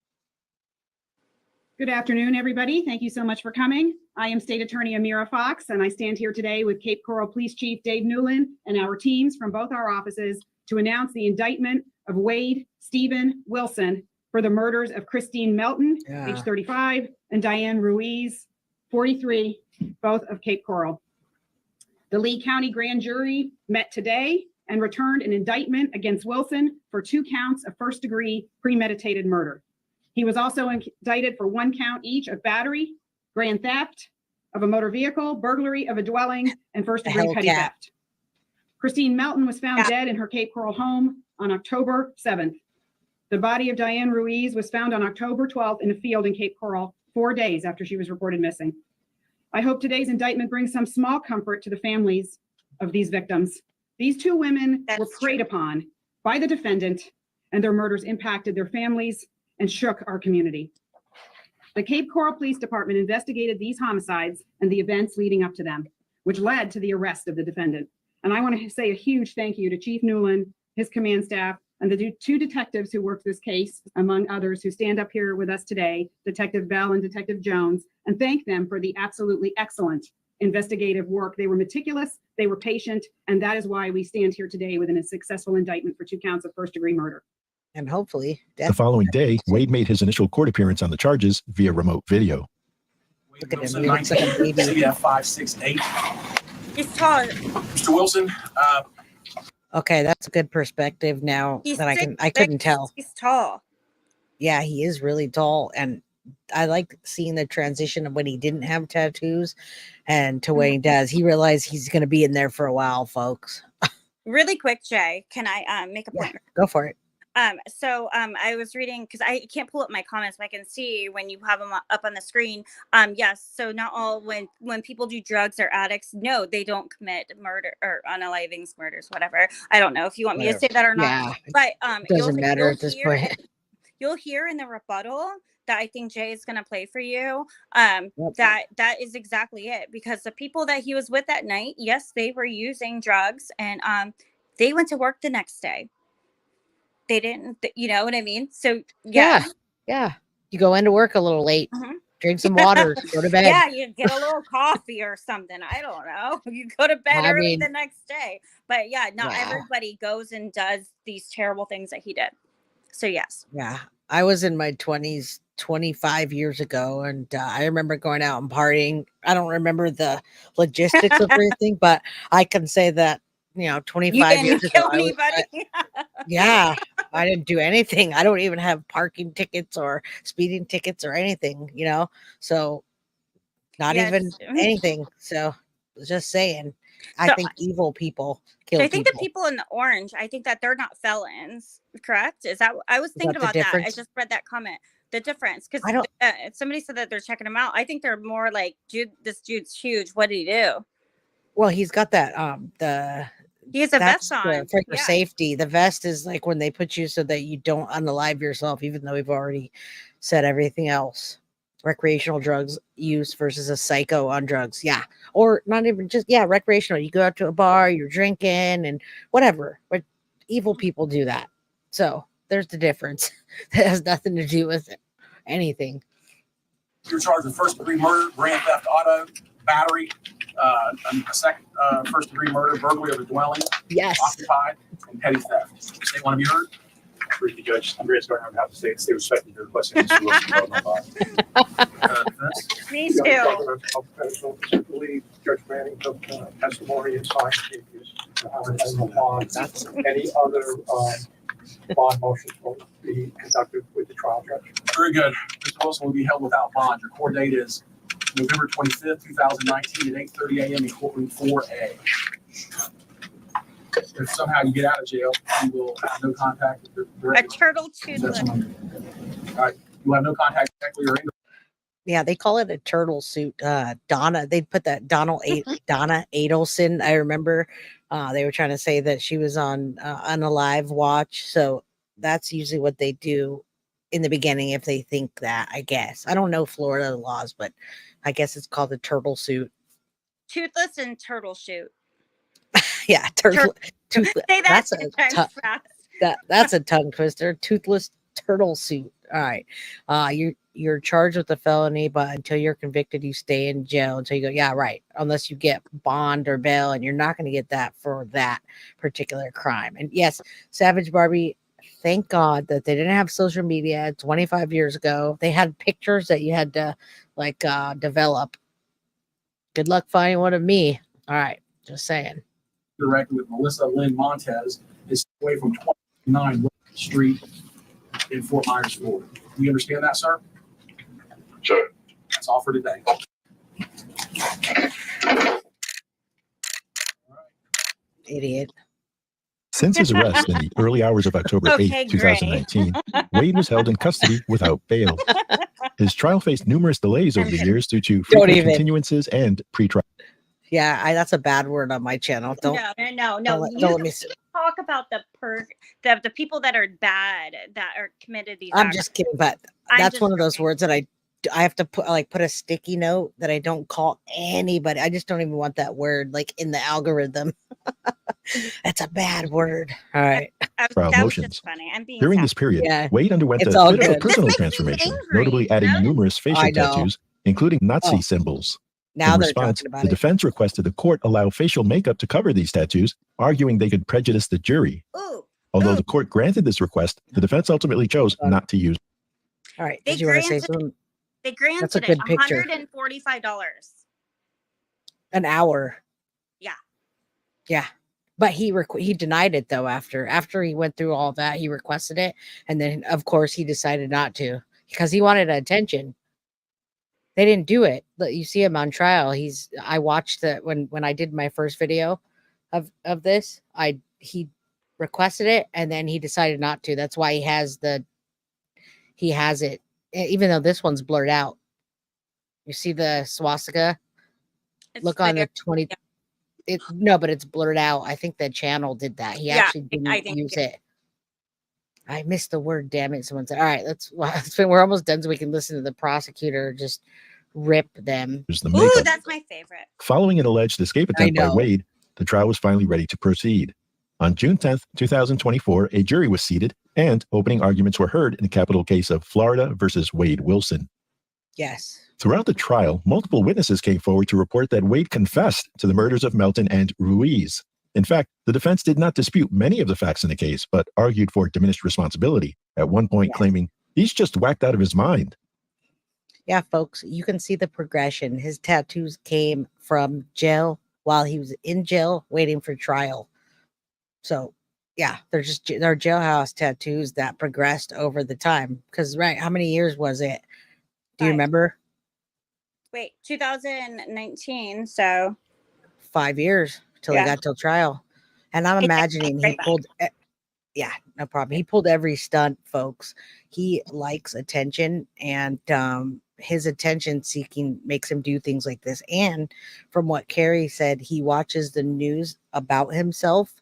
Good afternoon, everybody. Thank you so much for coming. I am State Attorney Amira Fox, and I stand here today with Cape Coral Police Chief Dave Newland and our teams from both our offices to announce the indictment of Wade Stephen Wilson for the murders of Christine Melton, age 35, and Diane Ruiz, 43, both of Cape Coral. The Lee County Grand Jury met today and returned an indictment against Wilson for 2 counts of first-degree premeditated murder. He was also indicted for 1 count each of battery, grand theft of a motor vehicle, burglary of a dwelling, and first-degree petty theft. Christine Melton was found dead in her Cape Coral home on October 7th. The body of Diane Ruiz was found on October 12th in a field in Cape Coral, 4 days after she was reported missing. I hope today's indictment brings some small comfort to the families of these victims. These 2 women were preyed upon by the defendant, and their murders impacted their families and shook our community. The Cape Coral Police Department investigated these homicides and the events leading up to them, which led to the arrest of the defendant. And I want to say a huge thank you to Chief Newland, his command staff, and the 2 detectives who worked this case, among others, who stand up here with us today, Detective Bell and Detective Jones, and thank them for the absolutely excellent investigative work. They were meticulous, they were patient, and that is why we stand here today with a successful indictment for 2 counts of first-degree murder. And hopefully, the following day, Wade made his initial court appearance on the charges via remote video. Look at him. He looks like a baby. CBF 5'6'8". He's tall. Mr. Wilson. Okay, that's a good perspective now that I couldn't tell. He's tall. Yeah, he is really tall, and I like seeing the transition of when he didn't have tattoos and to when he does. He realized he's going to be in there for a while, folks. Really quick, Jay, can I make a point? Yeah, go for it. I was reading, because I can't pull up my comments, but I can see when you have them up on the screen. Yes, so not all, when people do drugs or addicts, no, they don't commit murder or unalivings, murders, whatever. I don't know if you want me to say that or not. Yeah, but doesn't matter at this point. You'll hear in the rebuttal that I think Jay is going to play for you. That is exactly it, because the people that he was with that night, yes, they were using drugs, and they went to work the next day. They didn't, you know what I mean? So yeah. You go into work a little late, drink some water, go to bed. Yeah, you get a little coffee or something. I don't know. You go to bed early the next day. But yeah, not everybody goes and does these terrible things that he did. So yes. Yeah, I was in my 20s 25 years ago, and I remember going out and partying. I don't remember the logistics of everything, but I can say that, 25 years ago, yeah, I didn't do anything. I don't even have parking tickets or speeding tickets or anything, so not even anything. So just saying, I think evil people kill I think the people in the orange, I think that they're not felons, correct? Is that, I was thinking about that. I just read that comment. the difference? Because I don't. Somebody said that they're checking him out. I think they're more like, dude, this dude's huge. What did he do? Well, he's got that He has a that's vest on. for your Yeah. safety. The vest is like when they put you so that you don't unalive yourself, even though we've already said everything else. Recreational drugs use versus a psycho on drugs. Yeah. Or not even just, yeah, recreational. You go out to a bar, you're drinking and whatever. But evil people do that. So there's the difference. That has nothing to do with anything. You're charged with first-degree murder, grand theft auto, battery, a second first-degree murder, burglary of a dwelling, yes, occupied, and petty theft. They want to be heard? Brief the judge. Andreas Gardner would have to stay respectful to the question. Me too. Believe Judge Manning took testimony and signed papers. Any other bond motions will be conducted with the trial judge. Very good. Mr. Wilson will be held without bond. Your court date is November 25th, 2019 at 8:30 a.m. in courtroom 4A. If somehow you get out of jail, you will have no contact with the A director. turtle toothless. All right. You will have no contact directly or indirectly. Yeah, they call it a turtle suit. Donna, they put that Donna Adelson. I remember they were trying to say that she was on Unalive Watch. So that's usually what they do in the beginning if they think that, I guess. I don't know Florida laws, but I guess it's called a turtle suit. Toothless and turtle shoot. Yeah, turtle. Say that That's 10 times fast. that's a tongue twister. Toothless turtle suit. All right. You're charged with a felony, but until you're convicted, you stay in jail until you go. Yeah, right. Unless you get bond or bail, and you're not going to get that for that particular crime. And yes, Savage Barbie. Thank God that they didn't have social media 25 years ago. They had pictures that you had to develop. Good luck finding one of me. All right, just saying. Directly with Melissa Lynn Montez is away from 29 Wilson Street in Fort Myers, Florida. Do you understand that, sir? Sure. That's all for today. Idiot. Since his arrest in the early hours of October 8th, Okay, 2019, Wade was held in custody without bail. His trial faced numerous delays over the years due to frequent continuances and pretrial. Yeah, that's a bad word on my channel. Don't No. don't You let me. talk about the people that are bad that are committed these. I'm acts. just kidding, but I'm that's just one of those words that I have to put a sticky note that I don't call anybody. I just don't even want that word like in the algorithm. That's a bad word. All right. Trial That was motions. just funny. I'm being During sassy. this period, Yeah, Wade underwent it's a all bit of a good. personal This makes me transformation, angry, notably adding numerous facial I know. tattoos, including Nazi Oh. symbols. Now In they're response, talking about the it. defense requested the court allow facial makeup to cover these tattoos, arguing they could prejudice the jury. Although the court granted this request, the defense ultimately chose not to use. All right. They Did you want to say granted. something? They granted That's a it good picture. $145. An hour. Yeah. Yeah. But he denied it though after he went through all that. He requested it, and then of course he decided not to because he wanted attention. They didn't do it. But you see him on trial. I watched that when I did my first video of this. He requested it and then he decided not to. That's why he has it, even though this one's blurred out. You see the swastika? Look on the 20. But it's blurred out. I think the channel did that. He actually didn't use it. I missed the word. Damn it! Someone said, "All right, we're almost done, so we can listen to the prosecutor just rip them." Ooh, that's my favorite. Following an alleged escape attempt by know. Wade, the trial was finally ready to proceed. On June 10th, 2024, a jury was seated and opening arguments were heard in the capital case of Florida versus Wade Wilson. Yes. Throughout the trial, multiple witnesses came forward to report that Wade confessed to the murders of Melton and Ruiz. In fact, the defense did not dispute many of the facts in the case, but argued for diminished responsibility, at one point claiming he's just whacked out of his mind. Yeah, folks, you can see the progression. His tattoos came from jail while he was in jail waiting for trial. So, yeah, they're jailhouse tattoos that progressed over the time. Because, right, how many years was it? Do you remember? Wait, 2019. So 5 years till he got till trial. And I'm imagining he pulled Yeah, no problem. He pulled every stunt, folks. He likes attention, and his attention seeking makes him do things like this. And from what Carrie said, he watches the news about himself.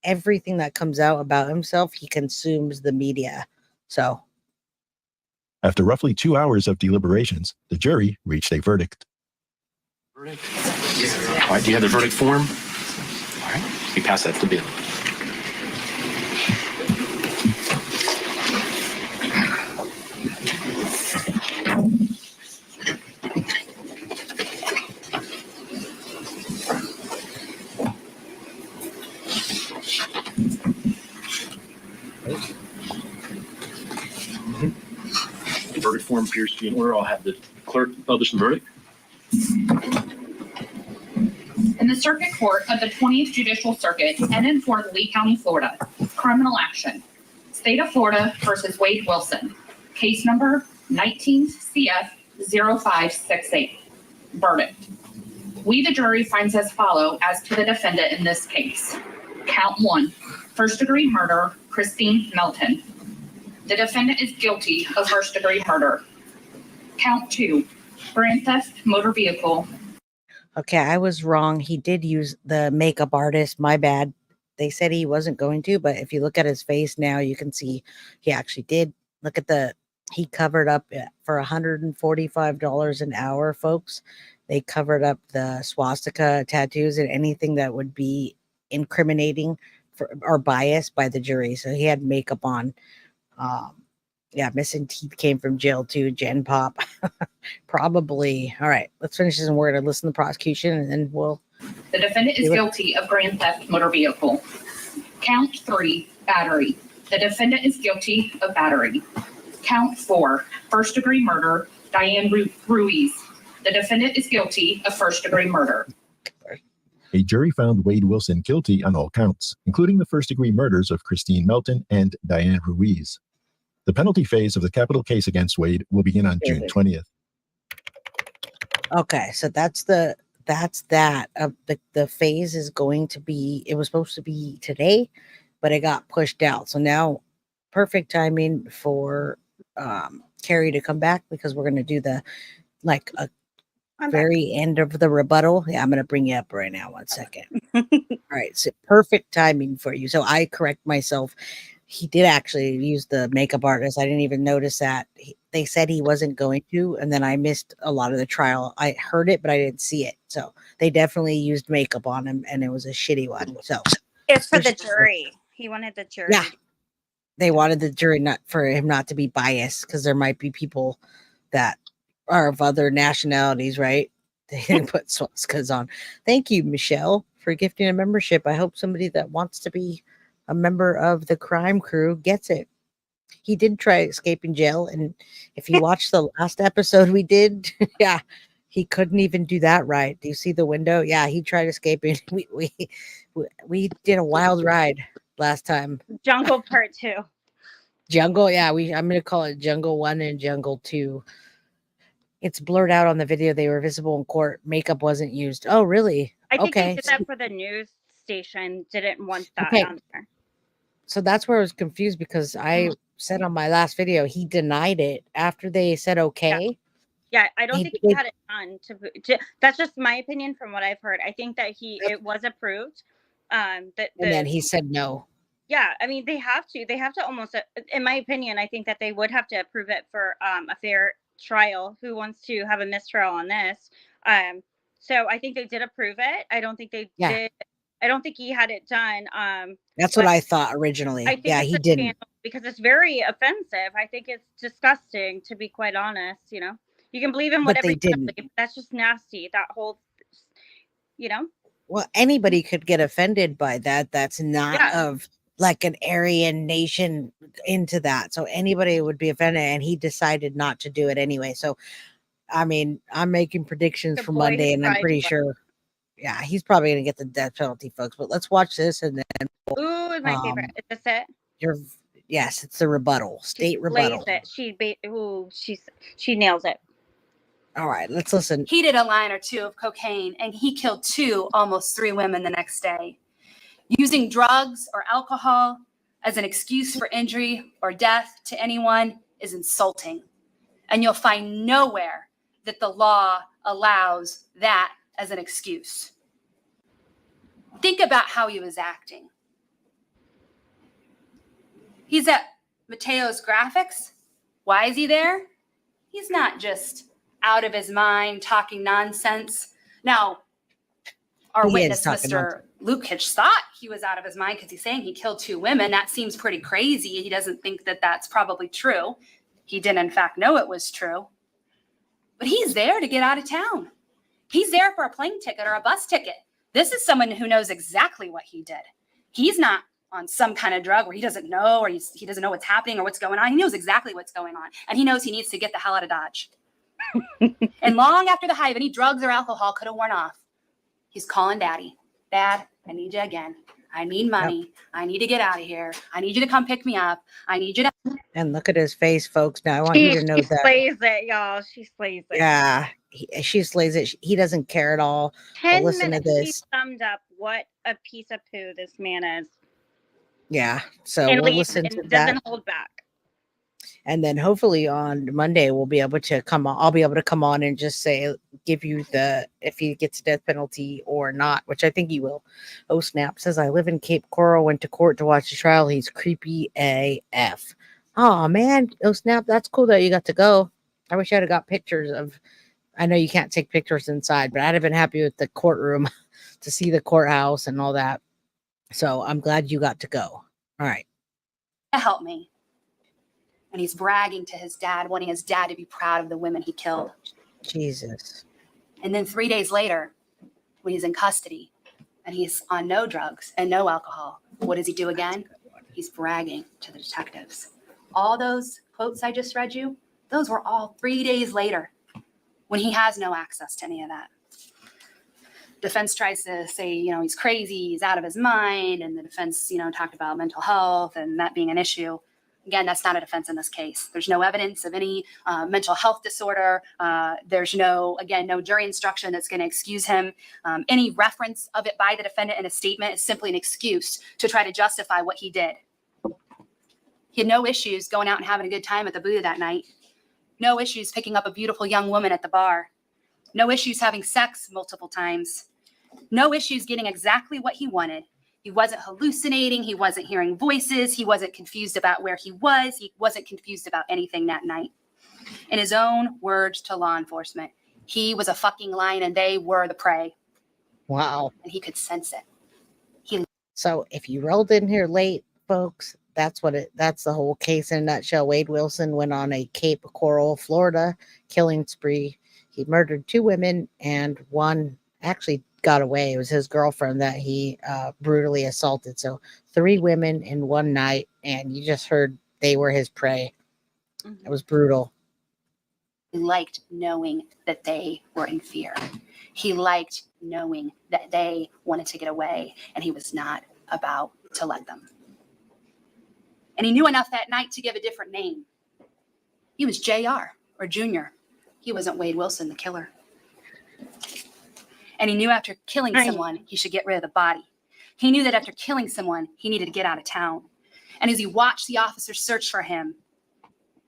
Everything that comes out about himself, he consumes the media. So After roughly 2 hours of deliberations, the jury reached a verdict. Verdict. All right, do you have the verdict form? All right, we pass that to Bill. The verdict form appears to be in order. I'll have the clerk publish the verdict. In the Circuit Court of the 20th Judicial Circuit and in Fort Lee County, Florida, criminal action. State of Florida versus Wade Wilson. Case number 19 CF 0568. Verdict. We, the jury, finds as follow as to the defendant in this case. Count 1, first-degree murder, Christine Melton. The defendant is guilty of first-degree murder. Count 2, grand theft motor vehicle. okay, I was wrong. He did use the makeup artist. My bad. They said he wasn't going to, but if you look at his face now, you can see he actually did. Look at he covered up for $145 an hour, folks. They covered up the swastika tattoos and anything that would be incriminating or biased by the jury. So he had makeup on. Yeah, missing teeth came from jail too. Gen Pop. Probably. All right, let's finish this in word and listen to the prosecution, and then we'll. The defendant is guilty of grand theft motor vehicle. Count 3, battery. The defendant is guilty of battery. Count 4, first-degree murder, Diane Ruiz. The defendant is guilty of first-degree murder. A jury found Wade Wilson guilty on all counts, including the first-degree murders of Christine Melton and Diane Ruiz. The penalty phase of the capital case against Wade will begin on June 20th. Okay, so that's that. The phase is going to be. It was supposed to be today, but it got pushed out. So now, perfect timing for Carrie to come back, because we're going to do the very end of the rebuttal. Yeah, I'm going to bring you up right now. 1 second. All right, so perfect timing for you. So I correct myself. He did actually use the makeup artist. I didn't even notice that. They said he wasn't going to, and then I missed a lot of the trial. I heard it, but I didn't see it. So they definitely used makeup on him, and it was a shitty one. So It's for the jury. He wanted the jury. yeah, they wanted the jury not to be biased, because there might be people that are of other nationalities, right? They didn't put swastikas on. Thank you, Michelle, for gifting a membership. I hope somebody that wants to be a member of the crime crew gets it. He did try escaping jail, and if you watch the last episode we did, yeah, he couldn't even do that right. Do you see the window? Yeah, he tried escaping. We did a wild ride last time. Jungle Part 2. Jungle, yeah, I'm gonna call it Jungle 1 and Jungle 2. It's blurred out on the video. They were visible in court. Makeup wasn't used. Oh, really? I think okay. they did that for the news station. Didn't want that on there. So that's where I was confused, because I said on my last video he denied it after they said okay. Yeah, I don't think he had it done to that's just my opinion from what I've heard. I think that it was approved. And then he said no. Yeah, I mean they have to almost, in my opinion, I think that they would have to approve it for a fair trial. Who wants to have a mistrial on this? So I think they did approve it. I don't think they did. I don't think he had it done. That's what I thought originally. I think he didn't, because it's very offensive. I think it's disgusting, to be quite honest. You know, you can believe in whatever you believe, but that's just nasty. That whole, Well, anybody could get offended by that. That's not of like an Aryan nation into that. So anybody would be offended, and he decided not to do it anyway. So, I mean, I'm making predictions for Monday, and I'm pretty sure. Yeah, he's probably going to get the death penalty, folks. But let's watch this, and then. Ooh, is my favorite. Is this it? Yes, it's the rebuttal. State rebuttal. She nails it. All right, let's listen. He did a line or two of cocaine, and he killed 2, almost 3 women the next day. Using drugs or alcohol as an excuse for injury or death to anyone is insulting. And you'll find nowhere that the law allows that as an excuse. Think about how he was acting. He's at Mateo's Graphics. Why is he there? He's not just out of his mind talking nonsense. Now, our He is witness, talking Mr. Lukic, thought he was out of his mind because he's saying he killed 2 women. That seems pretty crazy. He doesn't think that that's probably true. He did, in fact, know it was true. But he's there to get out of town. He's there for a plane ticket or a bus ticket. This is someone who knows exactly what he did. He's not on some kind of drug where he doesn't know or he doesn't know what's happening or what's going on. He knows exactly what's going on. And he knows he needs to get the hell out of Dodge. And long after the high of any drugs or alcohol could have worn off, he's calling Daddy. Dad, I need you again. I need money. Yep. I need to get out of here. I need you to come pick me up. I need you to. And look at his face, folks. Now I want you to know She that. slays it, y'all. She slays it. Yeah, she slays it. He doesn't care at all. But 10 listen to minutes, he this. summed up what a piece of poo this man is. Yeah. So And we'll leaves listen and to that. doesn't hold back. And then hopefully on Monday we'll be able to come on. I'll be able to come on and just say, give you the if he gets a death penalty or not, which I think he will. Oh snap! Says I live in Cape Coral. Went to court to watch the trial. He's creepy AF. Oh man! Oh snap! That's cool that you got to go. I wish I'd have got pictures of. I know you can't take pictures inside, but I'd have been happy with the courtroom to see the courthouse and all that. So I'm glad you got to go. All right. Help me. And he's bragging to his dad, wanting his dad to be proud of the women he killed. Jesus. And then 3 days later, when he's in custody and he's on no drugs and no alcohol, what does he do again? He's bragging to the detectives. All those quotes I just read you, those were all 3 days later when he has no access to any of that. Defense tries to say, he's crazy, he's out of his mind. And the defense, talked about mental health and that being an issue. Again, that's not a defense in this case. There's no evidence of any mental health disorder. There's no jury instruction that's going to excuse him. Any reference of it by the defendant in a statement is simply an excuse to try to justify what he did. He had no issues going out and having a good time at the Buddha that night. No issues picking up a beautiful young woman at the bar. No issues having sex multiple times. No issues getting exactly what he wanted. He wasn't hallucinating. He wasn't hearing voices. He wasn't confused about where he was. He wasn't confused about anything that night. In his own words to law enforcement, he was a fucking lion and they were the prey. Wow. And he could sense it. So if you rolled in here late, folks, that's the whole case in a nutshell. Wade Wilson went on a Cape Coral, Florida killing spree. He murdered 2 women and one actually got away. It was his girlfriend that he brutally assaulted. So 3 women in one night, and you just heard they were his prey. It was brutal. He liked knowing that they were in fear. He liked knowing that they wanted to get away, and he was not about to let them. And he knew enough that night to give a different name. He was JR or Junior. He wasn't Wade Wilson, the killer. And he knew after killing someone, he should get rid of the body. He knew that after killing someone, he needed to get out of town. And as he watched the officers search for him,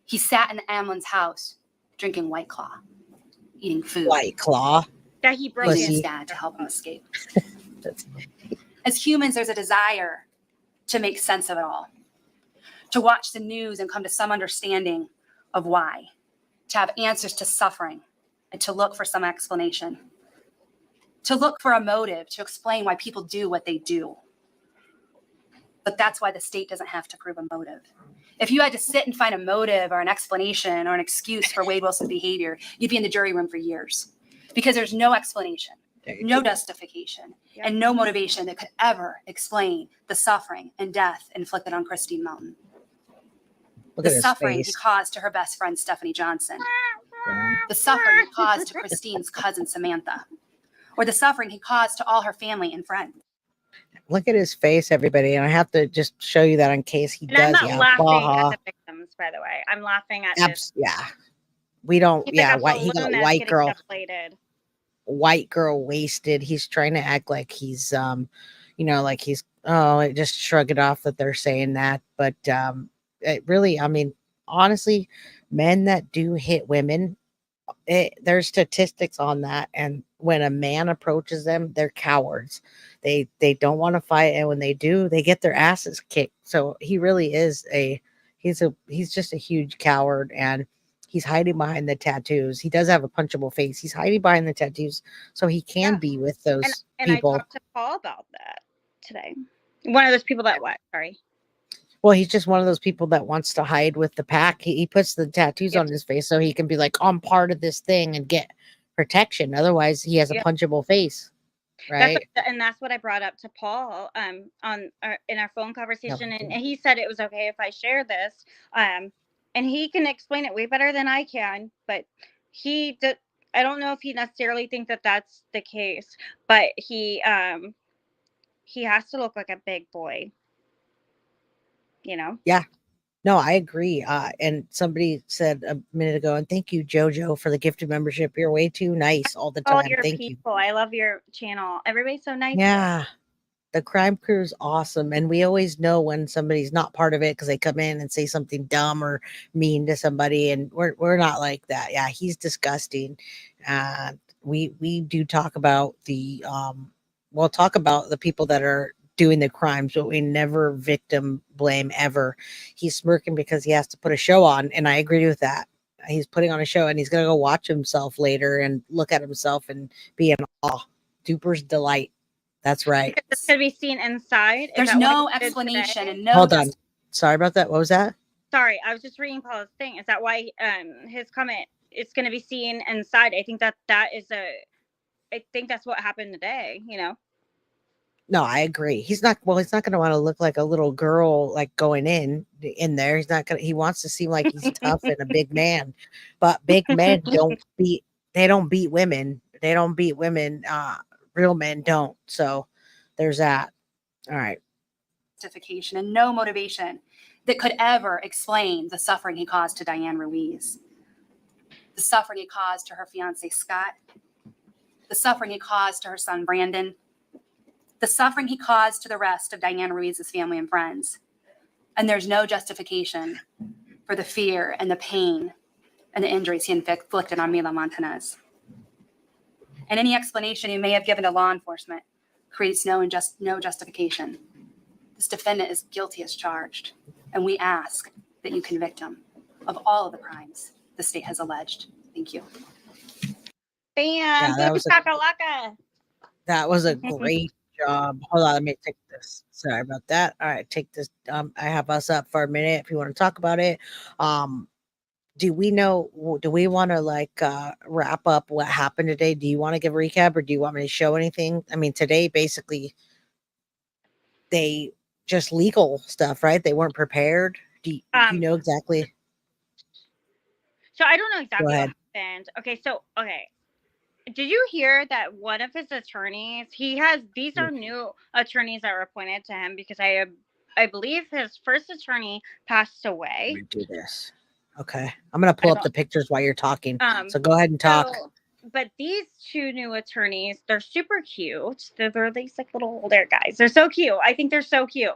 he sat in the Amlin's house, drinking White Claw, eating food. White Claw? That he broke his dad to help him escape. As humans, there's a desire to make sense of it all, to watch the news and come to some understanding of why, to have answers to suffering, and to look for some explanation, to look for a motive, to explain why people do what they do. But that's why the state doesn't have to prove a motive. If you had to sit and find a motive or an explanation or an excuse for Wade Wilson's behavior, you'd be in the jury room for years because there's no explanation, no justification, and no motivation that could ever explain the suffering and death inflicted on Christine Mountain. The suffering he caused to her best friend, Stephanie Johnson. The suffering he caused to Christine's cousin, Samantha. Or the suffering he caused to all her family and friends. Look at his face, everybody. And I have to just show you that in case he And does. I'm not laughing at the victims, by the way. I'm laughing at this. Yeah. We don't, He's like a white, he got balloon that's white getting girl. deflated. White girl wasted. He's trying to act like he's like he's oh, I just shrug it off that they're saying that. But it really, I mean, honestly, men that do hit women, there's statistics on that. And when a man approaches them, they're cowards. They don't want to fight, and when they do, they get their asses kicked. So he really is he's just a huge coward, and he's hiding behind the tattoos. He does have a punchable face. He's hiding behind the tattoos so he can be with those And I people. talked to Paul about that today. One of those people that what? Sorry. Well, he's just one of those people that wants to hide with the pack. He puts the tattoos on his face so he can be like, I'm part of this thing and get protection. Otherwise, he has a punchable face, right? That's what I brought up to Paul in our phone conversation, and he said it was okay if I share this, and he can explain it way better than I can. But I don't know if he necessarily thinks that that's the case, but he has to look like a big boy, you know. Yeah. No, I agree. And somebody said a minute ago, and thank you, Jojo, for the gifted membership. You're way too nice all the All time. your Thank you. people, I love your channel. Everybody's so nice. Yeah. The crime crew is awesome. And we always know when somebody's not part of it because they come in and say something dumb or mean to somebody. And we're not like that. Yeah, he's disgusting. We do talk about we'll talk about the people that are doing the crimes, but we never victim blame ever. He's smirking because he has to put a show on, and I agree with that. He's putting on a show, and he's gonna go watch himself later and look at himself and be in awe. Duper's delight. That's right. It's going to be seen inside. There's no explanation and no. Hold on. Sorry about that. What was that? Sorry, I was just reading Paul's thing. Is that why his comment? It's going to be seen inside. I think that is I think that's what happened today. You know. No, I agree. He's not going to want to look like a little girl, like going in there. He's not going to, he wants to seem like he's tough and a big man, but big men don't beat women. They don't beat women. Real men don't. So there's that. All right. Justification and no motivation that could ever explain the suffering he caused to Diane Ruiz, the suffering he caused to her fiance, Scott, the suffering he caused to her son, Brandon, the suffering he caused to the rest of Diane Ruiz's family and friends. And there's no justification for the fear and the pain and the injuries he inflicted on Mila Montanez. And any explanation he may have given to law enforcement creates no justification. This defendant is guilty as charged, and we ask that you convict him of all of the crimes the state has alleged. Thank you. Bam! That was a great job. Hold on, let me take this. Sorry about that. All right, take this. I have us up for a minute if you want to talk about it. Do we want to wrap up what happened today? Do you want to give a recap, or do you want me to show anything? I mean, today basically they just legal stuff, right? They weren't prepared. Do you know exactly? So I don't know exactly Go what ahead. happened. Okay. Did you hear that one of his attorneys, these are new attorneys that were appointed to him because I believe his first attorney passed away. Let me do this. Okay. I'm going to pull up the pictures while you're talking. So go ahead and talk. But these two new attorneys, they're super cute. They're these like little older guys. They're so cute. I think they're so cute.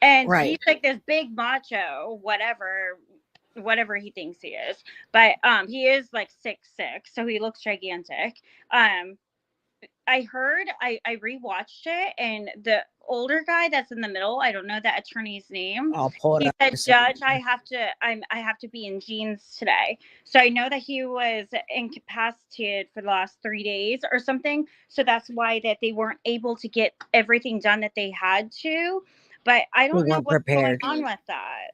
And he's like this big macho, whatever he thinks he is. But he is like 6'6", so he looks gigantic. I heard, I rewatched it, and the older guy that's in the middle, I don't know that attorney's name. I'll pull it he up. said, "Judge, I have to be in jeans today." So I know that he was incapacitated for the last 3 days or something. So that's why that they weren't able to get everything done that they had to. But I don't know what's going on with that.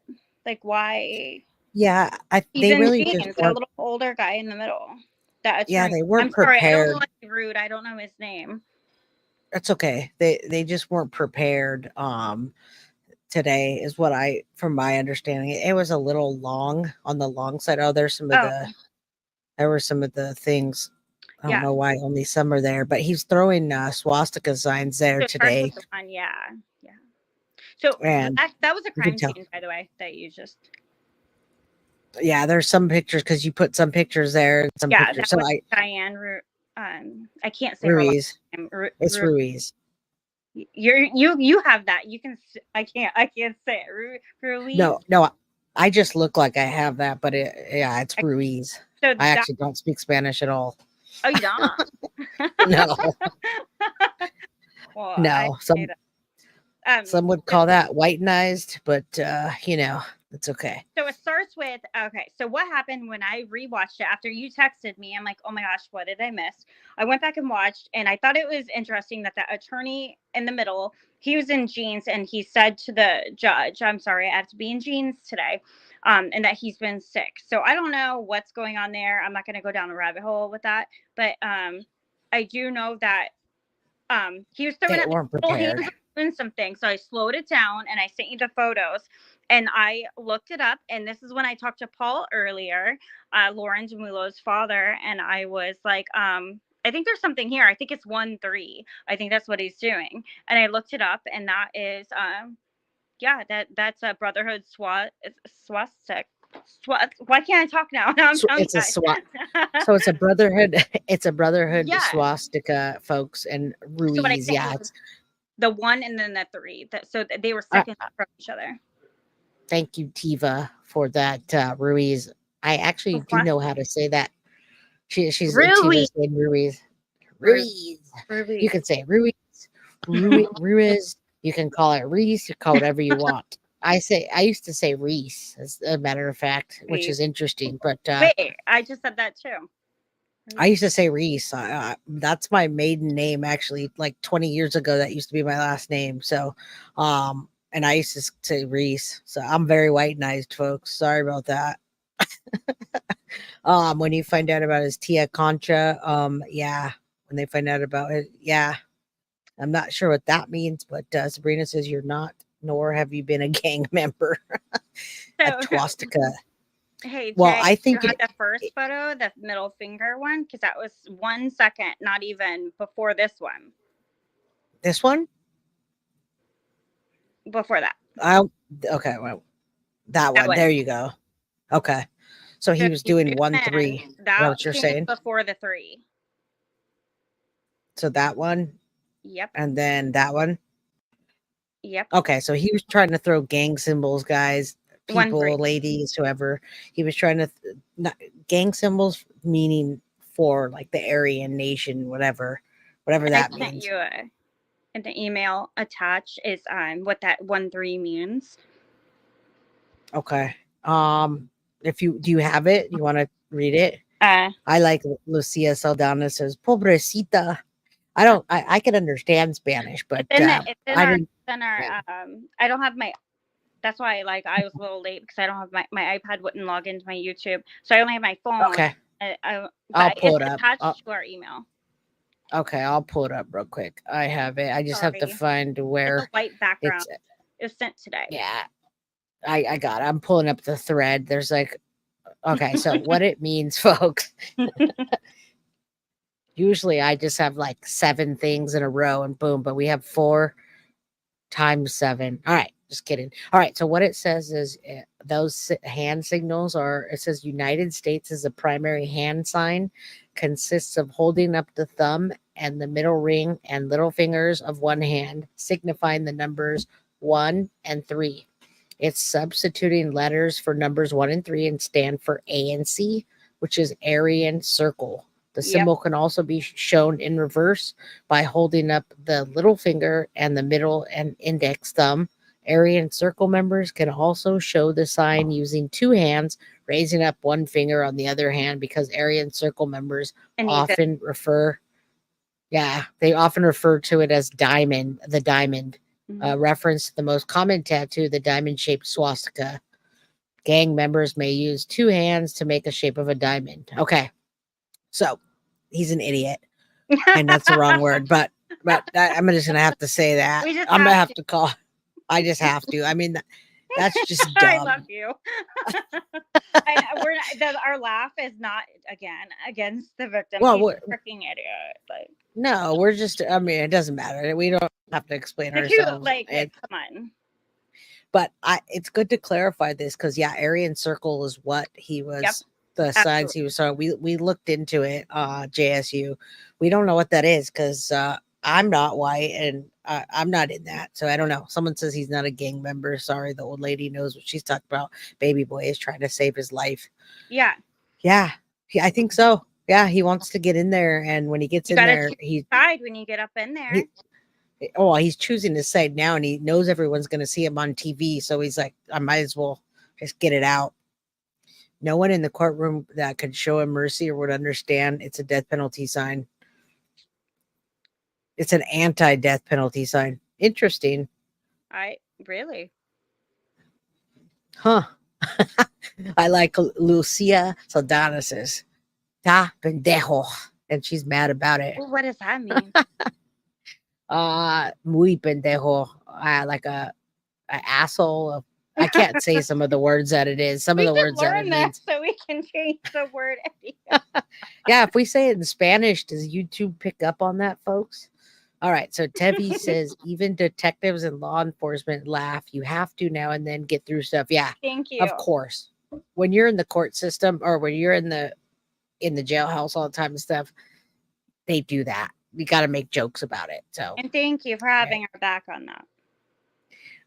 Like why? Yeah, He's they in really jeans, just a weren't. little older guy in the middle. That Yeah, attorney. they weren't I'm sorry, I don't prepared. want to be rude. I don't know his name. That's okay. They just weren't prepared. Today is what from my understanding, it was a little long on the long side. Oh, there were some of the things. I don't know why only some are there, but he's throwing swastika signs there today. Yeah. So And that was a you can crime tell. scene, by the way, that you just. Yeah, there's some pictures because you put some pictures there and some pictures. That So was Diane. I can't say Ruiz. her last name. It's Ruiz. You have that. You can. I can't say it. Ruiz. No, I just look like I have that, but it's Ruiz. So I actually don't speak Spanish at all. Oh, you don't? No, Well, no. Some would call that whitenized, but it's okay. So it starts with, okay, so what happened when I rewatched it after you texted me? I'm like, oh my gosh, what did I miss? I went back and watched, and I thought it was interesting that the attorney in the middle, he was in jeans, and he said to the judge, I'm sorry, I have to be in jeans today, and that he's been sick. So I don't know what's going on there. I'm not going to go down a rabbit hole with that, but I do know that he was throwing weren't prepared. doing some things. So I slowed it down and I sent you the photos and I looked it up. And this is when I talked to Paul earlier, Lauren Demulo's father. And I was like, I think there's something here. I think it's 1-3. I think that's what he's doing. And I looked it up and that is, that's a Brotherhood swastika. Why can't I talk now? It's a so it's a brotherhood. It's a brotherhood Yeah. swastika, folks, and Ruiz. So what I said Yeah, was the 1 and then the 3. So they were second from each other. Thank you, Tiva, for that, Ruiz. I actually do know how to say that. She's Tiva's saying Ruiz. Ruiz. You can say Ruiz. Ruiz. You can call it Reese. You call it whatever you want. I used to say Reese, as a matter of fact, which is interesting. But wait, I just said that too. I used to say Reese. That's my maiden name, actually. Like 20 years ago, that used to be my last name. So, and I used to say Reese. So I'm very whitenized, folks. Sorry about that. When you find out about his Tia Concha, when they find out about it, I'm not sure what that means, but Sabrina says you're not, nor have you been a gang member. At Swastika. Hey, well, Jay, I think you had the first photo, the middle finger one, because that was 1 second, not even before this one. This one? Before that. Okay, well, that one. There you go. Okay. So he was doing 1-3. Is that what you're saying? Before the 3. So that one? Yep. And then that one? Yep. Okay, so he was trying to throw gang symbols, guys, people, 1-3. ladies, whoever. He was trying to gang symbols, meaning for like the Aryan nation, whatever that I means. sent you in the email attached is what that 1-3 means. Okay. Do you have it? You want to read it? I like Lucia Saldana says, "Pobrecita." I can understand Spanish, but I don't have my. That's why I was a little late because I don't have my iPad wouldn't log into my YouTube, so I only have my phone. Okay. I'll pull it up. Attached to our email. Okay, I'll pull it up real quick. I have it. I just have to find where it's a white background. It was sent today. Yeah, I got it. I'm pulling up the thread. There's okay, so what it means, folks. Usually I just have 7 things in a row and boom, but we have 4 times 7. All right, just kidding. All right, so what it says is those hand signals it says United States is a primary hand sign, consists of holding up the thumb and the middle ring and little fingers of one hand, signifying the numbers 1 and 3. It's substituting letters for numbers 1 and 3 and stand for A and C, which is Aryan circle. The symbol can also be shown in reverse by holding up the little finger and the middle and index thumb. Aryan circle members can also show the sign using 2 hands, raising up 1 finger on the other hand, because Aryan circle members often refer to it as diamond, the diamond, reference to the most common tattoo, the diamond-shaped swastika. Gang members may use 2 hands to make a shape of a diamond. Okay. So he's an idiot, and that's the wrong word, but I'm just going to have to say that. I'm going to have to call. I just have to. I mean, that's just dumb. I love you. Our laugh is not against the victim. Well, he's a freaking idiot. No, we're just. I mean, it doesn't matter. We don't have to explain ourselves. Come on. But it's good to clarify this because Aryan circle is what he was. Yep. The signs he was showing. We looked into it. JSU. We don't know what that is because I'm not white and I'm not in that, so I don't know. Someone says he's not a gang member. Sorry, the old lady knows what she's talking about. Baby boy is trying to save his life. Yeah. Yeah, I think so. Yeah, he wants to get in there, and when he gets You in gotta there, decide when you get up in there. he's choosing his side now, and he knows everyone's going to see him on TV, so he's like, I might as well just get it out. No one in the courtroom that could show him mercy or would understand it's a death penalty sign. It's an anti-death penalty sign. Interesting. I really. Huh. I like Lucia Saldana says, "Ta pendejo," and she's mad about it. Well, what does that mean? Muy pendejo. Like a asshole. I can't say some of the words that it is. Some of the words that it Learn that means. so we can change the word. Yeah, if we say it in Spanish, does YouTube pick up on that, folks? All right. So Tevi says, even detectives and law enforcement laugh. You have to now and then get through stuff. Yeah, Thank you. of course. When you're in the court system or when you're in the jailhouse all the time and stuff, they do that. You got to make jokes about it. So And thank you for having our back on that.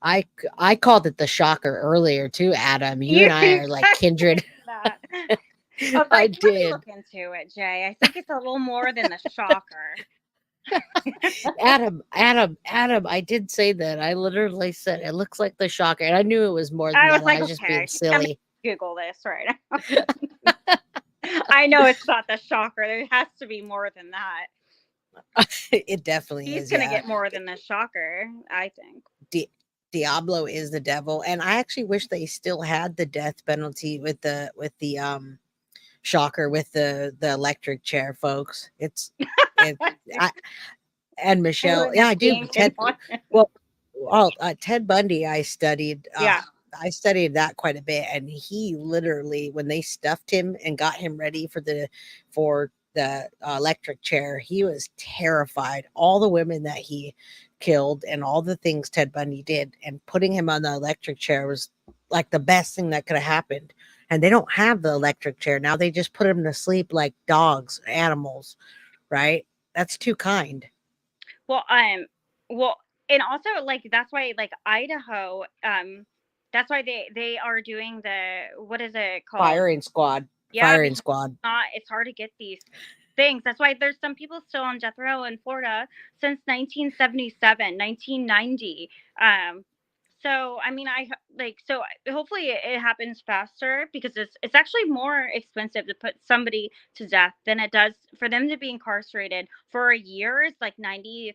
I called it the shocker earlier too, Adam. You and I are like kindred. That. I Let me did. look into it, Jay. I think it's a little more than the shocker. Adam, I did say that. I literally said it looks like the shocker, and I knew it was more than I that. was like, I was just okay, being silly. Google this right now. I know it's not the shocker. There has to be more than that. It definitely He's is. gonna Yeah. get more than the shocker, I think. Diablo is the devil, and I actually wish they still had the death penalty with the shocker with the electric chair, folks. And Michelle, yeah, I do. Ted, Ted Bundy, I studied. Yeah. I studied that quite a bit, and he literally, when they stuffed him and got him ready for the electric chair, he was terrified. All the women that he killed and all the things Ted Bundy did, and putting him on the electric chair was like the best thing that could have happened. And they don't have the electric chair now. They just put him to sleep like dogs, animals, right? That's too kind. Well, and also like that's why like Idaho, that's why they are doing the what is it called? Firing squad. Yeah, Firing because squad. it's hard to get these things. That's why there's some people still on death row in Florida since 1977, 1990. So I mean, so hopefully it happens faster because it's actually more expensive to put somebody to death than it does for them to be incarcerated for a year. It's like $90,000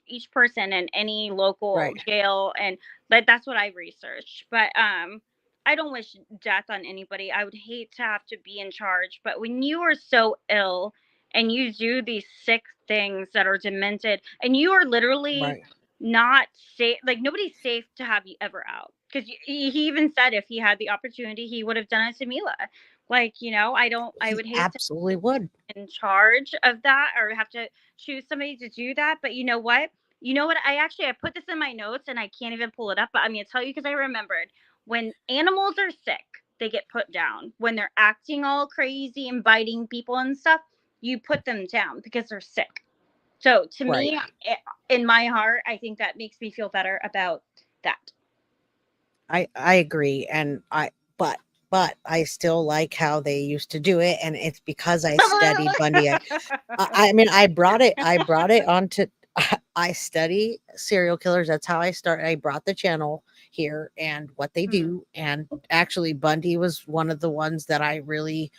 each person in any local jail, and that's what I researched. But I don't wish death on anybody. I would hate to have to be in charge. But when you are so ill and you do these sick things that are demented, and you are literally not safe, like nobody's safe to have you ever out. Because he even said if he had the opportunity, he would have done it to Mila. Like, I would hate absolutely would in charge of that or have to choose somebody to do that. But you know what? I put this in my notes and I can't even pull it up, but I'm going to tell you because I remembered. When animals are sick, they get put down. When they're acting all crazy and biting people and stuff, you put them down because they're sick. So to me, in my heart, I think that makes me feel better about that. I agree. And but I still like how they used to do it. And it's because I studied Bundy. I mean, I brought it onto, I study serial killers. That's how I started. I brought the channel here and what they do. And actually Bundy was one of the ones that I really,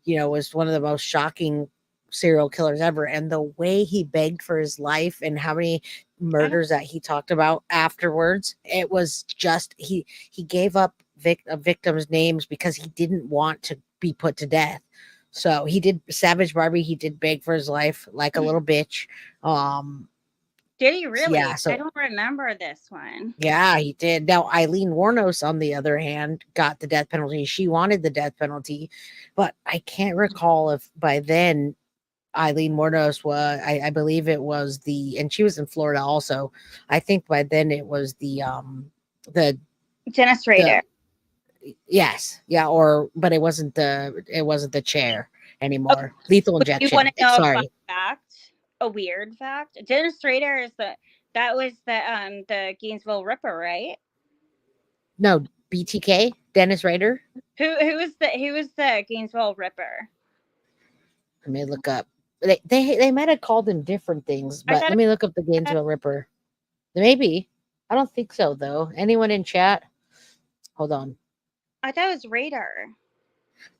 was one of the most shocking serial killers ever. And the way he begged for his life and how many murders that he talked about afterwards, it was just, he gave up victims' names because he didn't want to be put to death. So he did Savage Barbie. He did beg for his life like a little bitch. Did he really? Yeah, so, I don't remember this one. Yeah, he did. Now, Eileen Wuornos, on the other hand, got the death penalty. She wanted the death penalty, but I can't recall if by then Eileen Wuornos was, I believe it was and she was in Florida also. I think by then it was the Dennis Rader. Yes. Yeah. But it wasn't the chair anymore. Okay. Lethal injection. You want to know Sorry. a weird fact? Dennis Rader is That was the Gainesville Ripper, right? No, BTK, Dennis Rader. Who was the Gainesville Ripper? Let me look up. They might have called him different things, I but thought let me look up the Gainesville Ripper. Maybe. I don't think so though. Anyone in chat? Hold on. I thought it was Radar.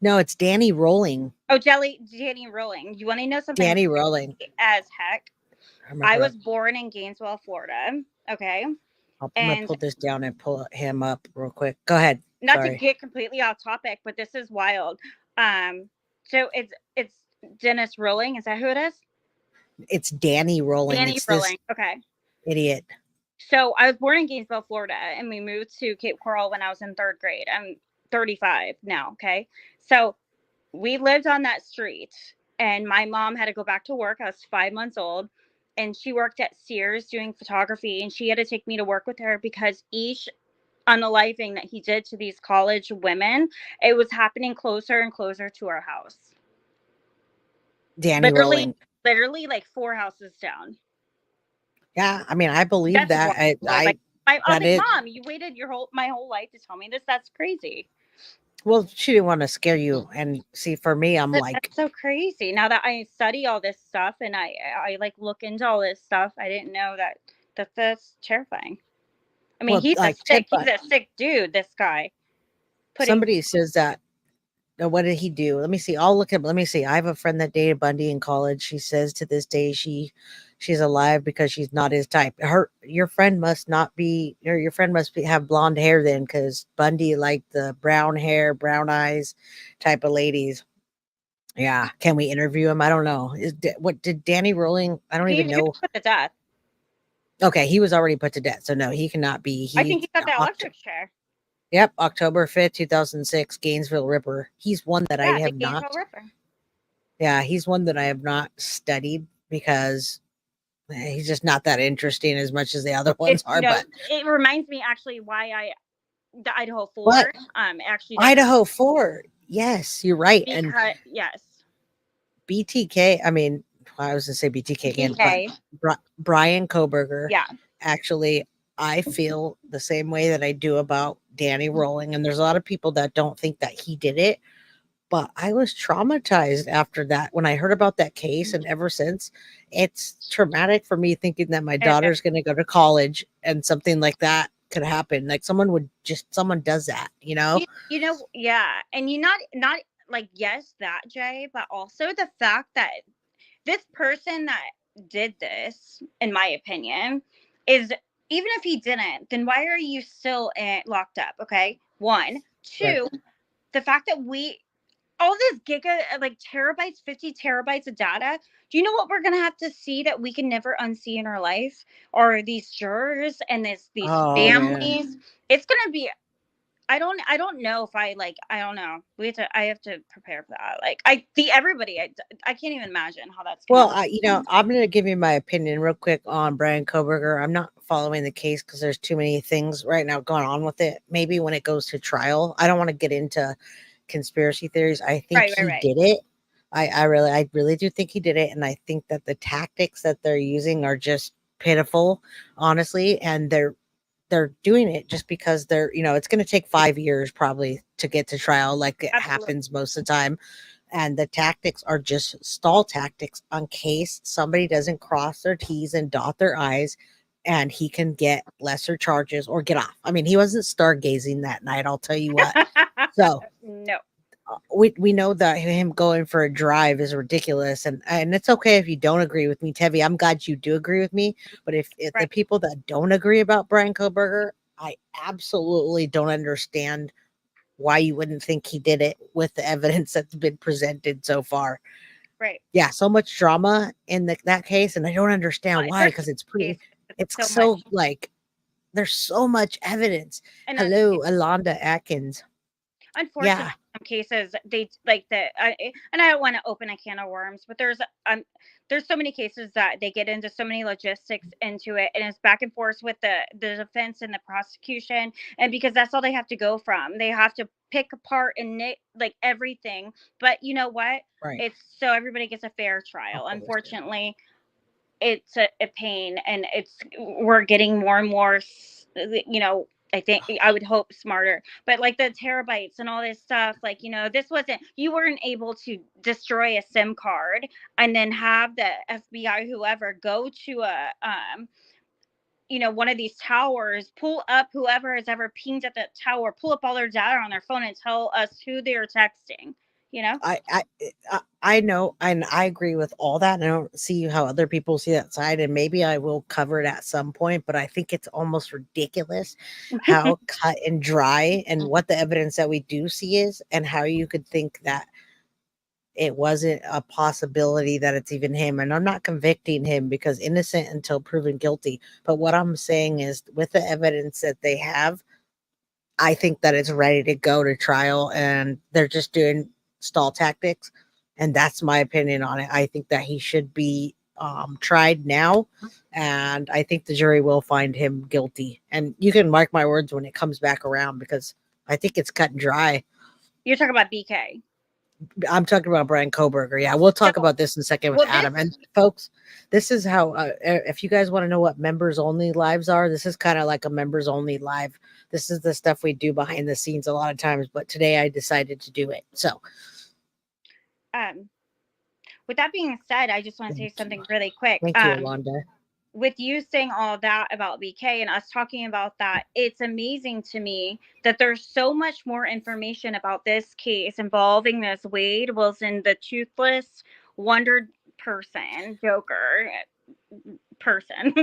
No, it's Danny Rolling. Oh, Danny Rolling. You want to know something? Danny Rolling. As heck. I I was born in Gainesville, Florida. Okay. I'm gonna pull this down and pull him up real quick. Go ahead. Not Sorry. to get completely off topic, but this is wild. So it's Dennis Rolling. Is that who it is? It's Danny Rolling. Danny It's Rolling. this Okay. idiot. So I was born in Gainesville, Florida, and we moved to Cape Coral when I was in 3rd grade. I'm 35 now. Okay. So we lived on that street, and my mom had to go back to work. I was 5 months old, and she worked at Sears doing photography, and she had to take me to work with her because each unaliving that he did to these college women, it was happening closer and closer to our house. Danny Rolling. Literally like 4 houses down. Yeah, I mean, I believe That's that. wild. I was that like, is- Mom, you waited my whole life to tell me this. That's crazy. Well, she didn't want to scare you. And see, for me, I'm like, That's so crazy. Now that I study all this stuff and I like look into all this stuff, I didn't know that's terrifying. I mean, well, he's like he's a sick dude, this guy. somebody says that. What did he do? Let me see. I'll look at. Let me see. I have a friend that dated Bundy in college. She says to this day she's alive because she's not his type. Your friend must not be. Or your friend must have blonde hair then, because Bundy liked the brown hair, brown eyes type of ladies. Yeah. Can we interview him? I don't know. What did Danny Rolling? I don't even He know. was put to death. Okay, he was already put to death, so no, he cannot be. I think he got the electric chair. Yep, October 5th, 2006, Gainesville Ripper. He's one that I Yeah, have the not. Gainesville Ripper. Yeah, he's one that I have not studied because he's just not that interesting as much as the other ones are. No, But it reminds me actually why the Idaho 4. What? Actually Idaho 4. Yes, you're right. And yes. BTK, I mean, I was going to say BTK again, BTK. but Brian Koberger. Yeah. Actually, I feel the same way that I do about Danny Rolling. And there's a lot of people that don't think that he did it. But I was traumatized after that when I heard about that case. And ever since, it's traumatic for me thinking that my daughter's going to go to college and something like that could happen. Like someone does that, you know? You know, yeah. And you not like, yes, that, Jay, but also the fact that this person that did this, in my opinion, is, even if he didn't, then why are you still locked up? Okay. 1, 2, the fact that all this terabytes, 50 terabytes of data. Do you know what we're going to have to see that we can never unsee in our life? Or these jurors and these families. Man. It's going to be, I don't know if I don't know. I have to prepare for that. Like I can't even imagine how that's going to I'm going to give you my opinion real quick on Brian Koberger. I'm not following the case because there's too many things right now going on with it. Maybe when it goes to trial, I don't want to get into conspiracy theories. I think he did it. I really do think he did it. And I think that the tactics that they're using are just pitiful, honestly. And they're doing it just because it's going to take 5 years probably to get to trial, like it happens most of the time. And the tactics are just stall tactics in case somebody doesn't cross their T's and dot their I's, and he can get lesser charges or get off. I mean, he wasn't stargazing that night, I'll tell you what. So no, we know that him going for a drive is ridiculous, and it's okay if you don't agree with me, Tevi. I'm glad you do agree with me. But if the people that don't agree about Brian Koberger, I absolutely don't understand why you wouldn't think he did it with the evidence that's been presented so far. Right. Yeah, so much drama in that case, and I don't understand why, because it's pretty. It's so like there's so much evidence. And hello, Alonda Atkins. Unfortunately, in some cases they and I don't want to open a can of worms, but there's so many cases that they get into so many logistics into it, and it's back and forth with the defense and the prosecution, and because that's all they have to go from. They have to pick apart and like everything. But you know what? Right. It's so everybody gets a fair trial. Unfortunately, it's a pain, and we're getting more and more, I think, I would hope, smarter, but like the terabytes and all this stuff, like, you weren't able to destroy a SIM card and then have the FBI, whoever, go to one of these towers, pull up whoever has ever pinged at that tower, pull up all their data on their phone and tell us who they're texting, I know, and I agree with all that. And I don't see how other people see that side, and maybe I will cover it at some point, but I think it's almost ridiculous how cut and dry and what the evidence that we do see is, and how you could think that it wasn't a possibility that it's even him. And I'm not convicting him, because innocent until proven guilty. But what I'm saying is, with the evidence that they have, I think that it's ready to go to trial, and they're just doing stall tactics. And that's my opinion on it. I think that he should be tried now, and I think the jury will find him guilty. And you can mark my words when it comes back around, because I think it's cut and dry. You're talking about BK. I'm talking about Brian Koberger. Yeah, we'll talk about this in a second with Adam. And folks, this is how, if you guys want to know what members only lives are, this is kind of like a members only live. This is the stuff we do behind the scenes a lot of times, but today I decided to do it. So, with that being said, I just want to say something really quick. Thank you, Yolanda. With you saying all that about BK and us talking about that, it's amazing to me that there's so much more information about this case involving this Wade Wilson, the toothless wonder person, Joker person.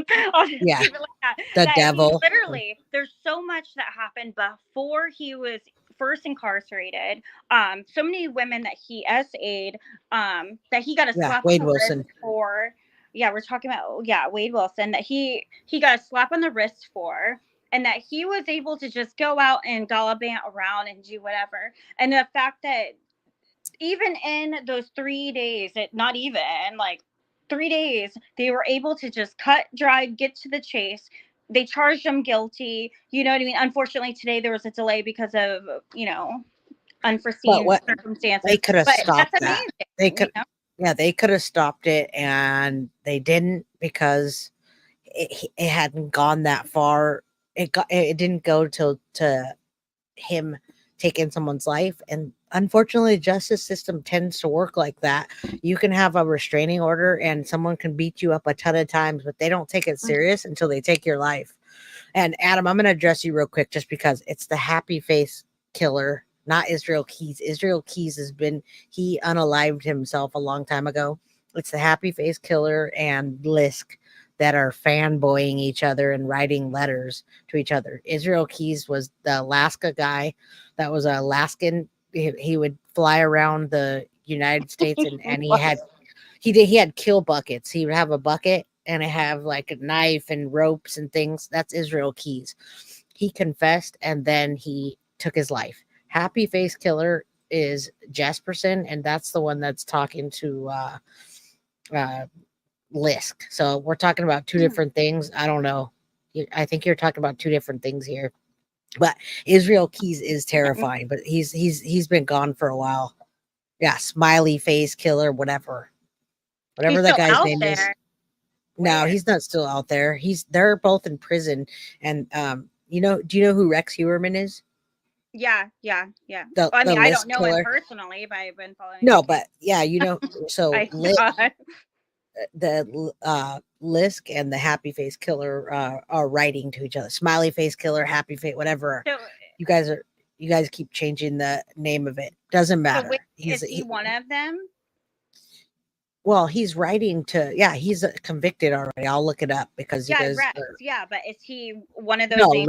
Yeah, like the devil. Literally, there's so much that happened before he was first incarcerated. So many women that he SA'd, that he got a slap Wade on the Wilson wrist for. Yeah, we're talking about Wade Wilson, that he got a slap on the wrist for, and that he was able to just go out and gallivant around and do whatever. And the fact that even in those 3 days, not even like 3 days, they were able to just cut, dry, get to the chase. They charged him guilty. You know what I mean? Unfortunately, today there was a delay because of, unforeseen circumstances. They could have stopped that's that. amazing, They could, yeah, they could have stopped it, and they didn't, because it hadn't gone that far. It didn't go to him taking someone's life. And unfortunately, the justice system tends to work like that. You can have a restraining order and someone can beat you up a ton of times, but they don't take it serious until they take your life. And Adam, I'm going to address you real quick, just because it's the happy face killer, not Israel Keys. Israel Keys he unalived himself a long time ago. It's the happy face killer and Lisk that are fanboying each other and writing letters to each other. Israel Keys was the Alaska guy that was an Alaskan. He would fly around the United States, and he had kill buckets. He would have a bucket and it have like a knife and ropes and things. That's Israel Keys. He confessed, and then he took his life. Happy face killer is Jesperson, and that's the one that's talking to Lisk. So we're talking about two different things. I don't know. I think you're talking about two different things here. But Israel Keys is terrifying, but he's been gone for a while. Yeah, smiley face killer, whatever that guy's name is. No, he's not still out there. They're both in prison. And do you know who Rex Heuermann is? Yeah. I don't know killer. him personally, but I've been following. No, but yeah, so the Lisk and the happy face killer are writing to each other. Smiley face killer, happy face, whatever. So, you guys keep changing the name of it. Doesn't matter. So is he one of them? Well, he's writing to, he's convicted already. I'll look it up, because you guys. Rex, but is he one of those? No,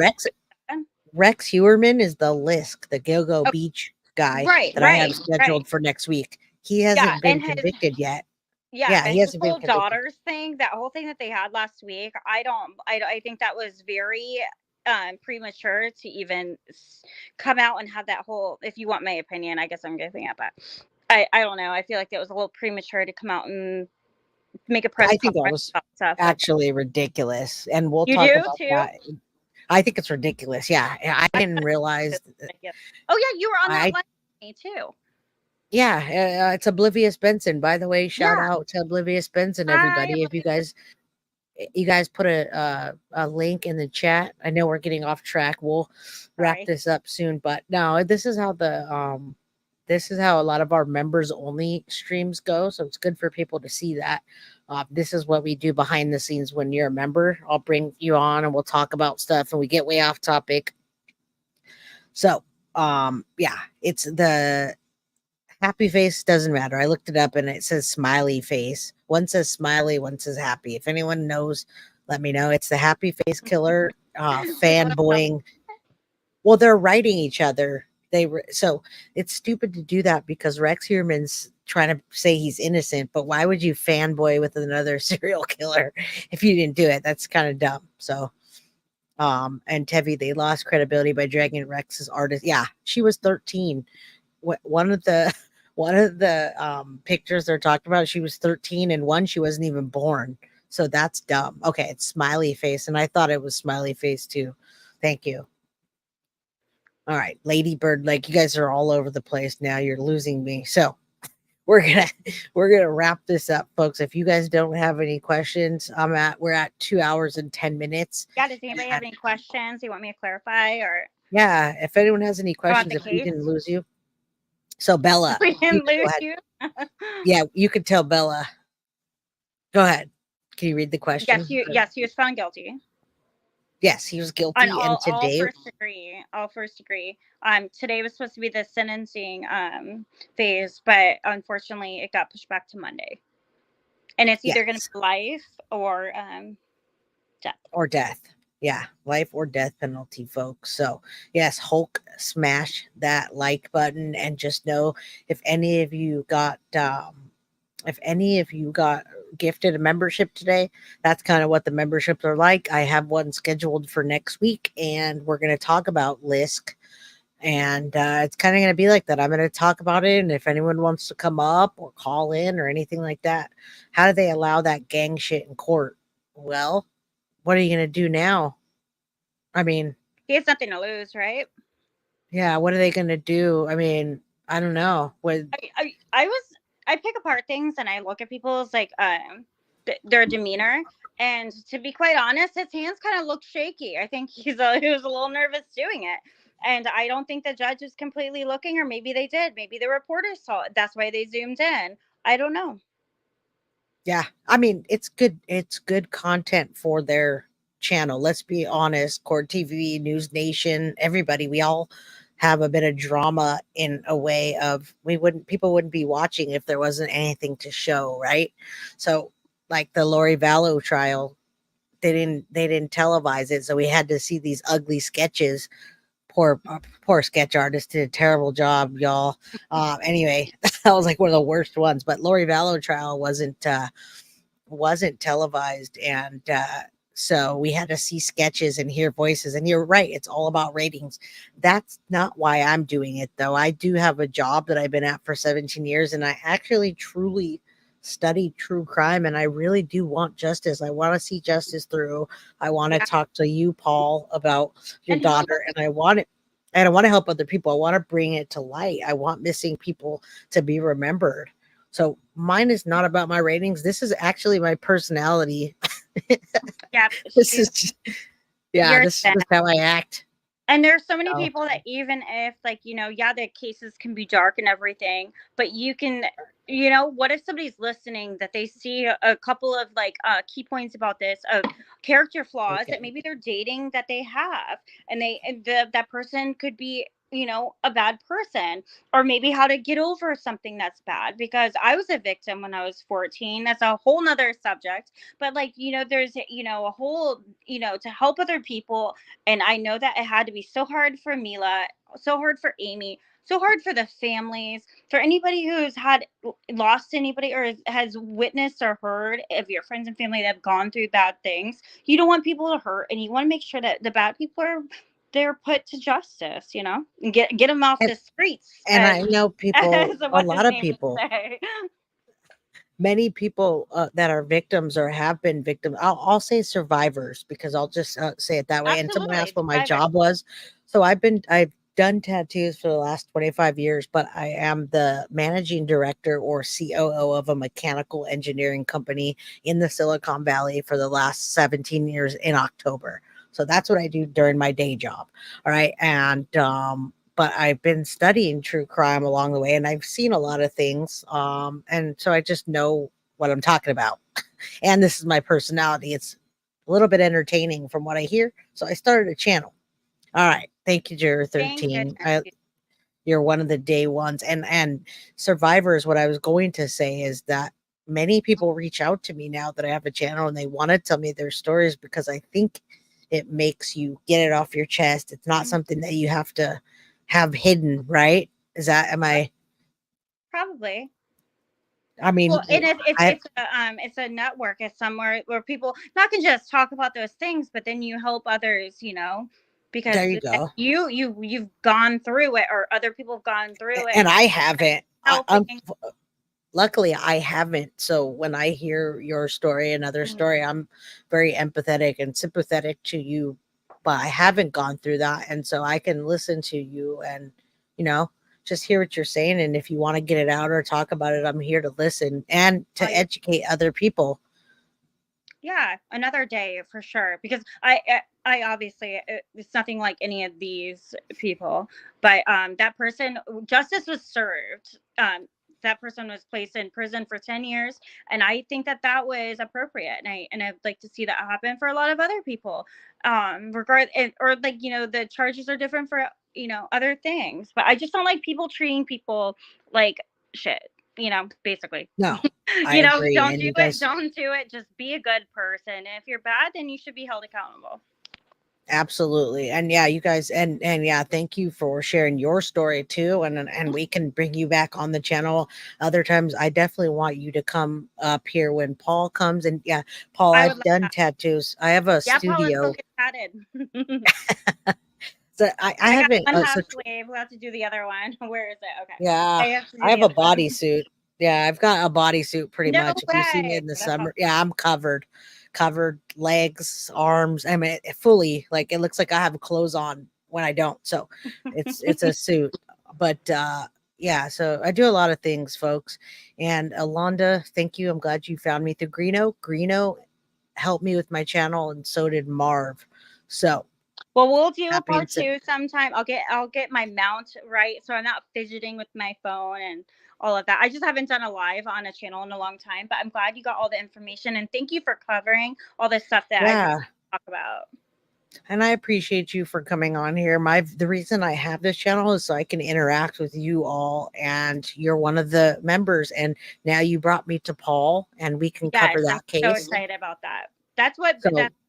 Rex Heuermann is the Lisk, the Gilgo Beach guy that I have scheduled for next week. He hasn't been convicted yet. Yeah, he hasn't been convicted. Daughters thing, that whole thing that they had last week, I think that was very premature to even come out and have that whole, if you want my opinion, I guess I'm giving it, but I don't know. I feel like it was a little premature to come out and make a press conference. I think that was actually ridiculous, and we'll talk about that. I think it's ridiculous. Yeah, I didn't realize. Oh yeah, you were on that one with me too. Yeah, it's Oblivious Benson. By the way, shout Yeah. out to Oblivious Benson, Hi, everybody. If you guys put a link in the chat. I know we're getting off track. We'll wrap Sorry. this up soon, but no, this is how this is how a lot of our members only streams go. So it's good for people to see that. This is what we do behind the scenes when you're a member. I'll bring you on and we'll talk about stuff and we get way off topic. So yeah, it's the happy face doesn't matter. I looked it up and it says smiley face. One says smiley, one says happy. If anyone knows, let me know. It's the happy face killer fanboying. Well, they're writing each other. So it's stupid to do that because Rex Heuermann's trying to say he's innocent, but why would you fanboy with another serial killer if you didn't do it? That's kind of dumb. So and Tevi, they lost credibility by dragging Rex's artist. Yeah, she was 13. One of the pictures they're talking about, she was 13, and one she wasn't even born. So that's dumb. Okay, it's smiley face, and I thought it was smiley face too. Thank you. All right, Ladybird, like you guys are all over the place now. You're losing me. So we're gonna wrap this up, folks. If you guys don't have any questions, we're at 2 hours and 10 minutes. Yeah, does anybody have any questions you want me to clarify or Yeah, if anyone has any about questions, the if we case? didn't lose you. So Bella, We you didn't can go lose ahead. you. Yeah, you could tell Bella. Go ahead. Can you read the question? Yes, he was found guilty. Yes, he was guilty. On And all today, first degree. All first degree. Today was supposed to be the sentencing phase, but unfortunately it got pushed back to Monday. And it's either gonna be life or death. Or death. Yeah, life or death penalty, folks. So yes, Hulk, smash that like button and just know if any of you got gifted a membership today, that's kind of what the memberships are like. I have one scheduled for next week, and we're going to talk about LISC. And it's kind of going to be like that. I'm going to talk about it. And if anyone wants to come up or call in or anything like that, how do they allow that gang shit in court? Well, what are you going to do now? I mean, He has nothing to lose, right? yeah, what are they going to do? I mean, I don't know. I pick apart things and I look at people's like their demeanor, and to be quite honest, his hands kind of look shaky. I think he was a little nervous doing it, and I don't think the judge is completely looking, or maybe they did. Maybe the reporters saw it. That's why they zoomed in. I don't know. Yeah, I mean, it's good. It's good content for their channel. Let's be honest. Court TV, News Nation, everybody, we all have a bit of drama in a way of people wouldn't be watching if there wasn't anything to show, right? So like the Lori Vallow trial, they didn't televise it, so we had to see these ugly sketches. Poor sketch artist did a terrible job, y'all. Anyway, that was like one of the worst ones. But Lori Vallow trial wasn't televised, and so we had to see sketches and hear voices. And you're right, it's all about ratings. That's not why I'm doing it, though. I do have a job that I've been at for 17 years, and I actually truly study true crime, and I really do want justice. I want to see justice through. I want to talk to you, Paul, about your daughter, and I want to help other people. I want to bring it to light. I want missing people to be remembered. So mine is not about my ratings. This is actually my personality. Yeah, this is how I act. And there's so many people that even if the cases can be dark and everything, but you can, what if somebody's listening that they see a couple of key points about this of character flaws that maybe they're dating that they have, and that person could be a bad person, or maybe how to get over something that's bad, because I was a victim when I was 14. That's a whole nother subject, but there's a whole to help other people. And I know that it had to be so hard for Mila, so hard for Amy, so hard for the families, for anybody who's lost anybody or has witnessed or heard of your friends and family that have gone through bad things. You don't want people to hurt, and you want to make sure that the bad people they're put to justice, and get them off the streets. And I know people, a lot of people, many people that are victims or have been victims. I'll say survivors, because I'll just say it that way. And someone asked what my job was. So I've done tattoos for the last 25 years, but I am the managing director or COO of a mechanical engineering company in the Silicon Valley for the last 17 years in October. So that's what I do during my day job. All right. And, but I've been studying true crime along the way, and I've seen a lot of things. And so I just know what I'm talking about. And this is my personality. It's a little bit entertaining from what I hear. So I started a channel. All right. Thank you, Juror 13. You're one of the day ones. And survivors, what I was going to say is that many people reach out to me now that I have a channel and they want to tell me their stories because I think it makes you get it off your chest. It's not something that you have to have hidden, right? Am I? Probably. I mean, well, and it's a network. It's somewhere where people not can just talk about those things, but then you help others, because there you go. You've gone through it, or other people have gone through it, and I haven't. helping. Luckily, I haven't. So when I hear your story, another story, I'm very empathetic and sympathetic to you, but I haven't gone through that, and so I can listen to you and just hear what you're saying. And if you want to get it out or talk about it, I'm here to listen and to educate other people. Yeah, another day for sure. Because I obviously it's nothing like any of these people, but that person, justice was served. That person was placed in prison for 10 years, and I think that was appropriate. And I'd like to see that happen for a lot of other people. The charges are different for other things, but I just don't like people treating people like shit. Basically. No, I agree. Don't do it. Don't do it. Just be a good person. And if you're bad, then you should be held accountable. Absolutely. And yeah, you guys, and yeah, thank you for sharing your story too. And we can bring you back on the channel other times. I definitely want you to come up here when Paul comes. And yeah, Paul, I've done tattoos. I have a studio. Paul, let's go get tatted. So I haven't. One half sleeve. We'll have to do the other one. Where is it? Okay. Yeah, I have a bodysuit. Yeah, I've got a bodysuit pretty much. If you see me in the summer, yeah, I'm covered legs, arms. I mean, fully, like it looks like I have clothes on when I don't. So it's a suit. But yeah, so I do a lot of things, folks. And Alonda, thank you. I'm glad you found me through Greeno. Greeno helped me with my channel, and so did Marv. So. Well, we'll do a part 2 sometime. I'll get my mount right, so I'm not fidgeting with my phone and all of that. I just haven't done a live on a channel in a long time, but I'm glad you got all the information, and thank you for covering all this stuff that I talk about. And I appreciate you for coming on here. The reason I have this channel is so I can interact with you all, and you're one of the members. And now you brought me to Paul, and we can cover that case. I'm so excited about that. That's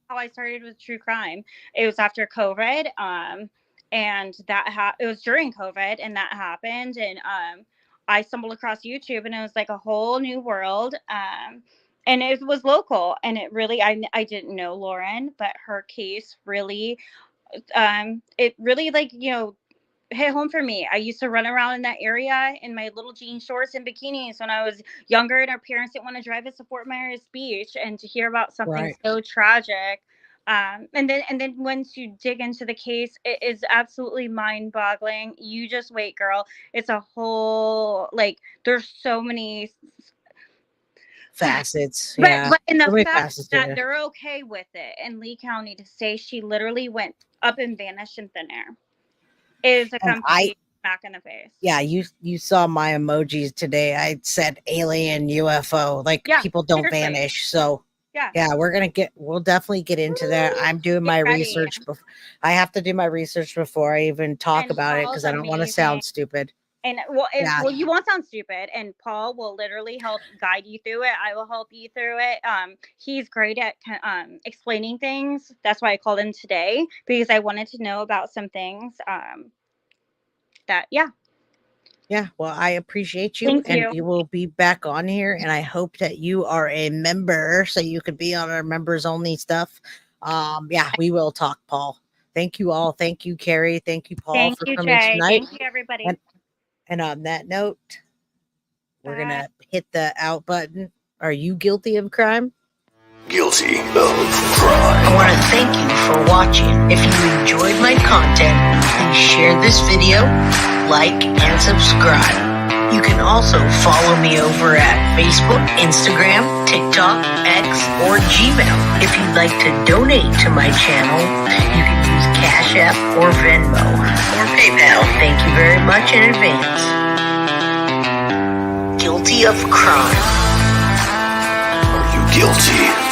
how I started with true crime. It was after COVID, and it was during COVID, and that happened, and I stumbled across YouTube, and it was like a whole new world, and it was local, and it really I didn't know Lauren, but her case really, it really hit home for me. I used to run around in that area in my little jean shorts and bikinis when I was younger, and our parents didn't want to drive us to Fort Myers Beach. And to hear about something so tragic, and then once you dig into the case, it is absolutely mind-boggling. You just wait, girl. It's a whole there's so many facets, but in the fact that they're okay with it in Lee County to say she literally went up and vanished in thin air. Is a complete smack in the face. Yeah, you saw my emojis today. I said alien UFO. People don't vanish. So yeah, we'll definitely get into that. I'm doing my research. I have to do my research before I even talk about it because I don't want to sound stupid. And you won't sound stupid. And Paul will literally help guide you through it. I will help you through it. He's great at explaining things. That's why I called him today, because I wanted to know about some things. Well, I appreciate you. Thank you. You will be back on here, and I hope that you are a member so you could be on our members only stuff. We will talk, Paul. Thank you all. Thank you, Carrie. Thank you, Paul, for coming tonight. Thank you, everybody. And on that note, we're going to hit the out button. Are you guilty of crime? Guilty of crime. I want to thank you for watching. If you enjoyed my content, Please share this video, like, and subscribe. You can also follow me over at Facebook, Instagram, TikTok, X, or Gmail. If you'd like to donate to my channel, you can use Cash App or Venmo or PayPal. Thank you very much in advance. Guilty of crime. Are you guilty?